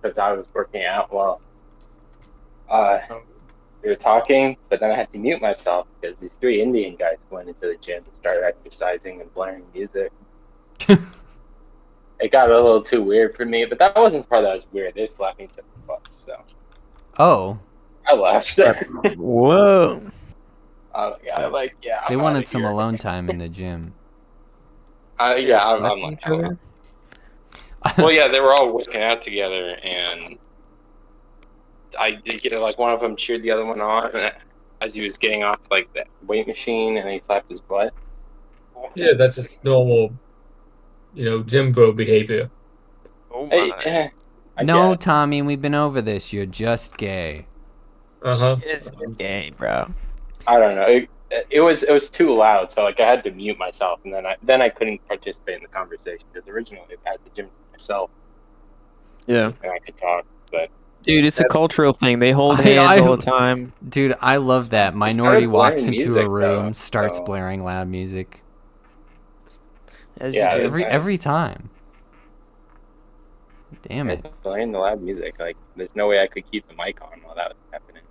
[SPEAKER 6] because I was working out while we were talking, but then I had to mute myself because these 3 Indian guys went into the gym and started exercising and blaring music. It got a little too weird for me, but that wasn't the part that was weird. They slapped me to the bus, so
[SPEAKER 1] Oh,
[SPEAKER 6] I left.
[SPEAKER 2] Whoa.
[SPEAKER 1] they wanted some alone time in the gym.
[SPEAKER 6] I'm like,
[SPEAKER 4] Well, yeah, they were all working out together, and like one of them cheered the other one on as he was getting off like the weight machine, and he slapped his butt.
[SPEAKER 3] Yeah, that's just normal, gym bro behavior.
[SPEAKER 4] Oh
[SPEAKER 6] hey,
[SPEAKER 4] my!
[SPEAKER 1] No, Tommy, we've been over this. You're just gay.
[SPEAKER 2] It's gay, bro.
[SPEAKER 6] I don't know. It was too loud, so like I had to mute myself, and then I couldn't participate in the conversation because originally I had the gym to myself.
[SPEAKER 2] Yeah.
[SPEAKER 6] And I could talk, but
[SPEAKER 2] Dude, it's a cultural thing. They hold hands all the time.
[SPEAKER 1] Dude, I love that. Minority walks into
[SPEAKER 6] music,
[SPEAKER 1] a room,
[SPEAKER 6] though,
[SPEAKER 1] starts
[SPEAKER 6] so-
[SPEAKER 1] blaring loud music.
[SPEAKER 2] As
[SPEAKER 6] Yeah,
[SPEAKER 2] you do.
[SPEAKER 1] Every time. Damn it.
[SPEAKER 6] playing the loud music, like there's no way I could keep the mic on while that was happening.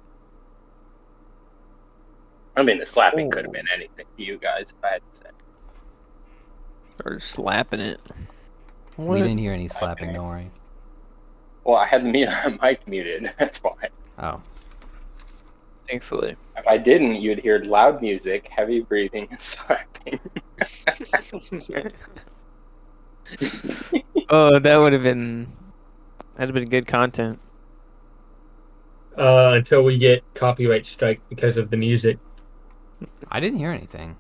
[SPEAKER 6] I mean, the slapping could have been anything to you guys if I had to say.
[SPEAKER 2] Started slapping it.
[SPEAKER 1] We didn't hear any slapping,
[SPEAKER 6] Okay.
[SPEAKER 1] don't worry.
[SPEAKER 6] Well, I had the mic muted. That's why.
[SPEAKER 1] Oh.
[SPEAKER 2] Thankfully.
[SPEAKER 6] If I didn't, you'd hear loud music, heavy breathing, and slapping.
[SPEAKER 2] Oh, that'd have been good content.
[SPEAKER 3] Until we get copyright strike because of the music.
[SPEAKER 1] I didn't hear anything.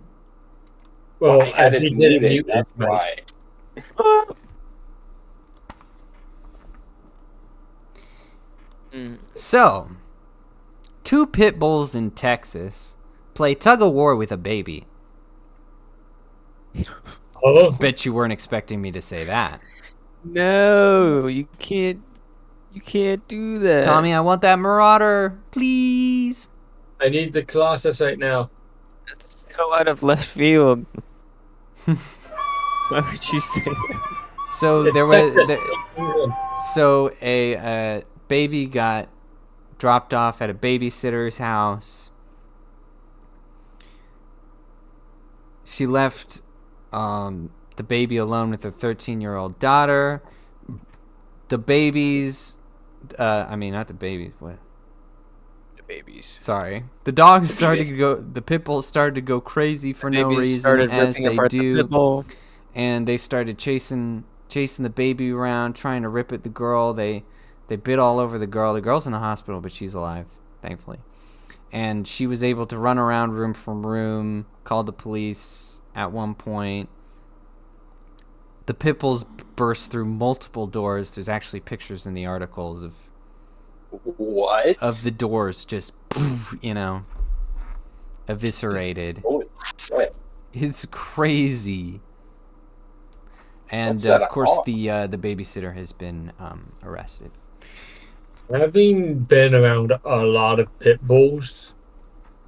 [SPEAKER 3] Well,
[SPEAKER 6] I had
[SPEAKER 3] he
[SPEAKER 6] it
[SPEAKER 3] didn't
[SPEAKER 6] muted.
[SPEAKER 3] mute his
[SPEAKER 6] That's
[SPEAKER 3] mic.
[SPEAKER 6] why.
[SPEAKER 1] So, two pit bulls in Texas play tug of war with a baby.
[SPEAKER 3] Oh,
[SPEAKER 1] Bet you weren't expecting me to say that.
[SPEAKER 2] No, you can't do that.
[SPEAKER 1] Tommy, I want that marauder, please.
[SPEAKER 3] I need the Colossus right now.
[SPEAKER 2] That's so out of left field. Why would you say that?
[SPEAKER 1] So
[SPEAKER 3] It's
[SPEAKER 1] there was
[SPEAKER 3] Texas, England.
[SPEAKER 1] so a baby got dropped off at a babysitter's house. She left the baby alone with her 13-year-old daughter. The babies, not the babies. What?
[SPEAKER 2] The babies.
[SPEAKER 1] Sorry, the dogs started to go. The pit bulls started to go crazy for no reason,
[SPEAKER 2] Started
[SPEAKER 1] as
[SPEAKER 2] ripping
[SPEAKER 1] they
[SPEAKER 2] apart the
[SPEAKER 1] do,
[SPEAKER 2] pit bull.
[SPEAKER 1] and they started chasing the baby around, trying to rip at the girl. They bit all over the girl. The girl's in the hospital, but she's alive, thankfully. And she was able to run around room from room, called the police at one point. The pit bulls burst through multiple doors. There's actually pictures in the articles
[SPEAKER 6] What?
[SPEAKER 1] of the doors just, eviscerated.
[SPEAKER 6] Holy shit.
[SPEAKER 1] It's crazy. And
[SPEAKER 6] What's that
[SPEAKER 1] of course,
[SPEAKER 6] all?
[SPEAKER 1] the babysitter has been arrested.
[SPEAKER 3] Having been around a lot of pit bulls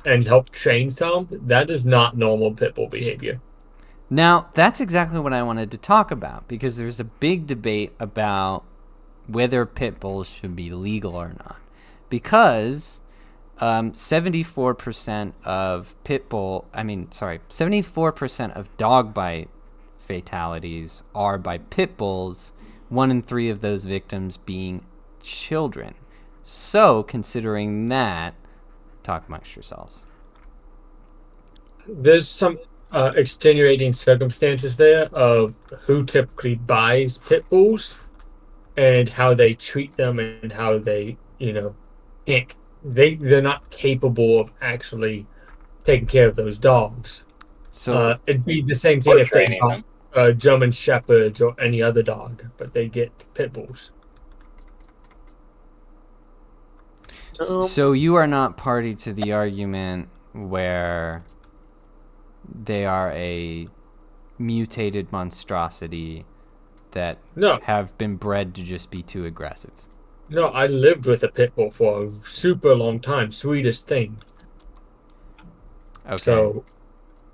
[SPEAKER 3] and helped train some, that is not normal pit bull behavior.
[SPEAKER 1] Now, that's exactly what I wanted to talk about, because there's a big debate about whether pit bulls should be legal or not. Because 74% of 74% of dog bite fatalities are by pit bulls, 1 in 3 of those victims being children. So, considering that, talk amongst yourselves.
[SPEAKER 3] There's some extenuating circumstances there of who typically buys pit bulls and how they treat them and how they, they're not capable of actually taking care of those dogs.
[SPEAKER 1] So,
[SPEAKER 3] It'd be the same thing
[SPEAKER 6] Or
[SPEAKER 3] if they
[SPEAKER 6] training
[SPEAKER 3] bought German Shepherds or any other dog, but they get pit bulls.
[SPEAKER 1] so you are not party to the argument where they are a mutated monstrosity that
[SPEAKER 3] No,
[SPEAKER 1] have been bred to just be too aggressive.
[SPEAKER 3] no, I lived with a pit bull for a super long time. Sweetest thing.
[SPEAKER 1] Okay.
[SPEAKER 3] So,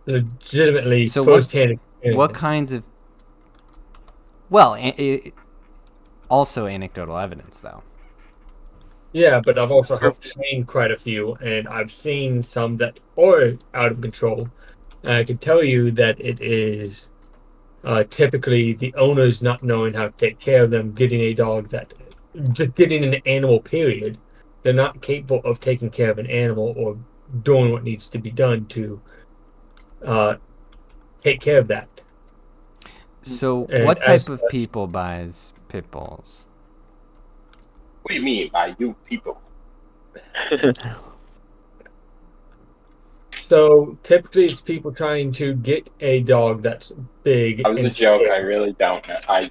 [SPEAKER 3] legitimately,
[SPEAKER 1] So
[SPEAKER 3] firsthand experience.
[SPEAKER 1] what kinds of... Well, also anecdotal evidence, though.
[SPEAKER 3] Yeah, but I've also helped train quite a few, and I've seen some that are out of control. And I can tell you that it is typically the owners not knowing how to take care of them, getting a dog that... Just getting an animal, period. They're not capable of taking care of an animal or doing what needs to be done to take care of that.
[SPEAKER 1] So
[SPEAKER 3] And
[SPEAKER 1] what type
[SPEAKER 3] as
[SPEAKER 1] of
[SPEAKER 3] such-
[SPEAKER 1] people buys pit bulls?
[SPEAKER 6] What do you mean by you people?
[SPEAKER 3] So typically it's people trying to get a dog that's big.
[SPEAKER 6] That was a
[SPEAKER 3] and
[SPEAKER 6] joke.
[SPEAKER 3] scary.
[SPEAKER 6] I really don't know. I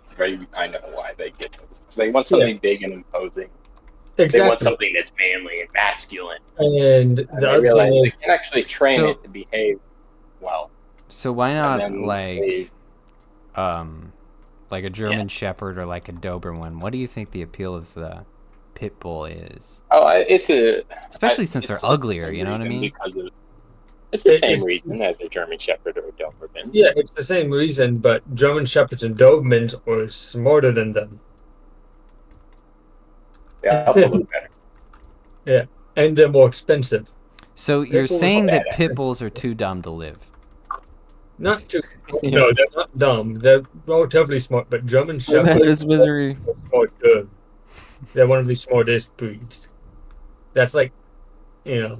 [SPEAKER 6] know why they get those. They want something big and imposing. They want
[SPEAKER 3] Exactly.
[SPEAKER 6] something that's manly and masculine.
[SPEAKER 3] And
[SPEAKER 6] And
[SPEAKER 3] the
[SPEAKER 6] they
[SPEAKER 3] other
[SPEAKER 6] realize
[SPEAKER 3] thing
[SPEAKER 6] they
[SPEAKER 3] is,
[SPEAKER 6] can actually train
[SPEAKER 1] So-
[SPEAKER 6] it to behave well.
[SPEAKER 1] So why
[SPEAKER 6] And
[SPEAKER 1] not
[SPEAKER 6] then
[SPEAKER 1] like a German Shepherd or like a Doberman? What do you think the appeal of the pit bull is? Especially since they're
[SPEAKER 6] it's the
[SPEAKER 1] uglier,
[SPEAKER 6] same
[SPEAKER 1] you know what I
[SPEAKER 6] reason
[SPEAKER 1] mean?
[SPEAKER 6] Because of, it's the same
[SPEAKER 3] It's-
[SPEAKER 6] reason as a German Shepherd or a Doberman.
[SPEAKER 3] yeah, it's the same reason, but German Shepherds and Dobermans are smarter than them.
[SPEAKER 6] They also look better.
[SPEAKER 3] And they're more expensive.
[SPEAKER 1] So you're
[SPEAKER 3] bulls
[SPEAKER 1] saying
[SPEAKER 6] are
[SPEAKER 1] that
[SPEAKER 6] badass.
[SPEAKER 1] pit bulls are too dumb to live?
[SPEAKER 3] Not too. No, they're not dumb. They're relatively smart, but German
[SPEAKER 2] That
[SPEAKER 3] Shepherds
[SPEAKER 2] is misery.
[SPEAKER 3] are smart good. They're one of the smartest breeds. That's like, yeah.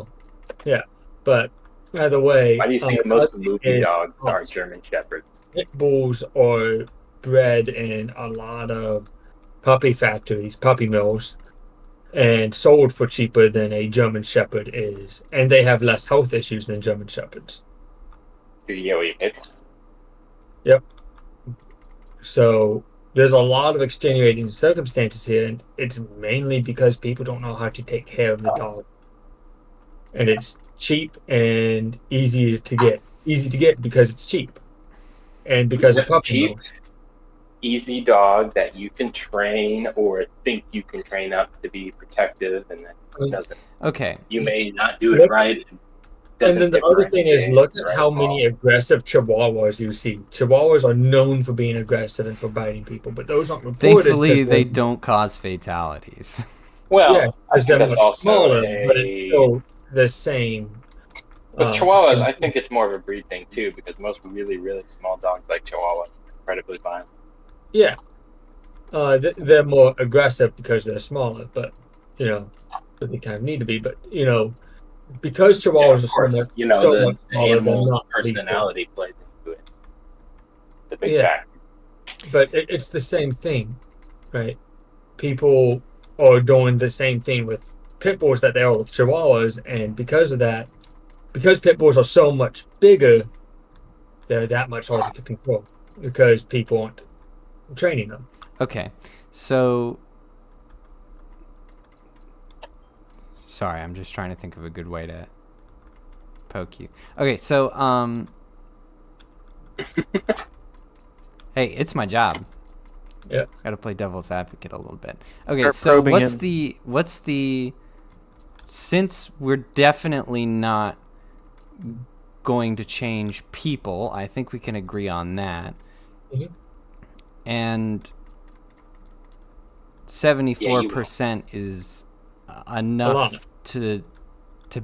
[SPEAKER 3] But either way,
[SPEAKER 6] Why do you think
[SPEAKER 3] the other
[SPEAKER 6] most
[SPEAKER 3] thing
[SPEAKER 6] movie
[SPEAKER 3] is,
[SPEAKER 6] dogs are German Shepherds?
[SPEAKER 3] pit bulls are bred in a lot of puppy factories, puppy mills, and sold for cheaper than a German Shepherd is. And they have less health issues than German Shepherds.
[SPEAKER 6] Do you get what you get?
[SPEAKER 3] Yep. So there's a lot of extenuating circumstances here, and it's mainly because people don't know how to take care of the dog. And it's cheap and easy to get. Easy to get because it's cheap. And because of puppy
[SPEAKER 6] Cheap,
[SPEAKER 3] mills.
[SPEAKER 6] easy dog that you can train or think you can train up to be protective, and then it doesn't.
[SPEAKER 1] Okay.
[SPEAKER 6] You may not do it right.
[SPEAKER 3] And then the other thing is, look at how many aggressive Chihuahuas you see. Chihuahuas are known for being aggressive and for biting people, but those aren't reported.
[SPEAKER 1] Thankfully, they don't cause fatalities.
[SPEAKER 6] Well,
[SPEAKER 3] yeah,
[SPEAKER 6] I think that's also
[SPEAKER 3] smaller, but it's still the same.
[SPEAKER 6] With Chihuahuas, I think it's more of a breed thing too, because most really, really small dogs like Chihuahuas are incredibly violent.
[SPEAKER 3] Yeah, they're more aggressive because they're smaller, but they kind of need to be. But because Chihuahuas are so much,
[SPEAKER 6] the
[SPEAKER 3] smaller,
[SPEAKER 6] animal's personality plays into it. The big factor.
[SPEAKER 3] But it's the same thing, right? People are doing the same thing with pit bulls that they are with Chihuahuas, and because of that, because pit bulls are so much bigger, they're that much harder to control because people aren't training them.
[SPEAKER 1] Okay, so sorry, I'm just trying to think of a good way to poke you. Okay, so hey, it's my job.
[SPEAKER 3] Yeah,
[SPEAKER 1] got to play devil's advocate a little bit. Okay, so what's the since we're definitely not going to change people, I think we can agree on that.
[SPEAKER 3] Mm-hmm.
[SPEAKER 1] And 74% is enough to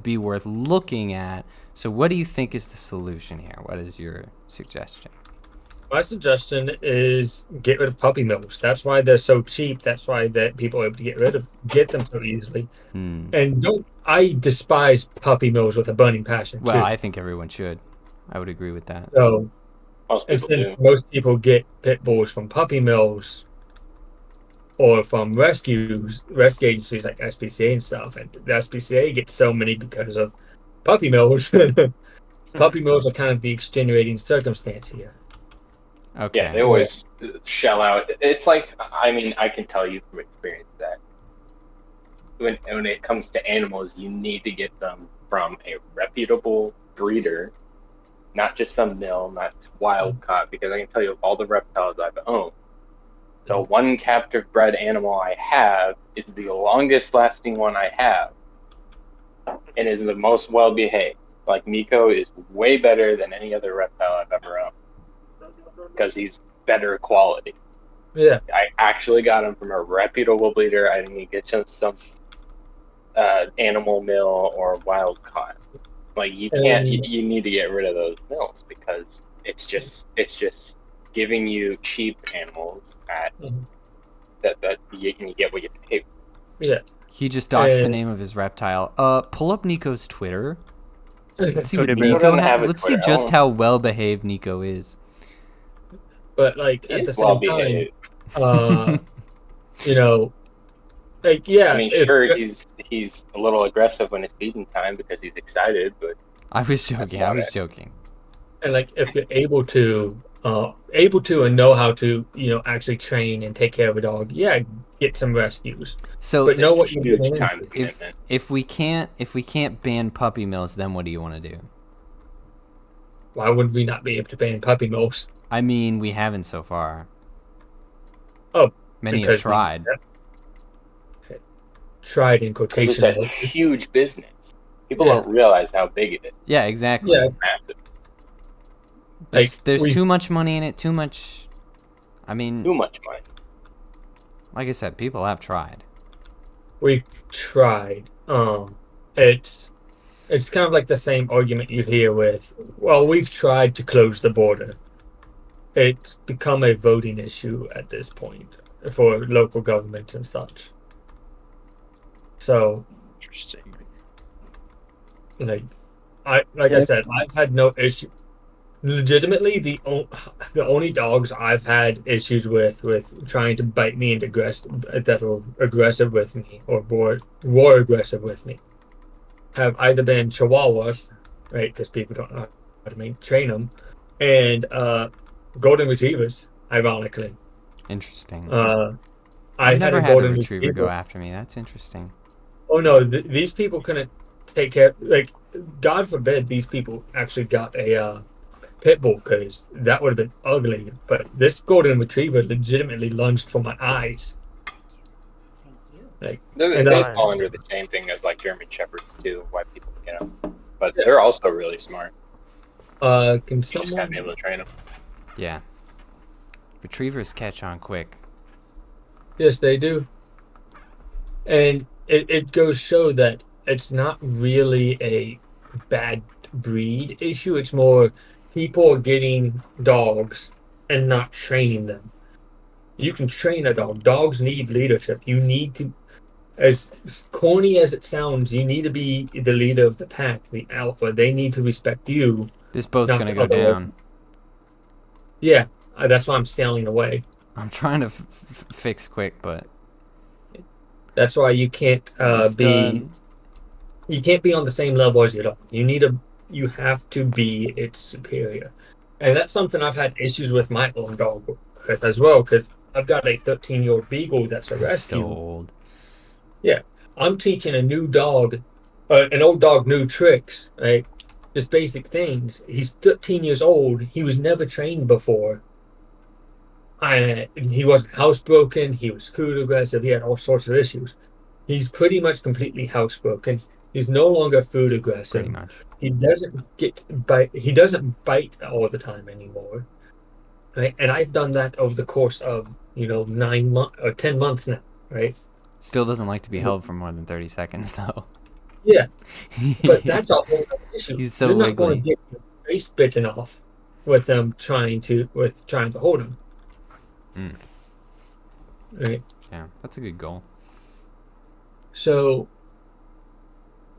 [SPEAKER 1] be worth looking at. So what do you think is the solution here? What is your suggestion?
[SPEAKER 3] My suggestion is get rid of puppy mills. That's why they're so cheap. That's why that people are able to get them so easily. And I despise puppy mills with a burning passion.
[SPEAKER 1] Well,
[SPEAKER 3] too.
[SPEAKER 1] I think everyone should. I would agree with that.
[SPEAKER 3] So, most people get pit bulls from puppy mills or from rescue agencies like SPCA and stuff, and the SPCA gets so many because of puppy mills. Puppy mills are kind of the extenuating circumstance here.
[SPEAKER 1] Okay.
[SPEAKER 6] Yeah, they always shell out. It's like, I mean, I can tell you from experience that when it comes to animals, you need to get them from a reputable breeder, not just some mill, not wild caught, because I can tell you of all the reptiles I've owned, the one captive bred animal I have is the longest lasting one I have and is the most well behaved. Like Nico is way better than any other reptile I've ever owned because he's better quality.
[SPEAKER 3] Yeah.
[SPEAKER 6] I actually got him from a reputable breeder. I didn't get some animal mill or wild caught. Like you can't. You need to get rid of those mills because it's just giving you cheap animals at that you get what you pay for.
[SPEAKER 3] Yeah.
[SPEAKER 1] He just doxed the name of his reptile. Pull up Nico's Twitter. Let's see what Nico let's see just how well behaved Nico is.
[SPEAKER 3] But like at the same time, like yeah.
[SPEAKER 6] I mean, sure, he's a little aggressive when it's feeding time because he's excited, but
[SPEAKER 1] I was joking.
[SPEAKER 3] And like if you're able to and know how to actually train and take care of a dog, get some rescues.
[SPEAKER 1] So
[SPEAKER 3] but know what you're
[SPEAKER 6] doing.
[SPEAKER 1] If we can't ban puppy mills, then what do you want to do?
[SPEAKER 3] Why would we not be able to ban puppy mills?
[SPEAKER 1] I mean, we haven't so far.
[SPEAKER 3] Oh,
[SPEAKER 1] many have tried.
[SPEAKER 3] Tried in quotation.
[SPEAKER 6] It's a huge business. People don't realize how big it is.
[SPEAKER 1] Yeah, exactly.
[SPEAKER 3] Yeah,
[SPEAKER 6] it's massive.
[SPEAKER 1] There's too much money in it. Too much. I mean,
[SPEAKER 6] too much money.
[SPEAKER 1] Like I said, people have tried.
[SPEAKER 3] We've tried. It's it's kind of like the same argument you hear with, well, we've tried to close the border. It's become a voting issue at this point for local governments and such. So,
[SPEAKER 2] Interesting.
[SPEAKER 3] like I said, I've had no issue. Legitimately, the only dogs I've had issues with trying to bite me and that are aggressive with me or more aggressive with me have either been Chihuahuas, right? Because people don't know how to train them, and golden retrievers. Ironically,
[SPEAKER 1] Interesting.
[SPEAKER 3] I
[SPEAKER 1] I've
[SPEAKER 3] had
[SPEAKER 1] never
[SPEAKER 3] a
[SPEAKER 1] had a
[SPEAKER 3] golden
[SPEAKER 1] retriever
[SPEAKER 3] retriever.
[SPEAKER 1] go after me. That's interesting.
[SPEAKER 3] Oh no, these people couldn't take care. Like, God forbid, these people actually got a pit bull, because that would have been ugly. But this golden retriever legitimately lunged for my eyes. Like, and
[SPEAKER 6] They fall under the same thing as like German Shepherds too. Why people get them, but they're also really smart.
[SPEAKER 3] can
[SPEAKER 6] You just gotta
[SPEAKER 3] someone?
[SPEAKER 6] be able to train them.
[SPEAKER 1] Yeah. Retrievers catch on quick.
[SPEAKER 3] Yes, they do. And it goes show that it's not really a bad breed issue. It's more people are getting dogs and not training them. You can train a dog. Dogs need leadership. You need to, as corny as it sounds, you need to be the leader of the pack, the alpha. They need to respect you,
[SPEAKER 1] This boat's
[SPEAKER 3] not
[SPEAKER 1] gonna
[SPEAKER 3] the
[SPEAKER 1] go
[SPEAKER 3] other way.
[SPEAKER 1] down.
[SPEAKER 3] Yeah, that's why I'm sailing away.
[SPEAKER 1] I'm trying to fix quick, but
[SPEAKER 3] That's why you can't
[SPEAKER 1] it's done.
[SPEAKER 3] you can't be on the same level as your dog. You have to be its superior, and that's something I've had issues with my own dog with as well. Because I've got a 13-year-old beagle that's a
[SPEAKER 1] So
[SPEAKER 3] rescue.
[SPEAKER 1] old.
[SPEAKER 3] Yeah, I'm teaching a new dog, an old dog, new tricks, right? Just basic things. He's 13 years old. He was never trained before. He wasn't housebroken. He was food aggressive. He had all sorts of issues. He's pretty much completely housebroken. He's no longer food
[SPEAKER 1] Pretty
[SPEAKER 3] aggressive.
[SPEAKER 1] much.
[SPEAKER 3] He doesn't bite. He doesn't bite all the time anymore. Right? And I've done that over the course of 9 months or 10 months now. Right?
[SPEAKER 1] Still doesn't like to be held for more than 30 seconds, though.
[SPEAKER 3] Yeah, but that's a whole other issue.
[SPEAKER 1] He's so
[SPEAKER 3] You're not going
[SPEAKER 1] wiggly.
[SPEAKER 3] to get your face bitten off with them trying to hold him.
[SPEAKER 1] Mm.
[SPEAKER 3] Right.
[SPEAKER 1] Yeah, that's a good goal.
[SPEAKER 3] So,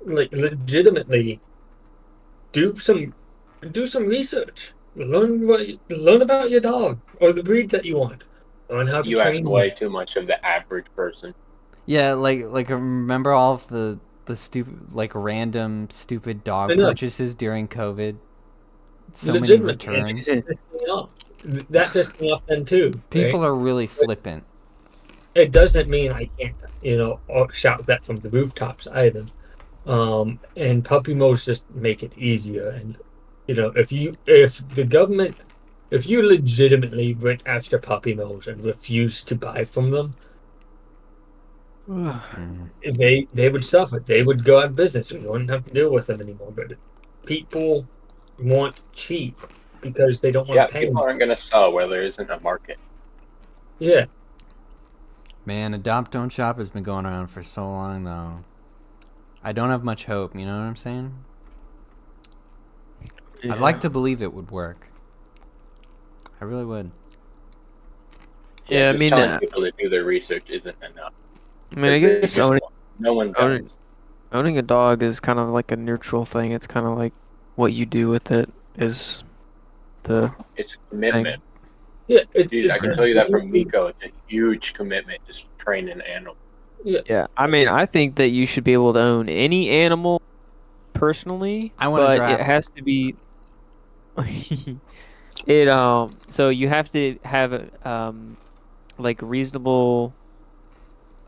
[SPEAKER 3] like, legitimately, do some research. Learn about your dog or the breed that you want. Learn how to
[SPEAKER 6] You ask
[SPEAKER 3] train
[SPEAKER 6] way
[SPEAKER 3] them.
[SPEAKER 6] too much of the average person.
[SPEAKER 1] Yeah, like remember all of the stupid, like random stupid dog
[SPEAKER 3] I know.
[SPEAKER 1] purchases during COVID? So many
[SPEAKER 3] Legitimately, and
[SPEAKER 1] returns.
[SPEAKER 3] it pissed me off. That pissed me off then too.
[SPEAKER 1] People
[SPEAKER 3] right?
[SPEAKER 1] are really flippant.
[SPEAKER 3] It doesn't mean I can't, shout that from the rooftops either. And puppy mills just make it easier. And if you legitimately went after puppy mills and refused to buy from them,
[SPEAKER 1] Mm.
[SPEAKER 3] they would suffer. They would go out of business. We wouldn't have to deal with them anymore. But people want cheap because they don't want
[SPEAKER 6] Yeah,
[SPEAKER 3] to pay.
[SPEAKER 6] people aren't gonna sell where there isn't a market.
[SPEAKER 3] Yeah,
[SPEAKER 1] Man, Adopt Don't Shop has been going around for so long, though. I don't have much hope, you know what I'm saying? I'd like to believe it would work. I really would.
[SPEAKER 2] Yeah, I
[SPEAKER 6] just
[SPEAKER 2] mean,
[SPEAKER 6] telling people to do their research isn't enough.
[SPEAKER 2] I guess
[SPEAKER 6] No one does.
[SPEAKER 2] owning a dog is kind of like a neutral thing. It's kind of like what you do with it is the
[SPEAKER 6] It's a commitment.
[SPEAKER 3] yeah.
[SPEAKER 6] Dude, I can tell you that from Micah. It's a huge commitment just training an animal.
[SPEAKER 2] Yeah, I mean, I think that you should be able to own any animal personally,
[SPEAKER 1] I want a
[SPEAKER 2] but
[SPEAKER 1] giraffe.
[SPEAKER 2] it has to be so you have to have like reasonable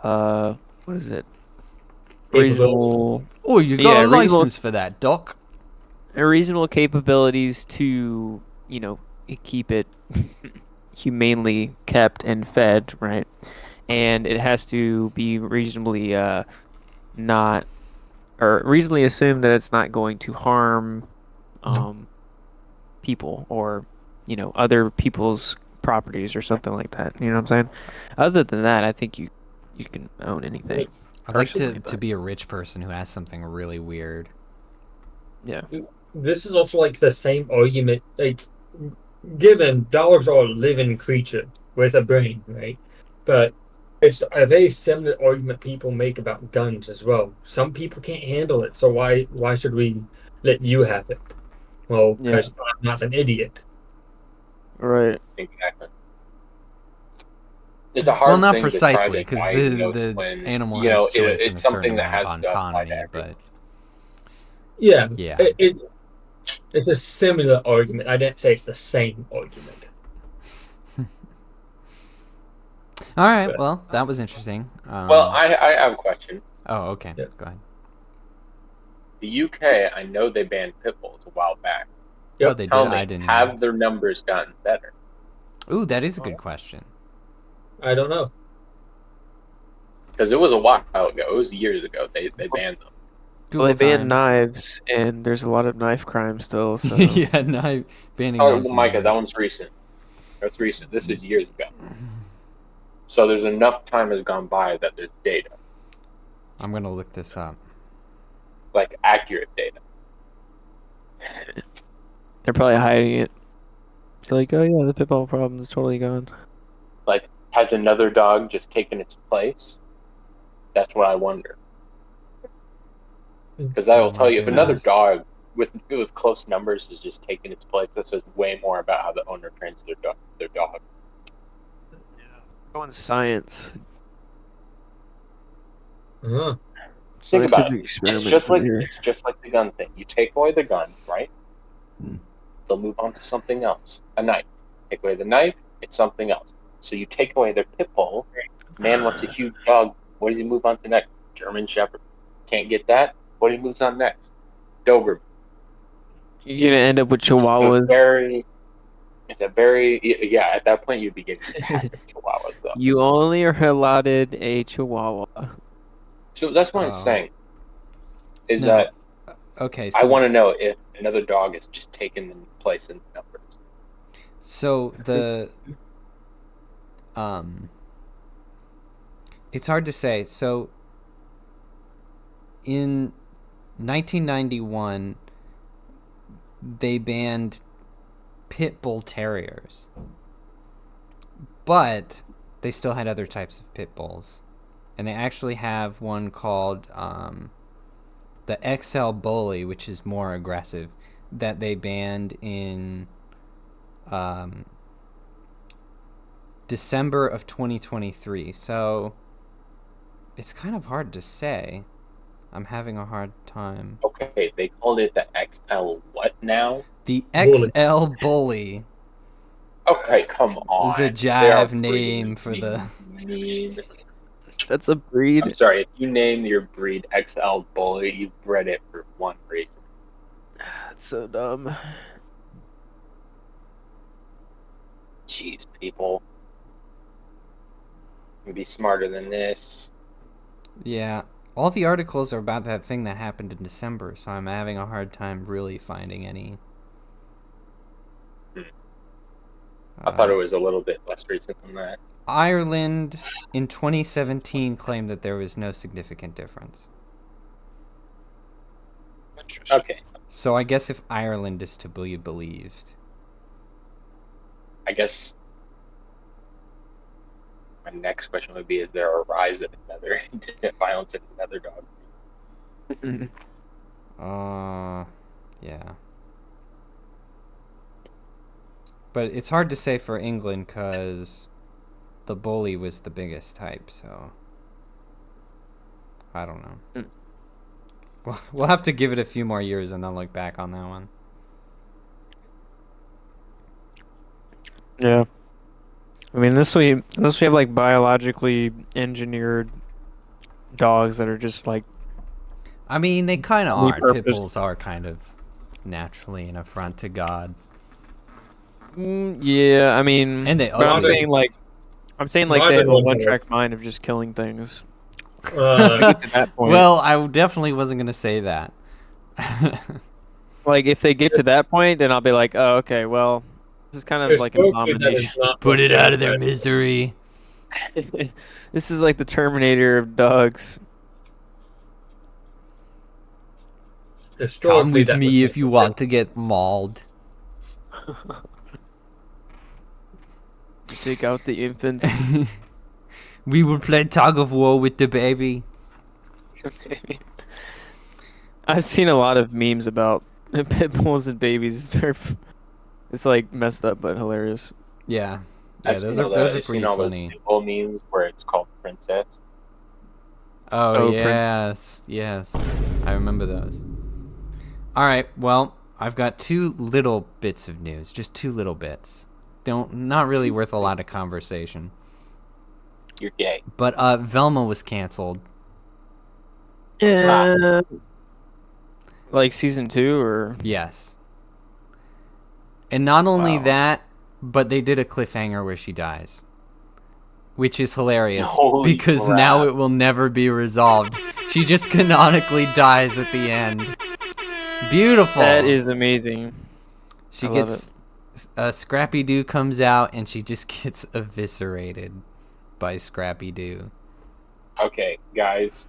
[SPEAKER 2] what is it? Reasonable
[SPEAKER 1] Oh, you got a license for that, Doc.
[SPEAKER 2] reasonable capabilities to, keep it humanely kept and fed, right? And it has to be reasonably reasonably assume that it's not going to harm people or other people's properties or something like that. You know what I'm saying? Other than that, I think you can own anything.
[SPEAKER 1] I'd like
[SPEAKER 2] personally,
[SPEAKER 1] to be a rich person who has something really weird.
[SPEAKER 2] Yeah.
[SPEAKER 3] This is also like the same argument. Like, given dogs are a living creature with a brain, right? But it's a very similar argument people make about guns as well. Some people can't handle it, so why should we let you have it? Well,
[SPEAKER 2] Yeah.
[SPEAKER 3] because I'm not an idiot.
[SPEAKER 2] Right.
[SPEAKER 6] Exactly. It's a hard
[SPEAKER 1] Well, not
[SPEAKER 6] thing to try
[SPEAKER 1] precisely,
[SPEAKER 6] to
[SPEAKER 1] because
[SPEAKER 6] diagnose
[SPEAKER 1] the
[SPEAKER 6] when
[SPEAKER 1] animal has choice and
[SPEAKER 6] it's
[SPEAKER 1] a certain
[SPEAKER 6] something that
[SPEAKER 1] amount of
[SPEAKER 6] has to apply to
[SPEAKER 1] autonomy,
[SPEAKER 6] everyone.
[SPEAKER 1] but
[SPEAKER 3] Yeah,
[SPEAKER 1] yeah.
[SPEAKER 3] it's a similar argument. I didn't say it's the same argument.
[SPEAKER 1] All right,
[SPEAKER 3] But-
[SPEAKER 1] well, that was interesting.
[SPEAKER 6] Well, I have a question.
[SPEAKER 1] Oh, okay.
[SPEAKER 3] Yeah.
[SPEAKER 1] Go ahead.
[SPEAKER 6] The UK, I know they banned pit bulls a while back.
[SPEAKER 3] Yep.
[SPEAKER 1] Oh, they did.
[SPEAKER 6] Tell me,
[SPEAKER 1] I didn't.
[SPEAKER 6] have their numbers gotten better?
[SPEAKER 1] Ooh, that is a good question.
[SPEAKER 3] I don't know.
[SPEAKER 6] Because it was a while ago. It was years ago. They banned them.
[SPEAKER 2] Well, they
[SPEAKER 1] Google
[SPEAKER 2] banned
[SPEAKER 1] time.
[SPEAKER 2] knives, and there's a lot of knife crime still. So
[SPEAKER 1] Yeah, knife banning
[SPEAKER 6] Oh,
[SPEAKER 1] knives.
[SPEAKER 6] well, Micah, that one's recent. That's recent. This is years ago. So there's enough time has gone by that there's data,
[SPEAKER 1] I'm gonna look this up.
[SPEAKER 6] like accurate data.
[SPEAKER 2] they're probably hiding it. It's like, oh yeah, the pit bull problem is totally gone.
[SPEAKER 6] Like, has another dog just taken its place? That's what I wonder. Because I will
[SPEAKER 1] Oh
[SPEAKER 6] tell
[SPEAKER 1] my
[SPEAKER 6] you, if another
[SPEAKER 1] goodness.
[SPEAKER 6] dog with close numbers is just taking its place, that says way more about how the owner trains their dog.
[SPEAKER 2] Go on science.
[SPEAKER 3] Uh-huh.
[SPEAKER 6] Think about
[SPEAKER 2] Scientific
[SPEAKER 6] it.
[SPEAKER 2] experiment
[SPEAKER 6] It's
[SPEAKER 2] here.
[SPEAKER 6] just like the gun thing. You take away the gun, right? They'll move on to something else. A knife. Take away the knife, it's something else. So you take away their pit bull. Man wants a huge dog. What does he move on to next? German Shepherd. Can't get that. What he moves on next? Doberman.
[SPEAKER 2] You're gonna end up with
[SPEAKER 6] It's a
[SPEAKER 2] chihuahuas.
[SPEAKER 6] very yeah. At that point, you'd be getting a pack of chihuahuas though.
[SPEAKER 2] You only are allotted a chihuahua.
[SPEAKER 6] So that's what I'm
[SPEAKER 1] Oh.
[SPEAKER 6] saying. Is
[SPEAKER 1] No.
[SPEAKER 6] that
[SPEAKER 1] Okay,
[SPEAKER 6] I
[SPEAKER 1] so
[SPEAKER 6] want to know if another dog is just taking the place in the numbers.
[SPEAKER 1] so the it's hard to say. So in 1991 they banned pit bull terriers. But they still had other types of pit bulls. And they actually have one called the XL Bully, which is more aggressive, that they banned in December of 2023. So it's kind of hard to say. I'm having a hard time.
[SPEAKER 6] Okay, they called it the XL what now?
[SPEAKER 1] The
[SPEAKER 3] Bully.
[SPEAKER 1] XL Bully
[SPEAKER 6] Okay, come on.
[SPEAKER 1] is a
[SPEAKER 6] They are
[SPEAKER 1] jive name
[SPEAKER 6] breeding
[SPEAKER 1] for the...
[SPEAKER 6] mean.
[SPEAKER 2] That's a breed.
[SPEAKER 6] I'm sorry, if you name your breed XL Bully, you bred it for one reason.
[SPEAKER 2] That's so dumb.
[SPEAKER 6] Jeez, people. You can be smarter than this.
[SPEAKER 1] Yeah. All the articles are about that thing that happened in December, so I'm having a hard time really finding any.
[SPEAKER 6] I thought it was a little bit less recent than that.
[SPEAKER 1] Ireland in 2017 claimed that there was no significant difference.
[SPEAKER 6] Okay,
[SPEAKER 1] So I guess if Ireland is to be believed.
[SPEAKER 6] I guess my next question would be: is there a rise of another violence in another dog?
[SPEAKER 1] Yeah. But it's hard to say for England because the bully was the biggest type, so I don't know. We'll have to give it a few more years and then look back on that one.
[SPEAKER 2] Yeah. I mean, unless we have like biologically engineered dogs that are just like,
[SPEAKER 1] I mean, they kind of are. Pit
[SPEAKER 2] Repurposed.
[SPEAKER 1] bulls are kind of naturally an affront to God.
[SPEAKER 2] yeah, I mean,
[SPEAKER 1] And they
[SPEAKER 2] but I'm
[SPEAKER 1] ugly.
[SPEAKER 2] saying like they have
[SPEAKER 3] Neither
[SPEAKER 2] a
[SPEAKER 3] one's
[SPEAKER 2] one-track mind of just killing things.
[SPEAKER 3] Uh,
[SPEAKER 2] Get to that point.
[SPEAKER 1] Well, I definitely wasn't going to say that.
[SPEAKER 2] Like if they get to that point, then I'll be like, oh, okay, well, this is kind of
[SPEAKER 3] there's
[SPEAKER 2] like an
[SPEAKER 3] hopefully that
[SPEAKER 2] abomination.
[SPEAKER 3] is not
[SPEAKER 1] Put it out of their
[SPEAKER 3] what-
[SPEAKER 1] misery.
[SPEAKER 2] This is like the Terminator of dogs.
[SPEAKER 3] historically,
[SPEAKER 1] Come with
[SPEAKER 3] that
[SPEAKER 1] me
[SPEAKER 3] was
[SPEAKER 1] if you want to get mauled.
[SPEAKER 2] Take out the infants.
[SPEAKER 1] We will play tug of war with the baby.
[SPEAKER 2] I've seen a lot of memes about pit bulls and babies. It's like messed up but hilarious.
[SPEAKER 1] Yeah. Yeah,
[SPEAKER 6] I've
[SPEAKER 1] those
[SPEAKER 6] seen
[SPEAKER 1] are
[SPEAKER 6] all
[SPEAKER 1] those
[SPEAKER 6] the-
[SPEAKER 1] are
[SPEAKER 6] I've seen
[SPEAKER 1] pretty
[SPEAKER 6] all
[SPEAKER 1] funny.
[SPEAKER 6] those Pitbull memes where it's called Princess.
[SPEAKER 1] Oh,
[SPEAKER 2] Oh,
[SPEAKER 1] yes. I remember those. All right, well, I've got two little bits of news, just two little bits. Not really worth a lot of conversation.
[SPEAKER 6] You're gay.
[SPEAKER 1] But Velma was canceled.
[SPEAKER 2] Yeah. Like season 2 or
[SPEAKER 1] Yes. And not only
[SPEAKER 2] Wow.
[SPEAKER 1] that, but they did a cliffhanger where she dies. Which is hilarious
[SPEAKER 6] Holy
[SPEAKER 1] because
[SPEAKER 6] crap.
[SPEAKER 1] now it will never be resolved. She just canonically dies at the end. Beautiful.
[SPEAKER 2] that is amazing.
[SPEAKER 1] She
[SPEAKER 2] I love
[SPEAKER 1] gets Scrappy Doo comes out and she just gets eviscerated by Scrappy Doo.
[SPEAKER 6] Okay, guys.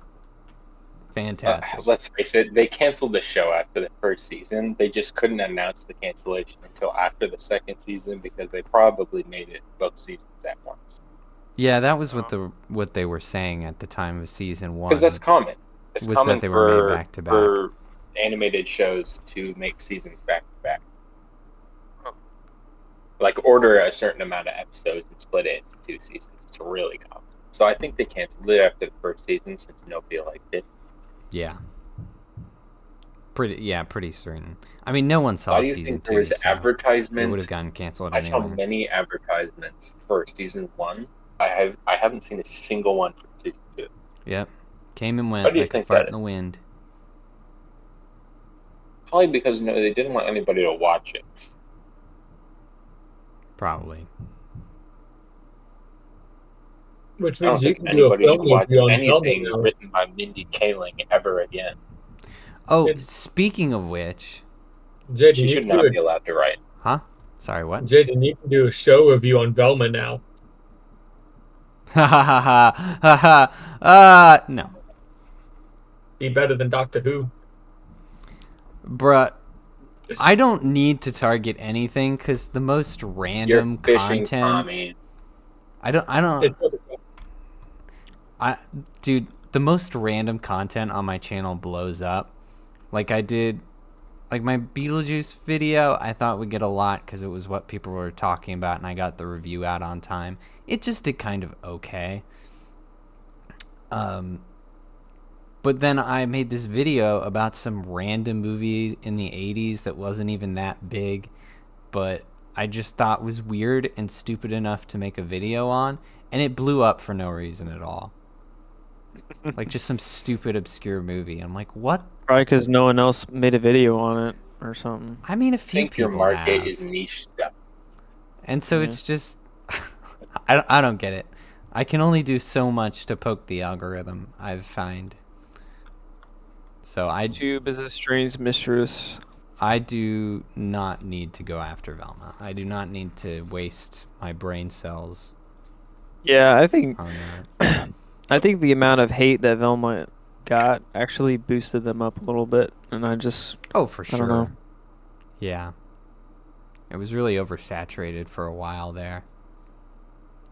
[SPEAKER 1] Fantastic.
[SPEAKER 6] Let's face it, they canceled the show after the first season. They just couldn't announce the cancellation until after the second season because they probably made it both seasons at once.
[SPEAKER 1] Yeah, that was what they were saying at the time of season 1.
[SPEAKER 6] Because that's common. It's
[SPEAKER 1] Was
[SPEAKER 6] common
[SPEAKER 1] that they were made back to back.
[SPEAKER 6] for animated shows to make seasons back to back. Like order a certain amount of episodes and split it into 2 seasons. It's really common. So I think they canceled it after the first season since nobody liked it.
[SPEAKER 1] Yeah. Pretty certain. I mean, no one saw
[SPEAKER 6] Why do you
[SPEAKER 1] season
[SPEAKER 6] think
[SPEAKER 1] 2.
[SPEAKER 6] there was
[SPEAKER 1] so it would
[SPEAKER 6] advertisements?
[SPEAKER 1] have gotten canceled
[SPEAKER 6] I saw
[SPEAKER 1] anyway.
[SPEAKER 6] many advertisements for season 1. I haven't seen a single one for season 2.
[SPEAKER 1] Yep. Came and
[SPEAKER 6] Why
[SPEAKER 1] went
[SPEAKER 6] do you
[SPEAKER 1] like a
[SPEAKER 6] think
[SPEAKER 1] fart
[SPEAKER 6] that
[SPEAKER 1] in the wind.
[SPEAKER 6] Probably because they didn't want anybody to watch it.
[SPEAKER 1] Probably.
[SPEAKER 3] Which
[SPEAKER 6] I don't
[SPEAKER 3] means you
[SPEAKER 6] think
[SPEAKER 3] can do a
[SPEAKER 6] anybody should
[SPEAKER 3] film
[SPEAKER 6] watch
[SPEAKER 3] review on
[SPEAKER 6] anything
[SPEAKER 3] Velma now.
[SPEAKER 6] written by Mindy Kaling ever again.
[SPEAKER 1] Oh,
[SPEAKER 3] It's-
[SPEAKER 1] speaking of which,
[SPEAKER 3] Jaden,
[SPEAKER 6] She
[SPEAKER 3] you
[SPEAKER 6] should
[SPEAKER 3] can
[SPEAKER 6] not
[SPEAKER 3] do
[SPEAKER 6] be allowed to write.
[SPEAKER 1] huh? Sorry, what?
[SPEAKER 3] Jaden, you can do a show review on Velma now.
[SPEAKER 1] Ha ha ha ha ha ha. No,
[SPEAKER 3] Be better than Doctor Who.
[SPEAKER 1] bruh. I don't need to target anything because the most
[SPEAKER 6] You're
[SPEAKER 1] random
[SPEAKER 6] fishing,
[SPEAKER 1] content.
[SPEAKER 6] Tommy.
[SPEAKER 1] I don't.
[SPEAKER 3] It's-
[SPEAKER 1] Dude, the most random content on my channel blows up. Like I did, like my Beetlejuice video, I thought would get a lot because it was what people were talking about and I got the review out on time. It just did kind of okay. But then I made this video about some random movie in the 80s that wasn't even that big, but I just thought was weird and stupid enough to make a video on, and it blew up for no reason at all. Like just some stupid obscure movie. I'm like, what?
[SPEAKER 2] Probably because no one else made a video on it or something.
[SPEAKER 1] I mean, a
[SPEAKER 6] I
[SPEAKER 1] few
[SPEAKER 6] think your
[SPEAKER 1] people
[SPEAKER 6] market
[SPEAKER 1] have.
[SPEAKER 6] is niche stuff.
[SPEAKER 1] And so
[SPEAKER 2] Yeah.
[SPEAKER 1] it's just I don't get it. I can only do so much to poke the algorithm, I've found. So
[SPEAKER 2] YouTube is a strange mistress.
[SPEAKER 1] I do not need to go after Velma. I do not need to waste my brain cells
[SPEAKER 2] Yeah, I think
[SPEAKER 1] on that.
[SPEAKER 2] I think the amount of hate that Velma got actually boosted them up a little bit, and
[SPEAKER 1] Oh, for
[SPEAKER 2] I don't know.
[SPEAKER 1] sure. Yeah. It was really oversaturated for a while there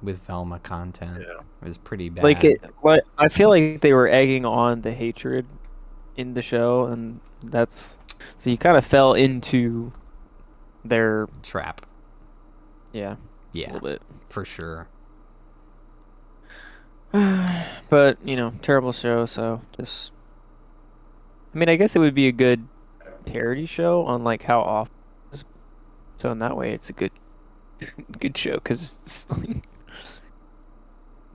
[SPEAKER 1] with Velma content.
[SPEAKER 3] Yeah.
[SPEAKER 1] It was pretty bad.
[SPEAKER 2] like I feel like they were egging on the hatred in the show, and that's so you kind of fell into their
[SPEAKER 1] Trap.
[SPEAKER 2] a
[SPEAKER 1] Yeah,
[SPEAKER 2] little bit.
[SPEAKER 1] for sure.
[SPEAKER 2] But terrible show. So just, I mean, I guess it would be a good parody show on like how off. So in that way, it's a good show because it's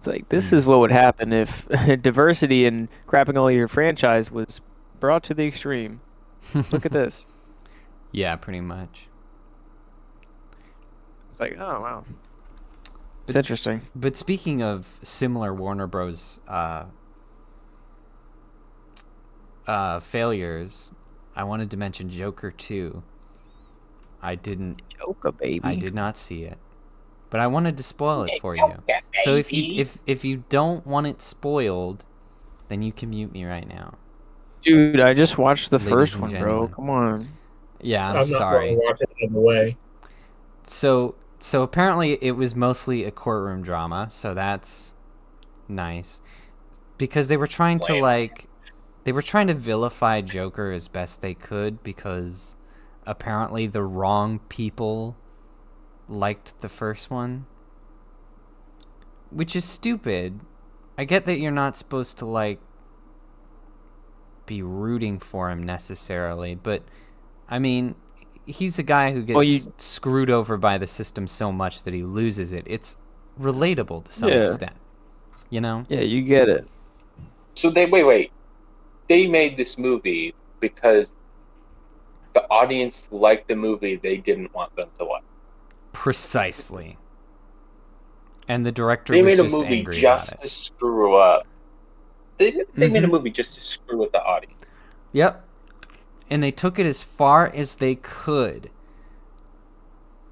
[SPEAKER 2] like this is what would happen if diversity and crapping all your franchise was brought to the extreme. Look at this.
[SPEAKER 1] Yeah, pretty much.
[SPEAKER 2] It's like, oh wow, it's interesting.
[SPEAKER 1] But speaking of similar Warner Bros. Failures, I wanted to mention Joker 2. I did not see it, but I wanted to spoil it for you. So if you don't want it spoiled, then you can mute me right now.
[SPEAKER 2] Dude, I just watched the
[SPEAKER 1] Ladies
[SPEAKER 2] first
[SPEAKER 1] and
[SPEAKER 2] one, bro.
[SPEAKER 1] gentlemen.
[SPEAKER 2] Come on.
[SPEAKER 1] Yeah, I'm
[SPEAKER 3] not going
[SPEAKER 1] sorry.
[SPEAKER 3] to watch it in the way.
[SPEAKER 1] So apparently it was mostly a courtroom drama, so that's nice. Because they were trying to vilify Joker as best they could, because apparently the wrong people liked the first one, which is stupid. I get that you're not supposed to like be rooting for him necessarily, but I mean, he's a guy who gets screwed over by the system so much that he loses it. It's relatable to some extent, you know?
[SPEAKER 2] Yeah, you get it.
[SPEAKER 6] So they wait. They made this movie because the audience liked the movie they didn't want them to like.
[SPEAKER 1] Precisely. And the director
[SPEAKER 6] They
[SPEAKER 1] was
[SPEAKER 6] made a
[SPEAKER 1] just
[SPEAKER 6] movie
[SPEAKER 1] angry
[SPEAKER 6] just
[SPEAKER 1] about it.
[SPEAKER 6] to screw up. They made a movie just to screw with the audience.
[SPEAKER 1] Yep. And they took it as far as they could.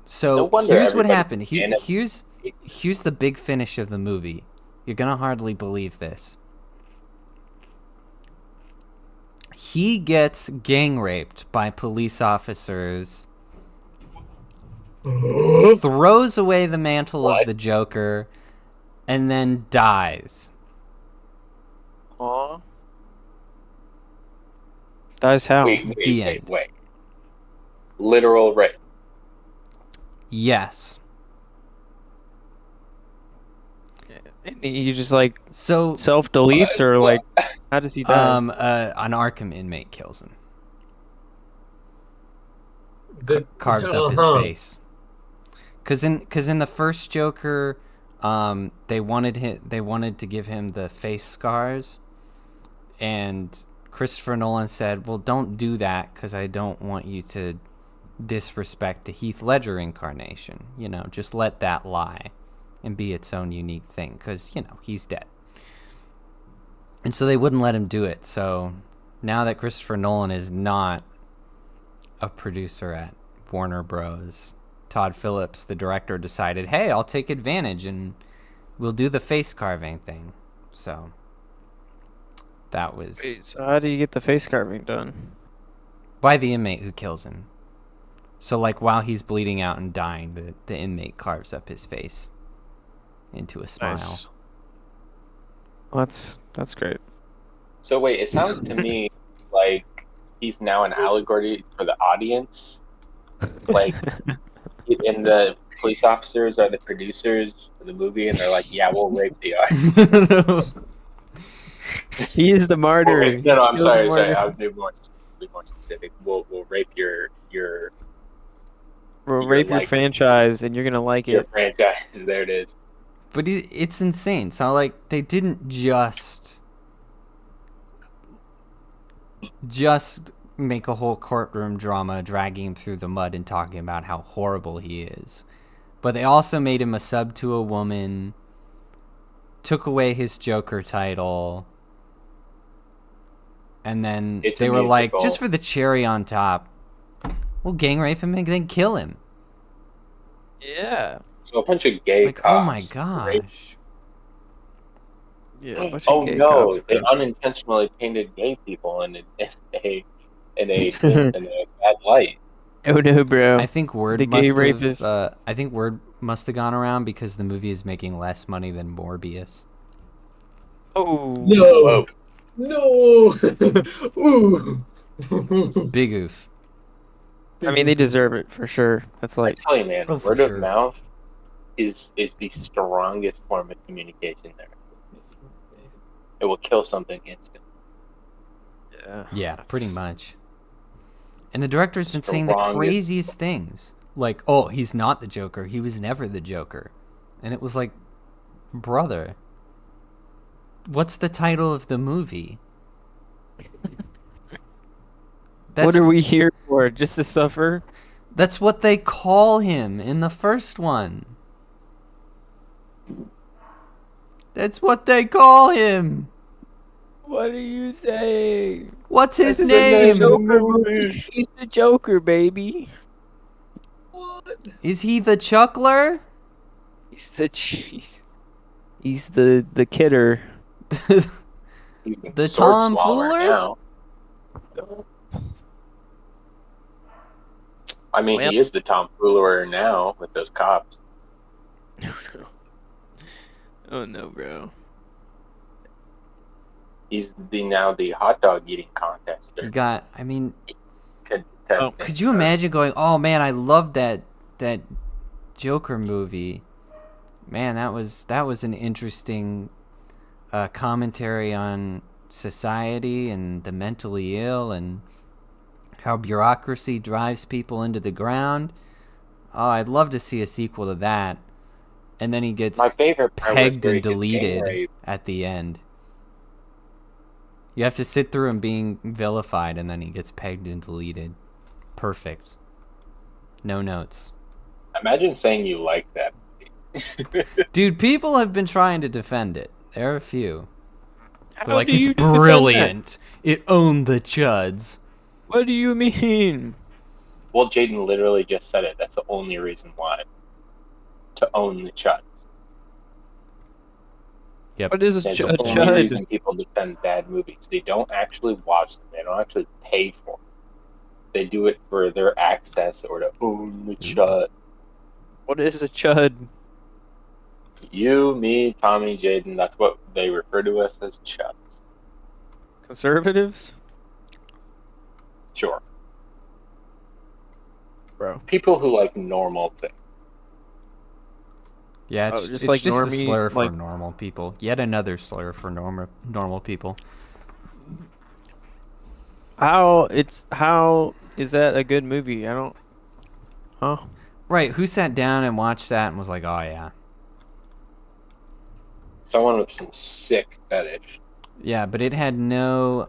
[SPEAKER 1] So
[SPEAKER 6] No wonder
[SPEAKER 1] here's what
[SPEAKER 6] everybody
[SPEAKER 1] happened. Here's the big finish of the movie. You're gonna hardly believe this. He gets gang raped by police officers, throws away the mantle of the Joker, and then dies.
[SPEAKER 2] Aw. Dies how?
[SPEAKER 6] Wait. Literal rape.
[SPEAKER 1] Yes.
[SPEAKER 2] And he just like
[SPEAKER 1] So
[SPEAKER 2] self deletes, or like, how does he die?
[SPEAKER 1] an Arkham inmate kills him. Carves up his face. Cause in the first Joker, they wanted to give him the face scars, and Christopher Nolan said, "Well, don't do that, because I don't want you to disrespect the Heath Ledger incarnation. You know, just let that lie and be its own unique thing, because, you know, he's dead." And so they wouldn't let him do it. So now that Christopher Nolan is not a producer at Warner Bros., Todd Phillips, the director, decided, hey, I'll take advantage and we'll do the face carving thing. So that was...
[SPEAKER 2] Wait, so how do you get the face carving done?
[SPEAKER 1] By the inmate who kills him. So, like, while he's bleeding out and dying, the inmate carves up his face into a smile.
[SPEAKER 2] Nice. Well, that's great.
[SPEAKER 6] So wait, it sounds to me like he's now an allegory for the audience. Like, and the police officers are the producers of the movie, and they're like, "Yeah, we'll rape the audience."
[SPEAKER 2] He is the martyr.
[SPEAKER 6] No, I'm sorry. I'll be more specific. We'll rape your
[SPEAKER 2] We'll rape your franchise, and you're gonna like
[SPEAKER 6] your
[SPEAKER 2] it.
[SPEAKER 6] franchise. There it is.
[SPEAKER 1] But it's insane. So, like, they didn't just make a whole courtroom drama dragging him through the mud and talking about how horrible he is. But they also made him a sub to a woman, took away his Joker title, and then they were like, just for the cherry on top, we'll gang rape him and then kill him.
[SPEAKER 2] Yeah.
[SPEAKER 6] So a bunch of gay cops.
[SPEAKER 1] Oh my gosh.
[SPEAKER 2] Yeah.
[SPEAKER 6] Oh no! They unintentionally painted gay people in a bad light.
[SPEAKER 2] Oh no, bro!
[SPEAKER 1] I think word must have gone around because the movie is making less money than Morbius.
[SPEAKER 2] Oh
[SPEAKER 3] no! No! Ooh!
[SPEAKER 1] Big oof.
[SPEAKER 2] I mean, they deserve it for sure. That's like,
[SPEAKER 6] I tell you, man, word of mouth is the strongest form of communication there. It will kill something instantly.
[SPEAKER 1] Yeah, pretty much. And the director's been saying the craziest things. Like, oh, he's not the Joker. He was never the Joker. And it was like, brother, what's the title of the movie?
[SPEAKER 2] What are we here for? Just to suffer?
[SPEAKER 1] That's what they call him in the first one. That's what they call him.
[SPEAKER 2] What are you saying?
[SPEAKER 1] What's his name?
[SPEAKER 2] He's the Joker, baby.
[SPEAKER 3] What?
[SPEAKER 1] Is he the Chuckler?
[SPEAKER 2] He's the kidder.
[SPEAKER 1] The tomfooler?
[SPEAKER 6] I mean,
[SPEAKER 2] Well-
[SPEAKER 6] he is the tomfooler now with those cops.
[SPEAKER 2] Oh no, bro.
[SPEAKER 6] He's now the hot dog eating contester.
[SPEAKER 1] You got. I mean,
[SPEAKER 6] Contestant.
[SPEAKER 1] could you imagine going? Oh man, I love that Joker movie. Man, that was an interesting commentary on society and the mentally ill and how bureaucracy drives people into the ground. Oh, I'd love to see a sequel to that. And then he gets
[SPEAKER 6] My favorite part was
[SPEAKER 1] pegged
[SPEAKER 6] where he
[SPEAKER 1] and
[SPEAKER 6] gets gang
[SPEAKER 1] deleted
[SPEAKER 6] raped.
[SPEAKER 1] at the end. You have to sit through him being vilified, and then he gets pegged and deleted. Perfect. No notes.
[SPEAKER 6] Imagine saying you like that.
[SPEAKER 1] Dude, people have been trying to defend it. There are a few. They're
[SPEAKER 2] How
[SPEAKER 1] like,
[SPEAKER 2] do
[SPEAKER 1] it's
[SPEAKER 2] you defend that?
[SPEAKER 1] brilliant. It owned the chuds.
[SPEAKER 2] What do you mean?
[SPEAKER 6] Well, Jaeden literally just said it. That's the only reason why. To own the chuds.
[SPEAKER 1] Yep.
[SPEAKER 2] What is a
[SPEAKER 6] That's
[SPEAKER 2] chud?
[SPEAKER 6] the only reason people defend bad movies. They don't actually watch them. They don't actually pay for them. They do it for their access or to own the chud.
[SPEAKER 2] What is a chud?
[SPEAKER 6] You, me, Tommy, Jaeden, that's what they refer to us as chuds.
[SPEAKER 2] Conservatives?
[SPEAKER 6] Sure.
[SPEAKER 2] Bro.
[SPEAKER 6] People who like normal things.
[SPEAKER 1] Yeah,
[SPEAKER 2] Oh,
[SPEAKER 1] it's
[SPEAKER 2] just
[SPEAKER 1] it's
[SPEAKER 2] like
[SPEAKER 1] just a
[SPEAKER 2] normie,
[SPEAKER 1] slur for
[SPEAKER 2] like-
[SPEAKER 1] normal people. Yet another slur for normal people.
[SPEAKER 2] How is that a good movie? I don't. Huh?
[SPEAKER 1] Right, who sat down and watched that and was like, oh yeah.
[SPEAKER 6] Someone with some sick fetish.
[SPEAKER 1] Yeah, but it had no,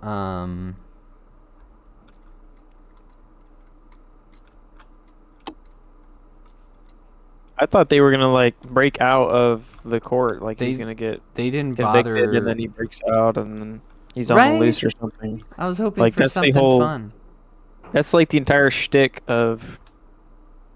[SPEAKER 2] I thought they were gonna like break out of the court, like he's
[SPEAKER 1] They-
[SPEAKER 2] gonna get
[SPEAKER 1] they didn't
[SPEAKER 2] convicted,
[SPEAKER 1] bother.
[SPEAKER 2] and then he breaks out, and then he's on
[SPEAKER 1] Right?
[SPEAKER 2] the loose or something.
[SPEAKER 1] I was hoping
[SPEAKER 2] like,
[SPEAKER 1] for
[SPEAKER 2] that's the
[SPEAKER 1] something
[SPEAKER 2] whole-
[SPEAKER 1] fun.
[SPEAKER 2] That's like the entire shtick of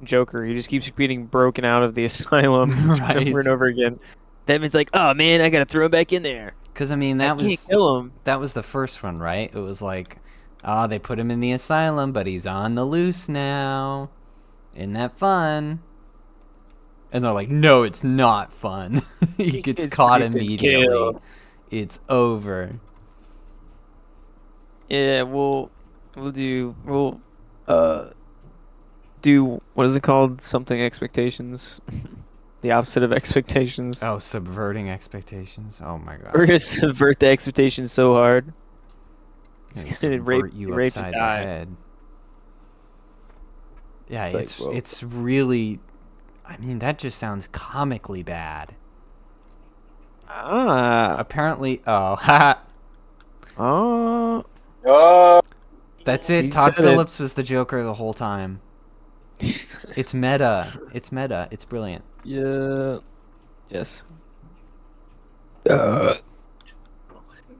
[SPEAKER 2] Joker. He just keeps getting broken out of the asylum
[SPEAKER 1] Right.
[SPEAKER 2] over and over again. Batman's like, oh man, I gotta throw him back in there.
[SPEAKER 1] Because, I mean,
[SPEAKER 2] I
[SPEAKER 1] that
[SPEAKER 2] can't
[SPEAKER 1] was
[SPEAKER 2] kill him.
[SPEAKER 1] that was the first one, right? It was like, oh, they put him in the asylum, but he's on the loose now. Isn't that fun? And they're like, no, it's not fun. He gets
[SPEAKER 2] gets
[SPEAKER 1] caught
[SPEAKER 2] raped and
[SPEAKER 1] immediately.
[SPEAKER 2] killed.
[SPEAKER 1] It's over.
[SPEAKER 2] Yeah, we'll do what is it called? Something expectations. The opposite of expectations.
[SPEAKER 1] Oh, subverting expectations. Oh my god.
[SPEAKER 2] We're gonna subvert the expectations so hard.
[SPEAKER 1] Gonna
[SPEAKER 2] It's gonna
[SPEAKER 1] subvert
[SPEAKER 2] rape
[SPEAKER 1] you
[SPEAKER 2] and
[SPEAKER 1] upside the
[SPEAKER 2] die.
[SPEAKER 1] head. Yeah,
[SPEAKER 2] It's like,
[SPEAKER 1] it's
[SPEAKER 2] whoa.
[SPEAKER 1] it's really. I mean, that just sounds comically bad. Apparently, oh, haha.
[SPEAKER 2] Oh.
[SPEAKER 6] Oh,
[SPEAKER 1] That's it.
[SPEAKER 2] You
[SPEAKER 1] Todd
[SPEAKER 2] said it.
[SPEAKER 1] Phillips was the Joker the whole time. It's meta. It's meta. It's brilliant.
[SPEAKER 2] Yeah. Yes.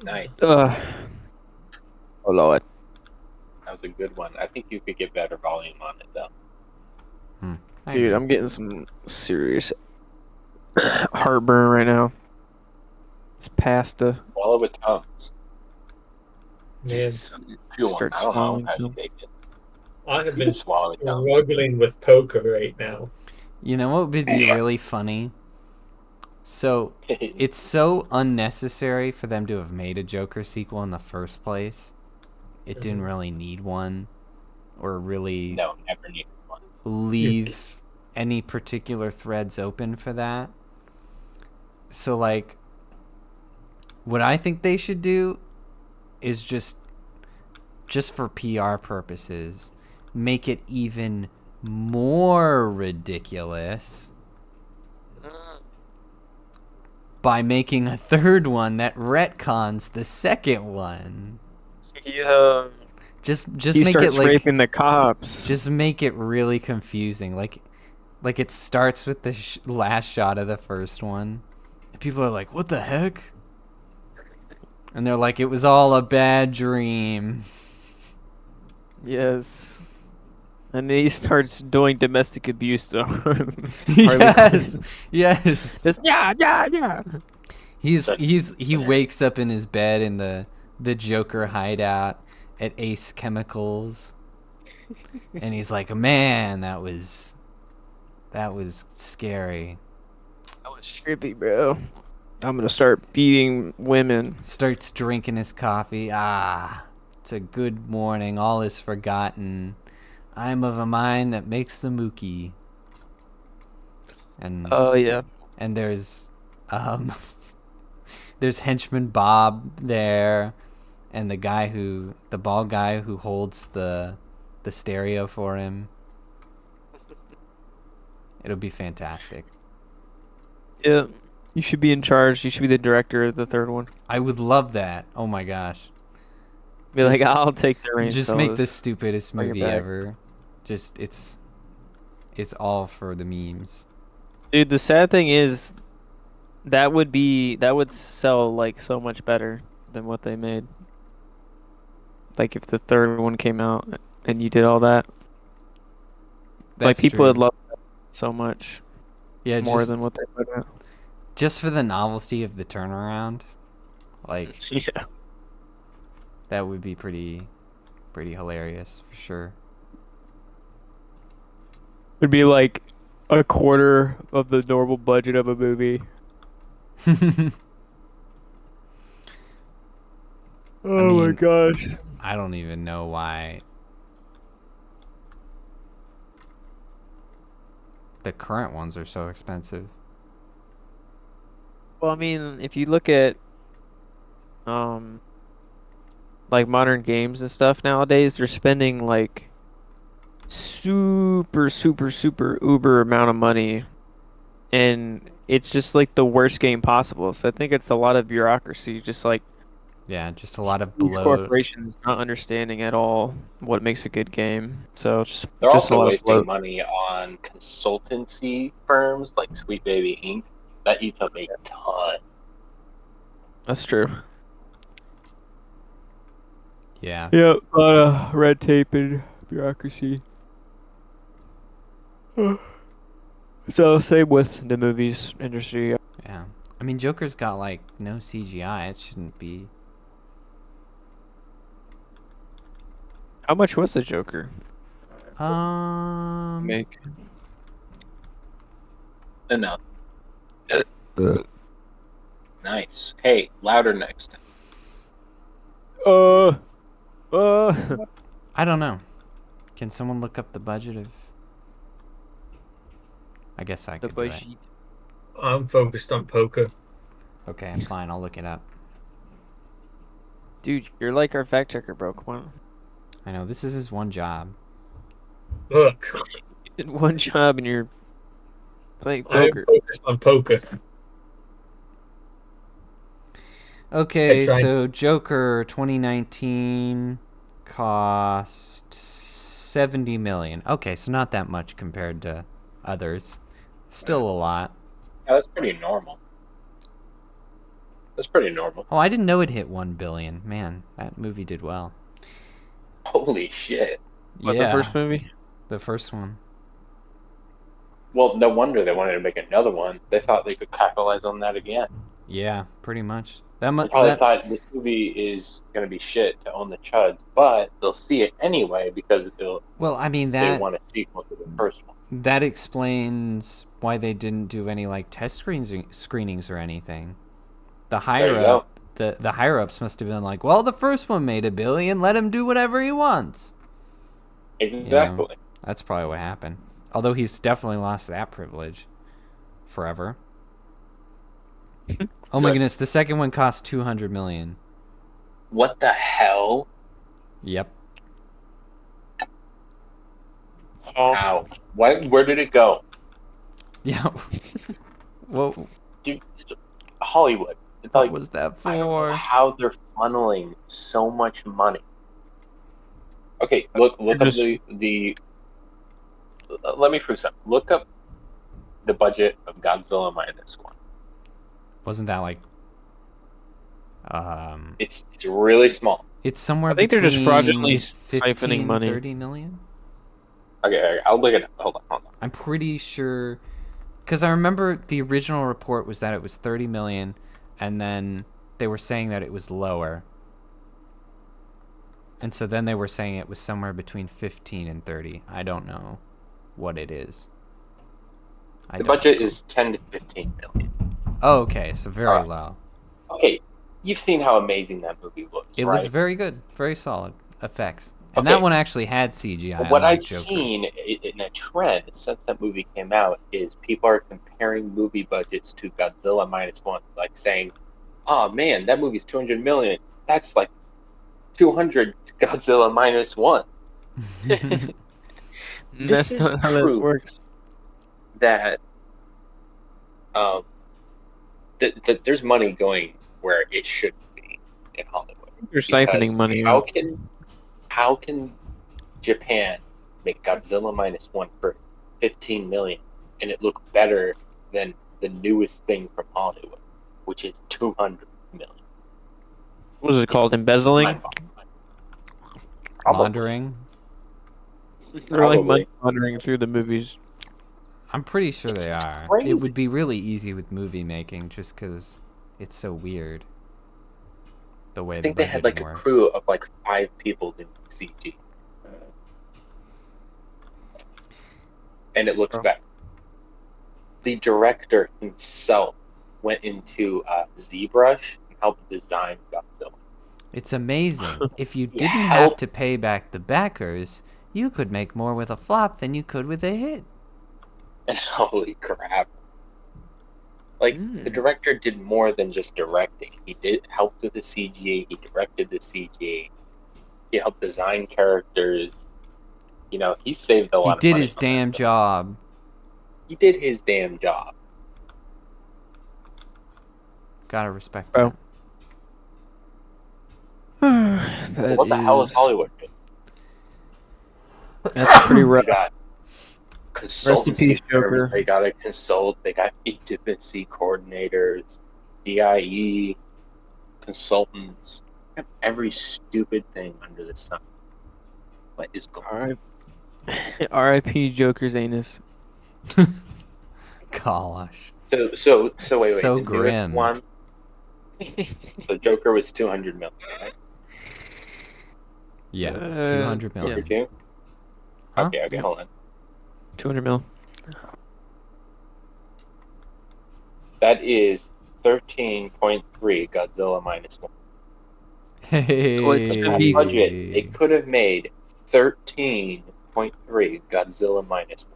[SPEAKER 6] nice.
[SPEAKER 2] Oh Lord.
[SPEAKER 6] That was a good one. I think you could get better volume on it, though.
[SPEAKER 1] I
[SPEAKER 2] Dude,
[SPEAKER 1] agree.
[SPEAKER 2] I'm getting some serious heartburn right now. It's pasta.
[SPEAKER 6] Swallow with Tums.
[SPEAKER 3] Man,
[SPEAKER 6] Chew one.
[SPEAKER 2] Start
[SPEAKER 6] I don't know
[SPEAKER 2] swallowing
[SPEAKER 6] how you
[SPEAKER 2] some.
[SPEAKER 6] take it.
[SPEAKER 3] I have
[SPEAKER 6] You
[SPEAKER 3] been
[SPEAKER 6] can swallow with Tums.
[SPEAKER 3] struggling with poker right now.
[SPEAKER 1] You know what would be really funny? So it's so unnecessary for them to have made a Joker sequel in the first place. It didn't really need one, or really
[SPEAKER 6] No, never needed one.
[SPEAKER 1] leave any particular threads open for that. So, like, what I think they should do is just for PR purposes, make it even more ridiculous by making a third one that retcons the second one.
[SPEAKER 2] Yeah.
[SPEAKER 1] Just
[SPEAKER 2] He
[SPEAKER 1] make
[SPEAKER 2] starts
[SPEAKER 1] it like
[SPEAKER 2] raping the cops.
[SPEAKER 1] just make it really confusing. Like it starts with the last shot of the first one. And people are like, "What the heck?" And they're like, "It was all a bad dream."
[SPEAKER 2] Yes. And then he starts doing domestic abuse though.
[SPEAKER 1] Yes. Yes.
[SPEAKER 2] Just yeah.
[SPEAKER 1] He wakes up in his bed in the Joker hideout, at Ace Chemicals, and he's like, "Man, that was scary."
[SPEAKER 2] That was trippy, bro. I'm gonna start beating women.
[SPEAKER 1] Starts drinking his coffee. Ah, it's a good morning. All is forgotten. I'm of a mind that makes the mookie. And
[SPEAKER 2] Oh yeah.
[SPEAKER 1] and there's there's henchman Bob there, and the bald guy who holds the stereo for him. It'll be fantastic.
[SPEAKER 2] Yeah. You should be in charge. You should be the director of the third one.
[SPEAKER 1] I would love that. Oh my gosh.
[SPEAKER 2] Be like, I'll take the reins.
[SPEAKER 1] Just make the
[SPEAKER 2] fellas.
[SPEAKER 1] stupidest
[SPEAKER 2] Bring it
[SPEAKER 1] movie
[SPEAKER 2] back.
[SPEAKER 1] ever. Just it's all for the memes.
[SPEAKER 2] Dude, the sad thing is, that would sell like so much better than what they made. Like if the third one came out and you did all that, like
[SPEAKER 1] That's
[SPEAKER 2] people
[SPEAKER 1] true.
[SPEAKER 2] would love that so much
[SPEAKER 1] Yeah,
[SPEAKER 2] more than what they put out.
[SPEAKER 1] just for the novelty of the turnaround. Like
[SPEAKER 2] Yeah.
[SPEAKER 1] that would be pretty hilarious for sure.
[SPEAKER 2] It'd be like a quarter of the normal budget of a movie. Oh my
[SPEAKER 1] mean,
[SPEAKER 2] gosh.
[SPEAKER 1] I don't even know why the current ones are so expensive.
[SPEAKER 2] Well, I mean, if you look at like modern games and stuff nowadays, they're spending like super uber amount of money, and it's just like the worst game possible. So I think it's a lot of bureaucracy, just like
[SPEAKER 1] Yeah, just a lot of
[SPEAKER 2] these
[SPEAKER 1] bloat.
[SPEAKER 2] corporations not understanding at all what makes a good game. So
[SPEAKER 6] They're
[SPEAKER 2] just a
[SPEAKER 6] also
[SPEAKER 2] lot of
[SPEAKER 6] wasting
[SPEAKER 2] bloat.
[SPEAKER 6] money on consultancy firms like Sweet Baby Inc. That eats up a ton.
[SPEAKER 2] That's true.
[SPEAKER 1] Yeah.
[SPEAKER 2] Yeah, a lot of red tape and bureaucracy. So same with the movies industry.
[SPEAKER 1] Yeah. I mean, Joker's got like no CGI. It shouldn't be.
[SPEAKER 2] How much was the Joker
[SPEAKER 1] Um.
[SPEAKER 2] make?
[SPEAKER 6] Enough. Nice. Hey, louder next time.
[SPEAKER 1] I don't know. Can someone look up the budget of? I guess I
[SPEAKER 2] The
[SPEAKER 1] could do it.
[SPEAKER 2] budget.
[SPEAKER 3] I'm focused on poker.
[SPEAKER 1] Okay, I'm fine. I'll look it up.
[SPEAKER 2] Dude, you're like our fact checker, bro. Come on.
[SPEAKER 1] I know this is his one job.
[SPEAKER 3] Look,
[SPEAKER 2] You did one job and you're playing
[SPEAKER 3] I am
[SPEAKER 2] poker.
[SPEAKER 3] focused on poker.
[SPEAKER 1] Okay,
[SPEAKER 3] tried.
[SPEAKER 1] so Joker 2019 cost 70 million. Okay, so not that much compared to others. Still a lot.
[SPEAKER 6] Yeah, that's pretty normal. That's pretty normal.
[SPEAKER 1] Oh, I didn't know it hit 1 billion. Man, that movie did well.
[SPEAKER 6] Holy shit.
[SPEAKER 2] What,
[SPEAKER 1] yeah,
[SPEAKER 2] the first movie?
[SPEAKER 1] the first one.
[SPEAKER 6] Well, no wonder they wanted to make another one. They thought they could capitalize on that again.
[SPEAKER 1] Yeah, pretty much.
[SPEAKER 6] They probably thought this movie is going to be shit to own the chuds, but they'll see it anyway because
[SPEAKER 1] well, I mean
[SPEAKER 6] they want a sequel to the first one.
[SPEAKER 1] that explains why they didn't do any like test screenings or anything. The higher
[SPEAKER 6] you
[SPEAKER 1] up, the higher ups must have been like, well, the first one made $1 billion. Let him do whatever he wants.
[SPEAKER 6] Exactly.
[SPEAKER 1] That's probably what happened. Although he's definitely lost that privilege forever. Oh my goodness, the second one cost 200 million.
[SPEAKER 6] What the hell?
[SPEAKER 1] Yep.
[SPEAKER 6] Ow. Where did it go?
[SPEAKER 1] Yeah. Well,
[SPEAKER 6] Dude, Hollywood. It's
[SPEAKER 1] what
[SPEAKER 6] like,
[SPEAKER 1] was that
[SPEAKER 6] I don't know
[SPEAKER 1] for?
[SPEAKER 6] how they're funneling so much money. Okay, look up the let me prove something. Look up the budget of Godzilla minus one.
[SPEAKER 1] Wasn't that like
[SPEAKER 6] It's really small.
[SPEAKER 1] it's somewhere
[SPEAKER 2] I think they're just
[SPEAKER 1] between
[SPEAKER 2] fraudulently
[SPEAKER 1] 15
[SPEAKER 2] siphoning money.
[SPEAKER 1] 30 million?
[SPEAKER 6] Okay, I'll look at it. Hold on.
[SPEAKER 1] I'm pretty sure, because I remember the original report was that it was 30 million, and then they were saying that it was lower. And so then they were saying it was somewhere between 15 and 30. I don't know what it is.
[SPEAKER 6] The budget is 10 to 15 million.
[SPEAKER 1] Oh, okay, so very low.
[SPEAKER 6] Okay, you've seen how amazing that movie looks,
[SPEAKER 1] It
[SPEAKER 6] right?
[SPEAKER 1] looks very good, very solid effects. And that one actually had CGI.
[SPEAKER 6] What
[SPEAKER 1] unlike
[SPEAKER 6] I've
[SPEAKER 1] Joker.
[SPEAKER 6] seen in a trend since that movie came out is people are comparing movie budgets to Godzilla -1, like saying, "Oh man, that movie's 200 million. That's like 200 Godzilla -1." This is
[SPEAKER 2] not how this works.
[SPEAKER 6] that that there's money going where it should be in Hollywood.
[SPEAKER 2] You're siphoning money
[SPEAKER 6] How
[SPEAKER 2] out.
[SPEAKER 6] can Japan make Godzilla -1 for 15 million and it look better than the newest thing from Hollywood, which is 200 million?
[SPEAKER 2] What is it called? Embezzling?
[SPEAKER 6] Mind-boggling.
[SPEAKER 1] Laundering.
[SPEAKER 2] They're like
[SPEAKER 6] Probably.
[SPEAKER 2] money laundering through the movies.
[SPEAKER 1] I'm pretty sure
[SPEAKER 6] It's
[SPEAKER 1] they are. It
[SPEAKER 6] crazy.
[SPEAKER 1] would be really easy with movie making just because it's so weird. The way
[SPEAKER 6] I think they had like a
[SPEAKER 1] works.
[SPEAKER 6] crew of like 5 people doing CG. And it looks better. The director himself went into ZBrush and helped design Godzilla.
[SPEAKER 1] It's amazing. If you
[SPEAKER 6] Yeah,
[SPEAKER 1] didn't have to pay back the backers, you could make more with a flop than you could with a hit.
[SPEAKER 6] And holy crap. Like, the director did more than just directing. He did help with the CG, he directed the CG, he helped design characters. You know, he saved a lot
[SPEAKER 1] He
[SPEAKER 6] of
[SPEAKER 1] did
[SPEAKER 6] money
[SPEAKER 1] his
[SPEAKER 6] on
[SPEAKER 1] damn
[SPEAKER 6] that.
[SPEAKER 1] job.
[SPEAKER 6] He did his damn job.
[SPEAKER 1] Gotta respect
[SPEAKER 2] Bro.
[SPEAKER 1] that.
[SPEAKER 6] What the hell is Hollywood doing?
[SPEAKER 2] That's pretty rough.
[SPEAKER 6] They got consultancy
[SPEAKER 2] peace,
[SPEAKER 6] firms,
[SPEAKER 2] Joker.
[SPEAKER 6] they gotta consult, they got intimacy coordinators, DIE, consultants, every stupid thing under the sun. What is going on?
[SPEAKER 2] R.I.P. Joker's anus.
[SPEAKER 1] Gosh.
[SPEAKER 6] So wait.
[SPEAKER 1] So
[SPEAKER 6] The newest
[SPEAKER 1] grim.
[SPEAKER 6] one. So Joker was 200 million, right?
[SPEAKER 1] Yeah, 200 million.
[SPEAKER 6] Joker 2?
[SPEAKER 1] Huh?
[SPEAKER 6] Okay, hold on.
[SPEAKER 2] 200 mil.
[SPEAKER 6] That is 13.3 Godzilla -1.
[SPEAKER 1] Hey.
[SPEAKER 2] So it's
[SPEAKER 6] That budget, they could have made 13.3 Godzilla -1.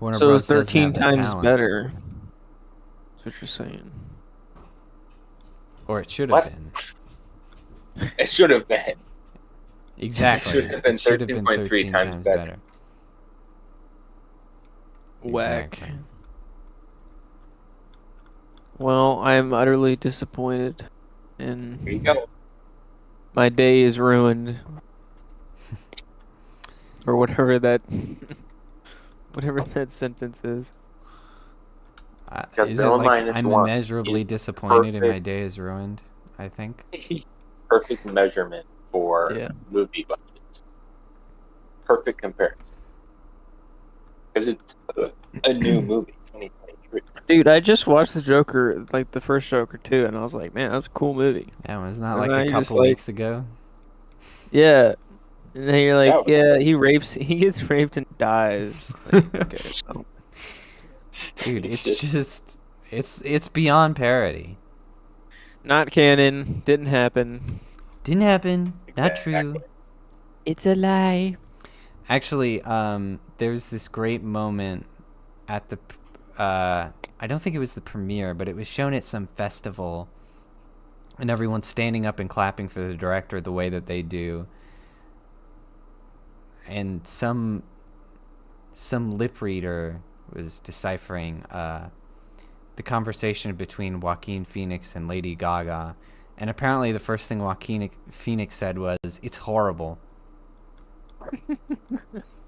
[SPEAKER 1] Warner
[SPEAKER 2] So
[SPEAKER 1] Bros.
[SPEAKER 2] it's
[SPEAKER 1] doesn't
[SPEAKER 2] 13
[SPEAKER 1] have that
[SPEAKER 2] times
[SPEAKER 1] talent.
[SPEAKER 2] better. That's what you're saying.
[SPEAKER 1] Or it should
[SPEAKER 6] What?
[SPEAKER 1] have been.
[SPEAKER 6] It should have been.
[SPEAKER 1] Exactly.
[SPEAKER 6] It should have been
[SPEAKER 1] It should have been
[SPEAKER 6] 13.3
[SPEAKER 1] 13
[SPEAKER 6] times
[SPEAKER 1] times
[SPEAKER 6] better.
[SPEAKER 1] better.
[SPEAKER 2] Whack.
[SPEAKER 1] Exactly.
[SPEAKER 2] Well, I am utterly disappointed,
[SPEAKER 6] Here you
[SPEAKER 2] and
[SPEAKER 6] go.
[SPEAKER 2] my day is ruined, or whatever that, whatever that sentence is.
[SPEAKER 1] Is it
[SPEAKER 6] Godzilla
[SPEAKER 1] like
[SPEAKER 6] -1
[SPEAKER 1] I'm immeasurably
[SPEAKER 6] is
[SPEAKER 1] disappointed and my
[SPEAKER 6] perfect.
[SPEAKER 1] day is ruined? I think.
[SPEAKER 6] Perfect measurement for
[SPEAKER 2] Yeah.
[SPEAKER 6] movie budgets. Perfect comparison. Because it's a new movie, 2023.
[SPEAKER 2] Dude, I just watched the Joker, like the first Joker too, and I was like, man, that's a cool movie.
[SPEAKER 1] Yeah, wasn't that
[SPEAKER 2] And
[SPEAKER 1] like
[SPEAKER 2] now
[SPEAKER 1] a
[SPEAKER 2] you're just
[SPEAKER 1] couple
[SPEAKER 2] like-
[SPEAKER 1] weeks ago?
[SPEAKER 2] Yeah. And then you're like,
[SPEAKER 6] That was-
[SPEAKER 2] yeah, he gets raped and dies. Like, okay, so.
[SPEAKER 1] Dude,
[SPEAKER 6] It's
[SPEAKER 1] it's
[SPEAKER 6] just-
[SPEAKER 1] just it's beyond parody.
[SPEAKER 2] Not canon, didn't happen.
[SPEAKER 1] Didn't happen. Not true.
[SPEAKER 6] Exactly.
[SPEAKER 2] It's a lie.
[SPEAKER 1] Actually, there's this great moment at the I don't think it was the premiere, but it was shown at some festival, and everyone's standing up and clapping for the director the way that they do. And some lip reader was deciphering the conversation between Joaquin Phoenix and Lady Gaga, and apparently the first thing Joaquin Phoenix said was, "It's horrible."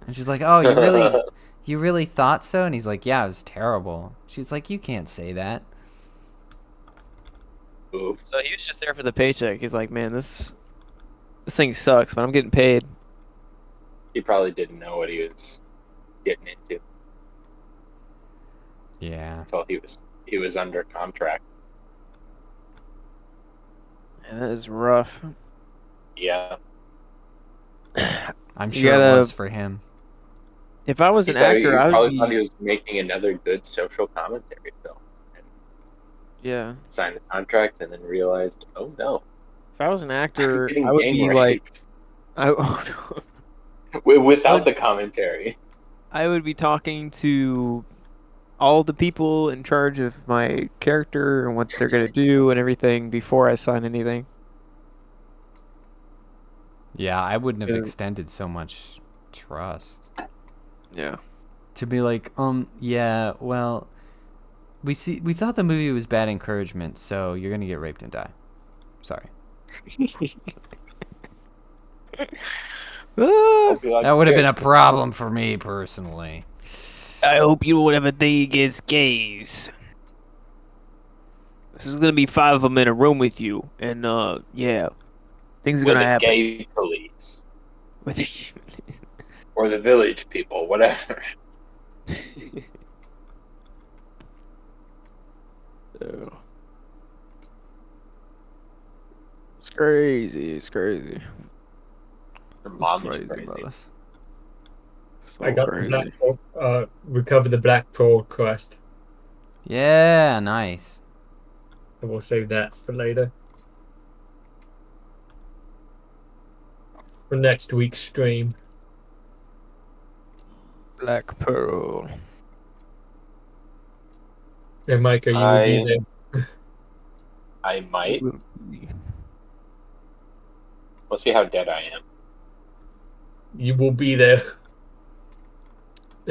[SPEAKER 1] And she's like, "Oh, you really thought so?" And he's like, "Yeah, it was terrible." She's like, "You can't say that."
[SPEAKER 6] Oof.
[SPEAKER 2] So he was just there for the paycheck. He's like, man, this thing sucks, but I'm getting paid.
[SPEAKER 6] He probably didn't know what he was getting into
[SPEAKER 1] Yeah.
[SPEAKER 6] until he was under contract.
[SPEAKER 2] Man, that is rough.
[SPEAKER 6] Yeah.
[SPEAKER 1] I'm
[SPEAKER 2] You
[SPEAKER 1] sure
[SPEAKER 2] gotta-
[SPEAKER 1] it was for him.
[SPEAKER 2] If I was
[SPEAKER 6] He
[SPEAKER 2] an actor, I would
[SPEAKER 6] probably thought he
[SPEAKER 2] be.
[SPEAKER 6] was making another good social commentary film. And
[SPEAKER 2] Yeah.
[SPEAKER 6] signed the contract and then realized, oh no,
[SPEAKER 2] If I was an
[SPEAKER 6] I'm
[SPEAKER 2] actor,
[SPEAKER 6] getting
[SPEAKER 2] I would
[SPEAKER 6] gang
[SPEAKER 2] be like.
[SPEAKER 6] raped.
[SPEAKER 2] I
[SPEAKER 6] Without
[SPEAKER 2] would-
[SPEAKER 6] the commentary.
[SPEAKER 2] I would be talking to all the people in charge of my character and what they're gonna do and everything before I sign anything.
[SPEAKER 1] Yeah, I wouldn't have
[SPEAKER 2] Is-
[SPEAKER 1] extended so much trust.
[SPEAKER 2] Yeah.
[SPEAKER 1] To be like, yeah, well, we thought the movie was bad encouragement, so you're gonna get raped and die. Sorry.
[SPEAKER 2] Ah,
[SPEAKER 1] That would have been a problem for me personally.
[SPEAKER 2] I hope you don't ever think against gays. This is gonna be 5 of them in a room with you, and yeah, things are
[SPEAKER 6] With
[SPEAKER 2] gonna
[SPEAKER 6] the
[SPEAKER 2] happen.
[SPEAKER 6] gay police.
[SPEAKER 2] With
[SPEAKER 6] Or the village people, whatever.
[SPEAKER 2] It's crazy. It's crazy.
[SPEAKER 6] Her
[SPEAKER 1] It's
[SPEAKER 6] mom is
[SPEAKER 1] crazy,
[SPEAKER 6] crazy.
[SPEAKER 1] brother.
[SPEAKER 2] So
[SPEAKER 3] I got the
[SPEAKER 2] crazy.
[SPEAKER 3] Black Pearl, recover the Black Pearl quest.
[SPEAKER 1] Yeah, nice.
[SPEAKER 3] And we'll save that for later. For next week's stream.
[SPEAKER 2] Black Pearl.
[SPEAKER 3] And Micah, you will be there.
[SPEAKER 6] I might. We'll see how dead I am.
[SPEAKER 3] You will be there.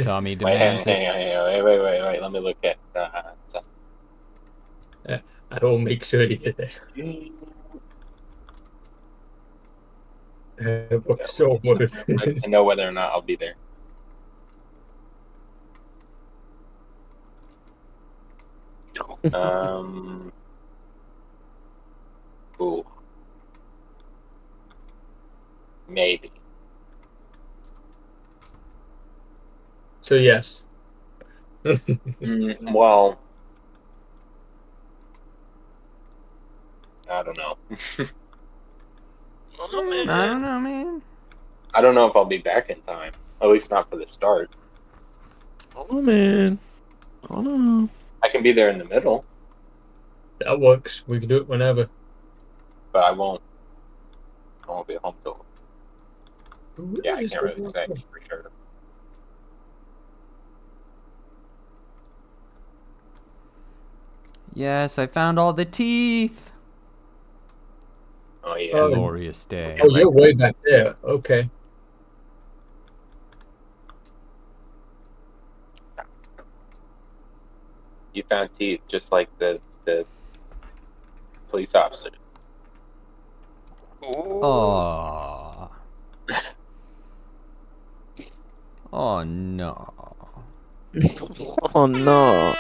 [SPEAKER 1] Tommy
[SPEAKER 6] Wait,
[SPEAKER 1] demands it.
[SPEAKER 6] hang on, wait. Let me look at something.
[SPEAKER 3] I will make sure you get there. I look so good.
[SPEAKER 6] I know whether or not I'll be there. Ooh. Maybe.
[SPEAKER 3] So yes.
[SPEAKER 6] Well, I don't know.
[SPEAKER 1] I don't know, man.
[SPEAKER 6] I don't know if I'll be back in time. At least not for the start.
[SPEAKER 2] Oh man. Oh no.
[SPEAKER 6] I can be there in the middle,
[SPEAKER 3] That works. We can do it whenever.
[SPEAKER 6] but I won't. I won't be home till. Yeah, I can't really say for sure.
[SPEAKER 1] Yes, I found all the teeth.
[SPEAKER 6] Oh yeah.
[SPEAKER 3] Oh,
[SPEAKER 1] Glorious day.
[SPEAKER 3] Oh, you're way back there. Okay.
[SPEAKER 6] You found teeth just like the police officer.
[SPEAKER 1] Oh. Oh no.
[SPEAKER 2] Oh no.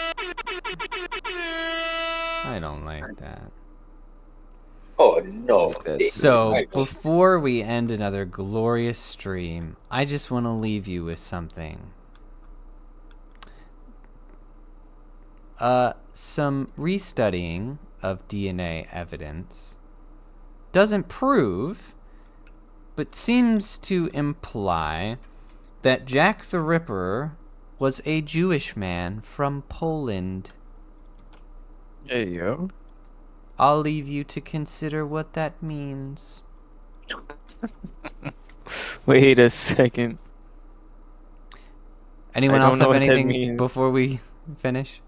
[SPEAKER 1] I don't like that.
[SPEAKER 6] Oh no.
[SPEAKER 1] So,
[SPEAKER 6] I don't-
[SPEAKER 1] before we end another glorious stream, I just want to leave you with something. Some restudying of DNA evidence doesn't prove, but seems to imply that Jack the Ripper was a Jewish man from Poland.
[SPEAKER 2] There you go.
[SPEAKER 1] I'll leave you to consider what that means.
[SPEAKER 2] Wait a second.
[SPEAKER 1] Anyone
[SPEAKER 2] I don't
[SPEAKER 1] else
[SPEAKER 2] know
[SPEAKER 1] have
[SPEAKER 2] what that
[SPEAKER 1] anything
[SPEAKER 2] means.
[SPEAKER 1] before we finish?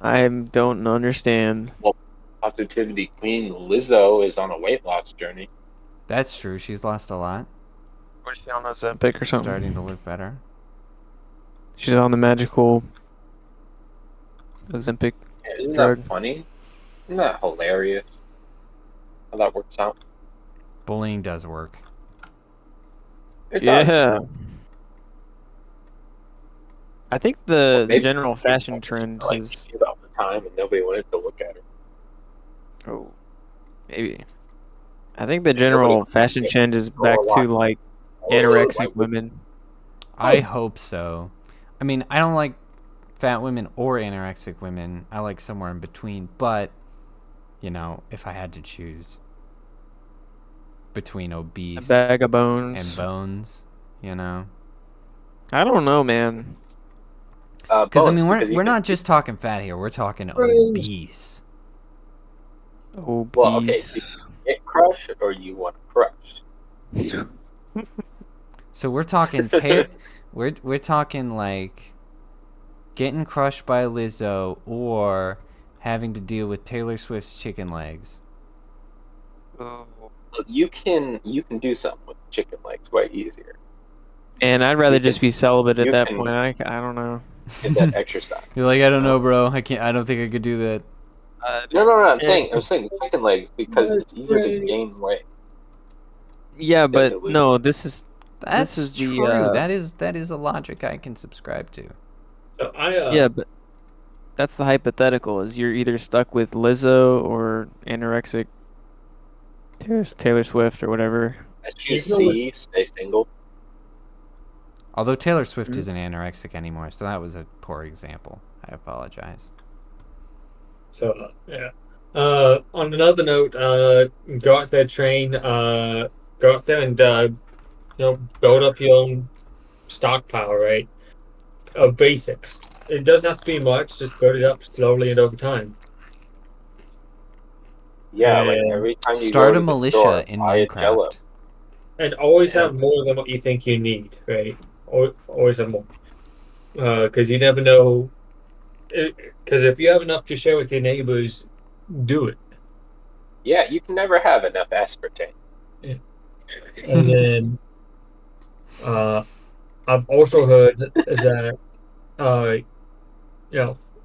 [SPEAKER 2] I don't understand.
[SPEAKER 6] Positivity Queen Lizzo is on a weight loss journey.
[SPEAKER 1] That's true. She's lost a lot.
[SPEAKER 2] Was she on Ozempic or something?
[SPEAKER 1] Starting to look better.
[SPEAKER 2] She's on the magical Ozempic.
[SPEAKER 6] Isn't
[SPEAKER 2] Drug.
[SPEAKER 6] that funny? Isn't that hilarious? How that works out?
[SPEAKER 1] Bullying does work.
[SPEAKER 6] It does.
[SPEAKER 2] Yeah. I think the
[SPEAKER 6] Maybe
[SPEAKER 2] general
[SPEAKER 6] people
[SPEAKER 2] fashion
[SPEAKER 6] just,
[SPEAKER 2] trend
[SPEAKER 6] like,
[SPEAKER 2] is.
[SPEAKER 6] see it all the time, and nobody wanted to look at her.
[SPEAKER 2] Oh, maybe. I think the general fashion trend is back to like anorexic women.
[SPEAKER 1] I hope so. I mean, I don't like fat women or anorexic women. I like somewhere in between. But, you know, if I had to choose. between
[SPEAKER 2] A
[SPEAKER 1] obese
[SPEAKER 2] bag of bones.
[SPEAKER 1] and bones, you know?
[SPEAKER 2] I don't know, man.
[SPEAKER 1] Because, I
[SPEAKER 6] Bones,
[SPEAKER 1] mean,
[SPEAKER 6] because you
[SPEAKER 1] we're
[SPEAKER 6] can-
[SPEAKER 1] not just talking fat here. We're talking
[SPEAKER 3] Brains.
[SPEAKER 1] obese.
[SPEAKER 2] Obese.
[SPEAKER 6] Well, okay, do you get crushed or you want to crush?
[SPEAKER 1] So we're talking we're talking like getting crushed by Lizzo or having to deal with Taylor Swift's chicken legs.
[SPEAKER 2] Oh.
[SPEAKER 6] You can do something with chicken legs way easier.
[SPEAKER 2] And I'd rather
[SPEAKER 6] You
[SPEAKER 2] just
[SPEAKER 6] can-
[SPEAKER 2] be celibate at
[SPEAKER 6] you
[SPEAKER 2] that
[SPEAKER 6] can-
[SPEAKER 2] point. I don't know.
[SPEAKER 6] Get that exercise.
[SPEAKER 1] You're like, I don't know, bro. I can't. I don't think I could do that.
[SPEAKER 6] No. I'm
[SPEAKER 2] Yeah.
[SPEAKER 6] saying the chicken legs because it's easier to gain weight.
[SPEAKER 2] Yeah,
[SPEAKER 6] Than
[SPEAKER 2] but
[SPEAKER 6] to lose.
[SPEAKER 2] no, this is
[SPEAKER 1] That's
[SPEAKER 2] is the,
[SPEAKER 1] true. That is a logic I can subscribe to.
[SPEAKER 3] So
[SPEAKER 2] yeah, but that's the hypothetical. Is you're either stuck with Lizzo or anorexic Taylor Swift or whatever.
[SPEAKER 6] I choose
[SPEAKER 3] You know
[SPEAKER 6] C, stay single.
[SPEAKER 1] Although Taylor Swift
[SPEAKER 2] Mhm.
[SPEAKER 1] isn't anorexic anymore, so that was a poor example. I apologize.
[SPEAKER 3] So yeah. On another note, go out there, train. Go out there and build up your own stockpile, right? Of basics. It doesn't have to be much. Just build it up slowly and over time.
[SPEAKER 6] Yeah, like
[SPEAKER 3] And
[SPEAKER 6] every time you
[SPEAKER 1] Start
[SPEAKER 6] go
[SPEAKER 1] a
[SPEAKER 6] to the store,
[SPEAKER 1] militia in
[SPEAKER 6] buy a Jell-O.
[SPEAKER 1] Minecraft.
[SPEAKER 3] And always
[SPEAKER 6] Yeah.
[SPEAKER 3] have more than what you think you need, right? Always have more. Because you never know. Because if you have enough to share with your neighbors, do it.
[SPEAKER 6] Yeah, you can never have enough aspartame.
[SPEAKER 3] And then I've also heard that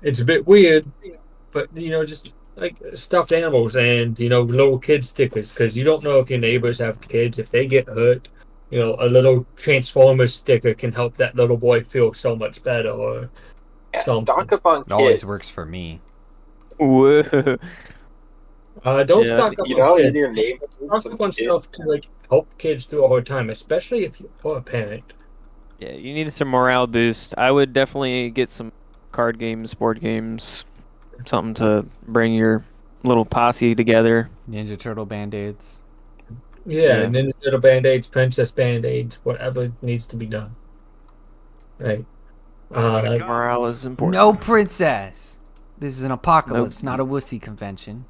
[SPEAKER 3] it's a bit weird, but just like stuffed animals and little kid stickers, because you don't know if your neighbors have kids. If they get hurt, a little Transformers sticker can help that little boy feel so much better, or
[SPEAKER 6] Yeah,
[SPEAKER 3] something.
[SPEAKER 6] stock up on
[SPEAKER 1] It always
[SPEAKER 6] kids.
[SPEAKER 1] works for me.
[SPEAKER 2] Whoa.
[SPEAKER 3] Don't
[SPEAKER 2] Yeah.
[SPEAKER 3] stock up
[SPEAKER 6] You
[SPEAKER 3] on
[SPEAKER 6] know,
[SPEAKER 3] kids.
[SPEAKER 6] your neighbor needs
[SPEAKER 3] Stock
[SPEAKER 6] some
[SPEAKER 3] up on
[SPEAKER 6] kids.
[SPEAKER 3] stuff to help kids through a hard time, especially if you're a parent.
[SPEAKER 2] Yeah, you need some morale boost. I would definitely get some card games, board games, something to bring your little posse together.
[SPEAKER 1] Ninja Turtle Band-Aids.
[SPEAKER 3] Yeah,
[SPEAKER 2] Yeah.
[SPEAKER 3] and then little band-aids, princess band-aids, whatever needs to be done. Right.
[SPEAKER 2] Morale is important.
[SPEAKER 1] No princess. This is an apocalypse, not a wussy convention.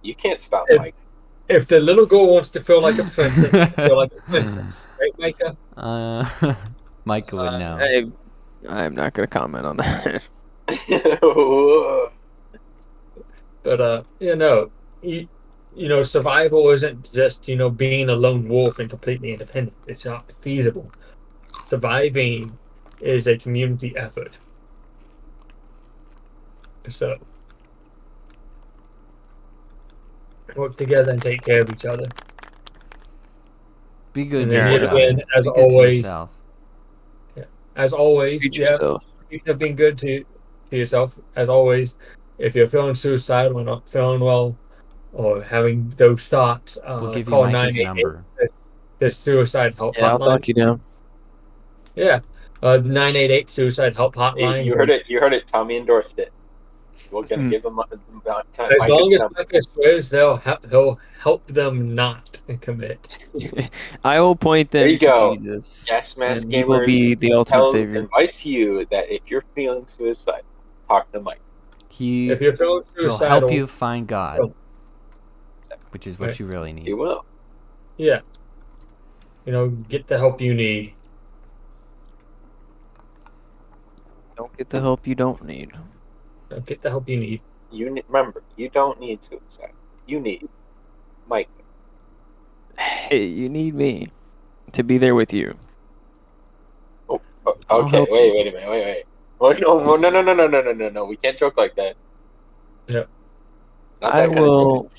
[SPEAKER 6] You can't stop
[SPEAKER 3] If-
[SPEAKER 6] Mike.
[SPEAKER 3] If the little girl wants to feel like a princess, feel like a princess, right, Micah?
[SPEAKER 1] Micah would know.
[SPEAKER 2] I'm not going to comment on that.
[SPEAKER 3] But survival isn't just being a lone wolf and completely independent. It's not feasible. Surviving is a community effort. So work together and take care of each other.
[SPEAKER 1] Be good
[SPEAKER 3] And
[SPEAKER 1] to
[SPEAKER 3] then
[SPEAKER 2] yet
[SPEAKER 1] yourself.
[SPEAKER 3] again, as
[SPEAKER 1] Be good to
[SPEAKER 3] always,
[SPEAKER 1] yourself.
[SPEAKER 3] As always,
[SPEAKER 2] Treat
[SPEAKER 3] yeah,
[SPEAKER 2] yourself.
[SPEAKER 3] speaking of being good to yourself, as always, if you're feeling suicidal or not feeling well, or having those thoughts,
[SPEAKER 1] We'll give you
[SPEAKER 3] call
[SPEAKER 1] Micah's
[SPEAKER 3] 988.
[SPEAKER 1] number.
[SPEAKER 3] The suicide help
[SPEAKER 2] Yeah, I'll
[SPEAKER 3] hotline.
[SPEAKER 2] talk you down.
[SPEAKER 3] Yeah, the 988 suicide help hotline.
[SPEAKER 6] You heard it. You heard it. Tommy endorsed it. We're gonna give him time.
[SPEAKER 3] As long as Micah swears, he'll help them not commit.
[SPEAKER 2] I will point them
[SPEAKER 6] There you
[SPEAKER 2] to
[SPEAKER 6] go.
[SPEAKER 2] Jesus.
[SPEAKER 6] Gas Mask
[SPEAKER 2] And he will
[SPEAKER 6] Gamers
[SPEAKER 2] be the ultimate savior.
[SPEAKER 6] invites you that if you're feeling suicide, talk to Mike.
[SPEAKER 1] He
[SPEAKER 3] If you're feeling
[SPEAKER 1] will
[SPEAKER 3] suicidal,
[SPEAKER 1] help you find God,
[SPEAKER 3] Oh.
[SPEAKER 1] which is what
[SPEAKER 3] Right.
[SPEAKER 1] you really
[SPEAKER 6] He
[SPEAKER 1] need.
[SPEAKER 6] will.
[SPEAKER 3] yeah, get the help you need.
[SPEAKER 2] Don't get the help you don't need.
[SPEAKER 3] Get the help you need.
[SPEAKER 6] Remember, you don't need suicide. You need Mike.
[SPEAKER 2] Hey, you need me to be there with you. I'll
[SPEAKER 6] Okay,
[SPEAKER 2] help
[SPEAKER 6] wait a minute, wait. Oh, no. We can't joke like that.
[SPEAKER 3] Yeah.
[SPEAKER 6] Not
[SPEAKER 2] I
[SPEAKER 6] that kind of
[SPEAKER 2] will.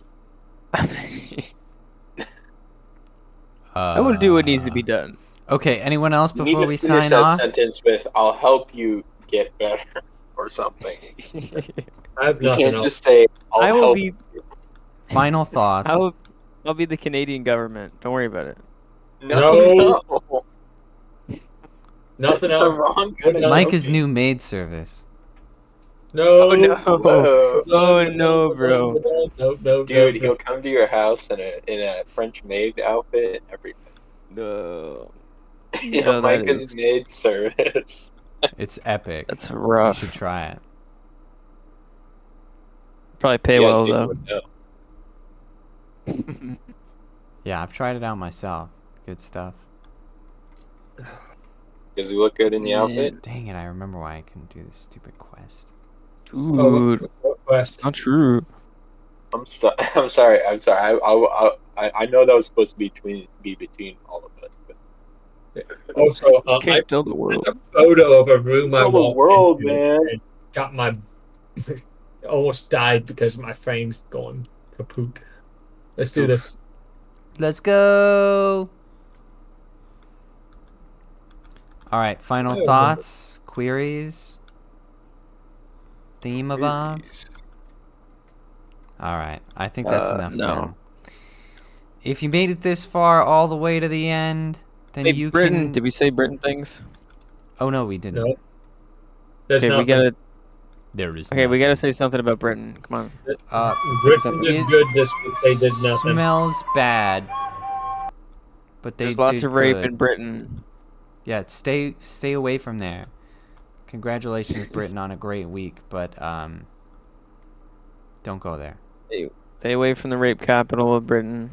[SPEAKER 2] I will do what
[SPEAKER 1] Uh,
[SPEAKER 2] needs to be done.
[SPEAKER 1] Okay, anyone else
[SPEAKER 6] joking. You
[SPEAKER 1] before
[SPEAKER 6] need
[SPEAKER 1] we
[SPEAKER 6] to finish
[SPEAKER 1] sign
[SPEAKER 6] that
[SPEAKER 1] off?
[SPEAKER 6] sentence with "I'll help you get better" or something.
[SPEAKER 3] I have
[SPEAKER 6] You
[SPEAKER 3] nothing
[SPEAKER 6] can't
[SPEAKER 3] else.
[SPEAKER 6] just say "I'll
[SPEAKER 2] I will
[SPEAKER 6] help."
[SPEAKER 2] be.
[SPEAKER 1] Final thoughts.
[SPEAKER 2] I'll be the Canadian government. Don't worry about it.
[SPEAKER 6] No.
[SPEAKER 3] Nothing
[SPEAKER 6] The
[SPEAKER 3] else.
[SPEAKER 6] wrong
[SPEAKER 3] What
[SPEAKER 6] kind of
[SPEAKER 3] else?
[SPEAKER 1] Micah's
[SPEAKER 6] joking.
[SPEAKER 1] new maid service.
[SPEAKER 3] No.
[SPEAKER 2] Oh no!
[SPEAKER 6] Whoa.
[SPEAKER 2] Oh no, bro.
[SPEAKER 3] No,
[SPEAKER 6] Dude, he'll come to your house in a French maid outfit and everything.
[SPEAKER 2] No.
[SPEAKER 6] Yeah,
[SPEAKER 2] No, that
[SPEAKER 6] Micah's
[SPEAKER 2] is
[SPEAKER 6] maid service.
[SPEAKER 1] It's epic.
[SPEAKER 2] that's
[SPEAKER 1] You
[SPEAKER 2] rough.
[SPEAKER 1] should try it.
[SPEAKER 2] Probably pay
[SPEAKER 6] Yeah,
[SPEAKER 2] well
[SPEAKER 6] Jaeden
[SPEAKER 2] though.
[SPEAKER 6] would know.
[SPEAKER 1] Yeah, I've tried it out myself. Good stuff.
[SPEAKER 6] Does he look good in the outfit?
[SPEAKER 2] Man,
[SPEAKER 1] Dang it, I remember why I couldn't do this stupid quest.
[SPEAKER 2] dude,
[SPEAKER 3] Quest.
[SPEAKER 2] not true.
[SPEAKER 6] I'm sorry. I'm sorry. I know that was supposed to be between all of us. But
[SPEAKER 3] Also, I
[SPEAKER 2] Can't tell the
[SPEAKER 3] took
[SPEAKER 2] world.
[SPEAKER 3] a photo of a room I
[SPEAKER 6] tell the
[SPEAKER 3] walked
[SPEAKER 6] world,
[SPEAKER 3] into
[SPEAKER 6] man.
[SPEAKER 3] and got my almost died because my frame's going kaput. Let's do
[SPEAKER 2] Oof.
[SPEAKER 3] this.
[SPEAKER 1] Let's go! Alright, final
[SPEAKER 3] Oh.
[SPEAKER 1] thoughts, queries, themabobs? Alright, I think that's enough
[SPEAKER 2] no.
[SPEAKER 1] then. If you made it this far, all the way to the end, then
[SPEAKER 2] Hey,
[SPEAKER 1] you
[SPEAKER 2] Britain.
[SPEAKER 1] can...
[SPEAKER 2] Did we say Britain things?
[SPEAKER 1] Oh no, we didn't.
[SPEAKER 3] No. There's
[SPEAKER 2] Okay, we
[SPEAKER 3] nothing.
[SPEAKER 2] gotta.
[SPEAKER 1] There is
[SPEAKER 2] Okay, we gotta
[SPEAKER 1] nothing.
[SPEAKER 2] say something about Britain. Come on.
[SPEAKER 3] Britain did
[SPEAKER 1] It
[SPEAKER 3] good this week. They did nothing.
[SPEAKER 1] Smells bad, but they
[SPEAKER 2] There's lots
[SPEAKER 1] did
[SPEAKER 2] of rape
[SPEAKER 1] good.
[SPEAKER 2] in Britain.
[SPEAKER 1] Yeah, stay away from there. Congratulations, Britain, on a great week, but don't go there.
[SPEAKER 2] Stay away from the rape capital of Britain.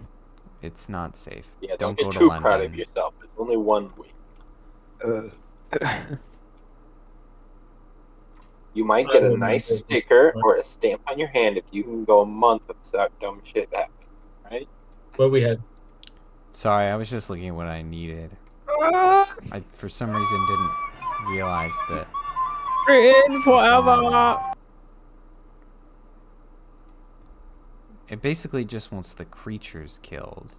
[SPEAKER 1] It's not safe.
[SPEAKER 6] Yeah,
[SPEAKER 1] Don't
[SPEAKER 6] don't
[SPEAKER 1] go
[SPEAKER 6] get
[SPEAKER 1] to
[SPEAKER 6] too
[SPEAKER 1] London.
[SPEAKER 6] proud of yourself. It's only 1 week. You might get a nice sticker or a stamp on your hand if you can go a month without dumb shit happening, right?
[SPEAKER 3] What we had.
[SPEAKER 1] Sorry, I was just looking at what I needed. I for some reason didn't realize that.
[SPEAKER 2] Britain forever.
[SPEAKER 1] It basically just wants the creatures killed.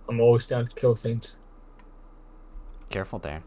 [SPEAKER 3] I'm always down to kill things.
[SPEAKER 1] Careful there.